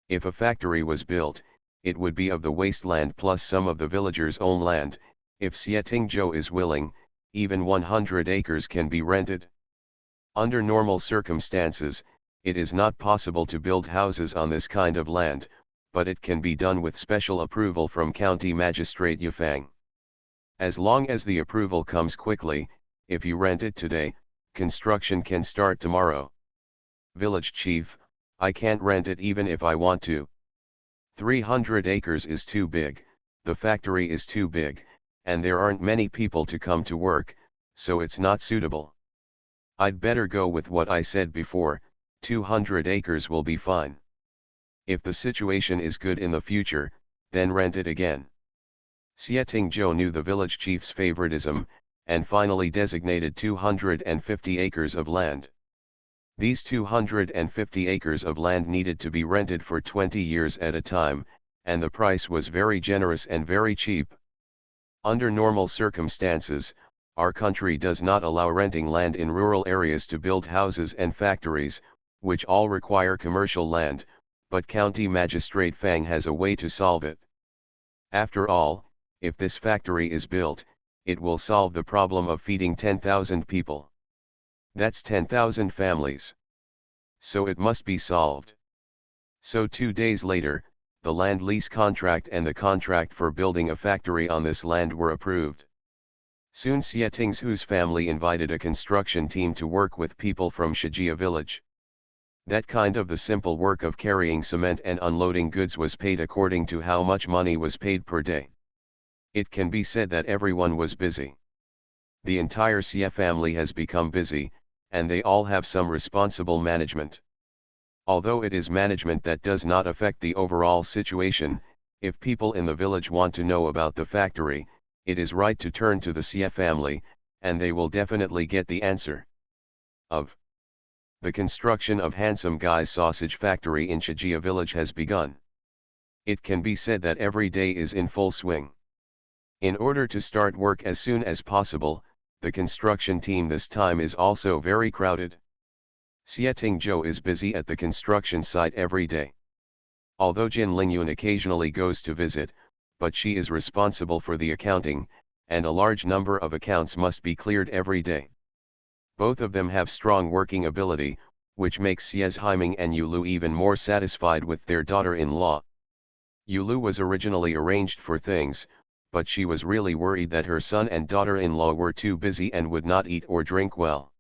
Speaker 1: If a factory was built, it would be of the wasteland plus some of the villagers' own land. If Xie Tingzhou is willing, even 100 acres can be rented. Under normal circumstances, it is not possible to build houses on this kind of land, but it can be done with special approval from County Magistrate Yufang. As long as the approval comes quickly, if you rent it today, construction can start tomorrow. Village chief, I can't rent it even if I want to. 300 acres is too big, the factory is too big, and there aren't many people to come to work, so it's not suitable. I'd better go with what I said before, 200 acres will be fine. If the situation is good in the future, then rent it again. Xie Tingzhou knew the village chief's favoritism, and finally designated 250 acres of land. These 250 acres of land needed to be rented for 20 years at a time, and the price was very generous and very cheap. Under normal circumstances, our country does not allow renting land in rural areas to build houses and factories, which all require commercial land, but County Magistrate Fang has a way to solve it. After all, if this factory is built, it will solve the problem of feeding 10,000 people. That's 10,000 families. So it must be solved. So 2 days later, the land lease contract and the contract for building a factory on this land were approved. Soon Xie Tingzhou's family invited a construction team to work with people from Shijia village. That kind of the simple work of carrying cement and unloading goods was paid according to how much money was paid per day. It can be said that everyone was busy. The entire Xie family has become busy, and they all have some responsible management. Although it is management that does not affect the overall situation, if people in the village want to know about the factory, it is right to turn to the Xie family, and they will definitely get the answer. Of the construction of Handsome Guy's sausage factory in Shijia village has begun. It can be said that every day is in full swing. In order to start work as soon as possible, the construction team this time is also very crowded. Xie Zhou is busy at the construction site every day. Although Jin Lingyun occasionally goes to visit, but she is responsible for the accounting, and a large number of accounts must be cleared every day. Both of them have strong working ability, which makes Xie Haiming and Yulu even more satisfied with their daughter-in-law. Yulu was originally arranged for things, but she was really worried that her son and daughter-in-law were too busy and would not eat or drink well.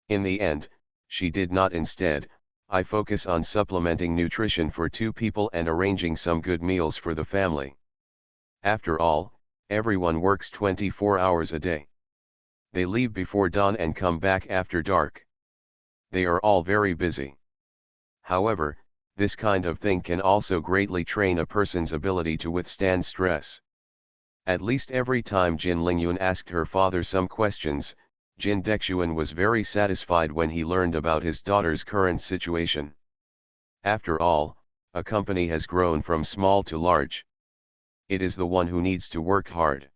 Speaker 1: In the end, she did not. Instead, I focus on supplementing nutrition for two people and arranging some good meals for the family. After all, everyone works 24 hours a day. They leave before dawn and come back after dark. They are all very busy. However, this kind of thing can also greatly train a person's ability to withstand stress. At least every time Jin Lingyun asked her father some questions, Jin Dexuan was very satisfied when he learned about his daughter's current situation. After all, a company has grown from small to large. It is the one who needs to work hard.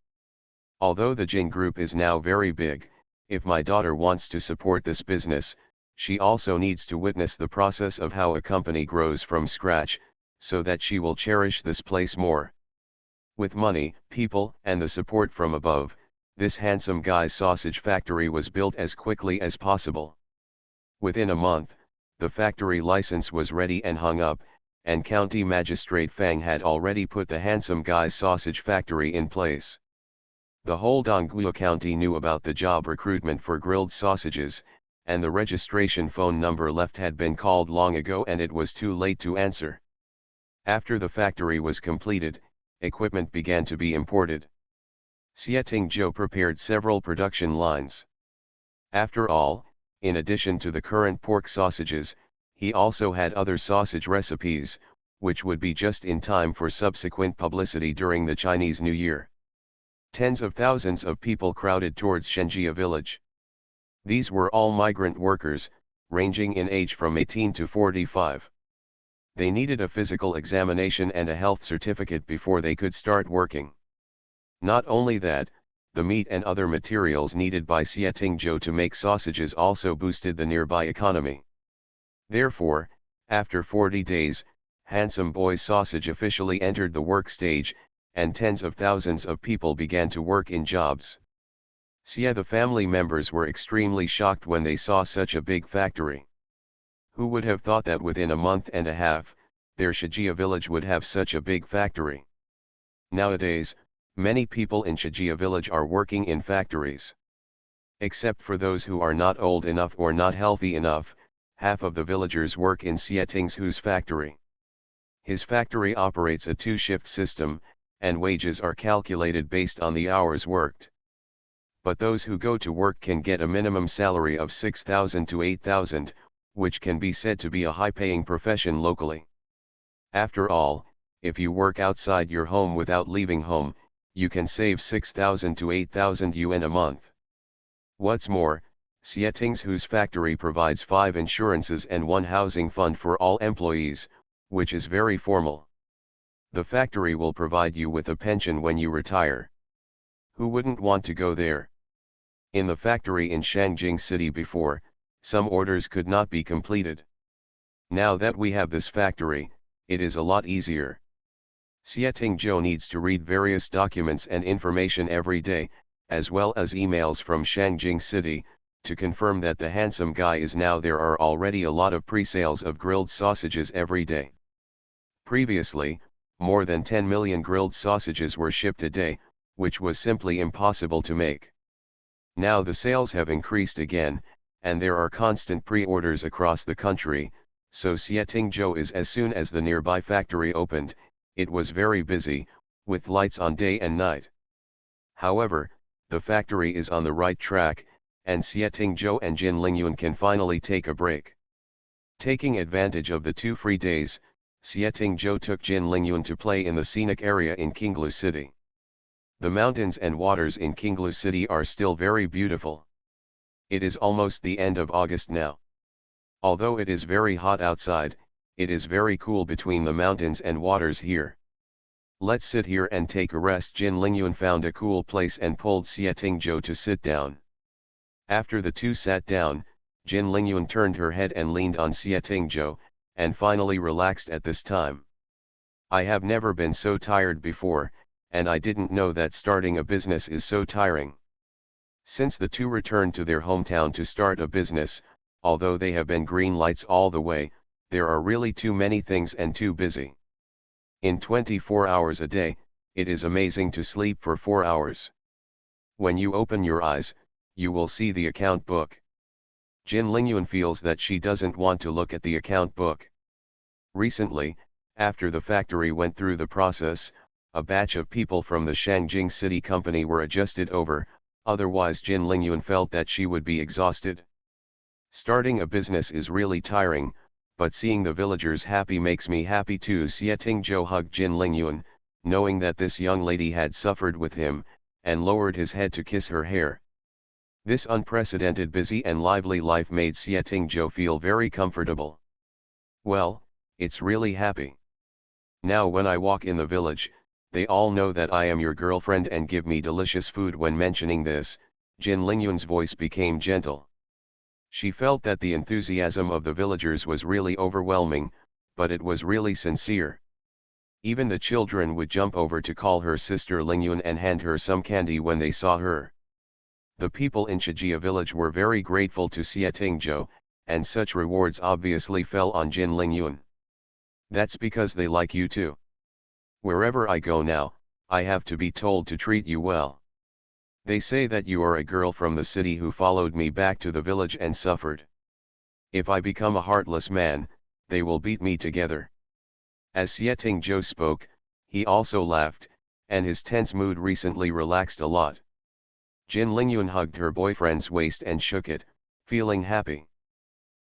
Speaker 1: Although the Jin group is now very big, if my daughter wants to support this business, she also needs to witness the process of how a company grows from scratch, so that she will cherish this place more. With money, people, and the support from above, this handsome guy's sausage factory was built as quickly as possible. Within a month, the factory license was ready and hung up, and County Magistrate Fang had already put the handsome guy's sausage factory in place. The whole Dongguo County knew about the job recruitment for grilled sausages, and the registration phone number left had been called long ago and it was too late to answer. After the factory was completed, equipment began to be imported. Xie Zhou prepared several production lines. After all, in addition to the current pork sausages, he also had other sausage recipes, which would be just in time for subsequent publicity during the Chinese New Year. Tens of thousands of people crowded towards Shenjia village. These were all migrant workers, ranging in age from 18 to 45. They needed a physical examination and a health certificate before they could start working. Not only that, the meat and other materials needed by Xie Zhou to make sausages also boosted the nearby economy. Therefore, after 40 days, Handsome Boy's sausage officially entered the work stage, and tens of thousands of people began to work in jobs. Xie the family members were extremely shocked when they saw such a big factory. Who would have thought that within a month and a half, their Shijia village would have such a big factory? Nowadays, many people in Shijia village are working in factories. Except for those who are not old enough or not healthy enough, half of the villagers work in Xie Zhou's factory. His factory operates a two-shift system, and wages are calculated based on the hours worked. But those who go to work can get a minimum salary of 6,000 to 8,000, which can be said to be a high-paying profession locally. After all, if you work outside your home without leaving home, you can save 6,000 to 8,000 yuan a month. What's more, Xie Zhou's factory provides 5 insurances and 1 housing fund for all employees, which is very formal. The factory will provide you with a pension when you retire. Who wouldn't want to go there? In the factory in Shangjing City before, some orders could not be completed. Now that we have this factory, it is a lot easier. Xie Zhou needs to read various documents and information every day, as well as emails from Shangjing City, to confirm that the handsome guy is now. There are already a lot of pre-sales of grilled sausages every day. Previously, more than 10 million grilled sausages were shipped a day, which was simply impossible to make. Now the sales have increased again, and there are constant pre-orders across the country, so Xie Zhou is. As soon as the nearby factory opened, it was very busy, with lights on day and night. However, the factory is on the right track, and Xie Zhou and Jin Lingyun can finally take a break. Taking advantage of the 2 free days, Xie Zhou took Jin Lingyun to play in the scenic area in Qinglu City. The mountains and waters in Qinglu City are still very beautiful. It is almost the end of August now. Although it is very hot outside, it is very cool between the mountains and waters here. Let's sit here and take a rest. Jin Lingyun found a cool place and pulled Xie Zhou to sit down. After the two sat down, Jin Lingyun turned her head and leaned on Xie Tingzhou, and finally relaxed at this time. I have never been so tired before, and I didn't know that starting a business is so tiring. Since the two returned to their hometown to start a business, although they have been green lights all the way, there are really too many things and too busy. In 24 hours a day, it is amazing to sleep for 4 hours. When you open your eyes, you will see the account book. Jin Lingyun feels that she doesn't want to look at the account book. Recently, after the factory went through the process, a batch of people from the Shangjing City Company were adjusted over, otherwise Jin Lingyun felt that she would be exhausted. Starting a business is really tiring, but seeing the villagers happy makes me happy too. Xie Tingzhou hugged Jin Lingyun, knowing that this young lady had suffered with him, and lowered his head to kiss her hair. This unprecedented busy and lively life made Xie Tingzhou feel very comfortable. Well, it's really happy. Now when I walk in the village, they all know that I am your girlfriend and give me delicious food. When mentioning this, Jin Lingyun's voice became gentle. She felt that the enthusiasm of the villagers was really overwhelming, but it was really sincere. Even the children would jump over to call her sister Lingyun and hand her some candy when they saw her. The people in Chijia village were very grateful to Xie Tingzhou, and such rewards obviously fell on Jin Lingyun. That's because they like you too. Wherever I go now, I have to be told to treat you well. They say that you are a girl from the city who followed me back to the village and suffered. If I become a heartless man, they will beat me together. As Xie Tingzhou spoke, he also laughed, and his tense mood recently relaxed a lot. Jin Lingyun hugged her boyfriend's waist and shook it, feeling happy.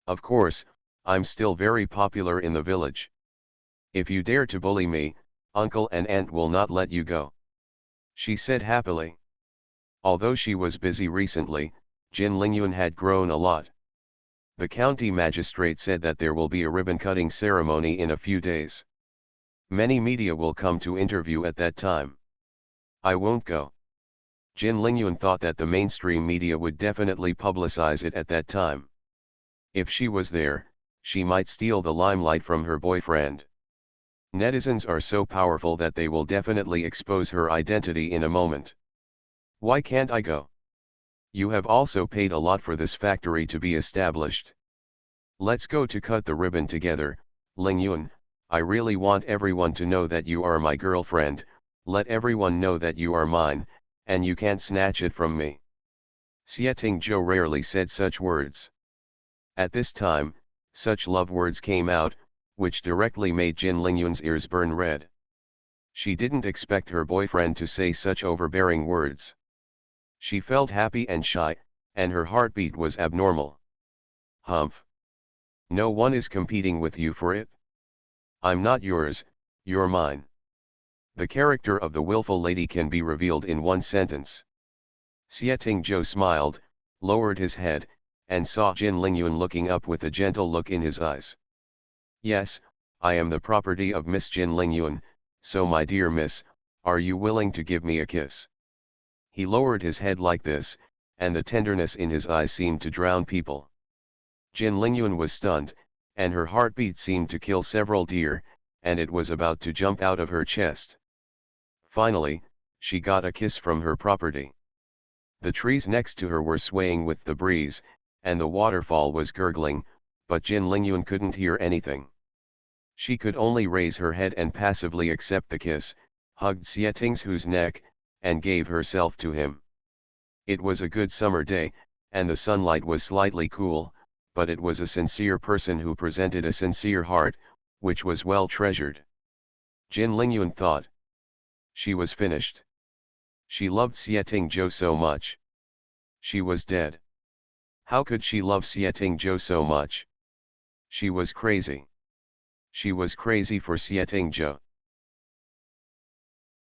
Speaker 1: Of course, I'm still very popular in the village. If you dare to bully me, uncle and aunt will not let you go, she said happily. Although she was busy recently, Jin Lingyun had grown a lot. The county magistrate said that there will be a ribbon-cutting ceremony in a few days. Many media will come to interview at that time. I won't go. Jin Lingyun thought that the mainstream media would definitely publicize it at that time. If she was there, she might steal the limelight from her boyfriend. Netizens are so powerful that they will definitely expose her identity in a moment. Why can't I go? You have also paid a lot for this factory to be established. Let's go to cut the ribbon together, Lingyun. I really want everyone to know that you are my girlfriend. Let everyone know that you are mine, and you can't snatch it from me. Xie Tingzhou rarely said such words. At this time, such love words came out, which directly made Jin Lingyun's ears burn red. She didn't expect her boyfriend to say such overbearing words. She felt happy and shy, and her heartbeat was abnormal. Humph. No one is competing with you for it. I'm not yours, you're mine. The character of the willful lady can be revealed in one sentence. Xie Tingzhou smiled, lowered his head, and saw Jin Lingyun looking up with a gentle look in his eyes. Yes, I am the property of Miss Jin Lingyun, so my dear miss, are you willing to give me a kiss? He lowered his head like this, and the tenderness in his eyes seemed to drown people. Jin Lingyun was stunned, and her heartbeat seemed to kill several deer, and it was about to jump out of her chest. Finally, she got a kiss from her property. The trees next to her were swaying with the breeze, and the waterfall was gurgling, but Jin Lingyun couldn't hear anything. She could only raise her head and passively accept the kiss, hugged Xie Tingzhou's neck, and gave herself to him. It was a good summer day, and the sunlight was slightly cool, but it was a sincere person who presented a sincere heart, which was well treasured. Jin Lingyun thought. She was finished. She loved Xie Tingzhou so much. She was dead. How could she love Xie Tingzhou so much? She was crazy. She was crazy for Xie Tingzhou.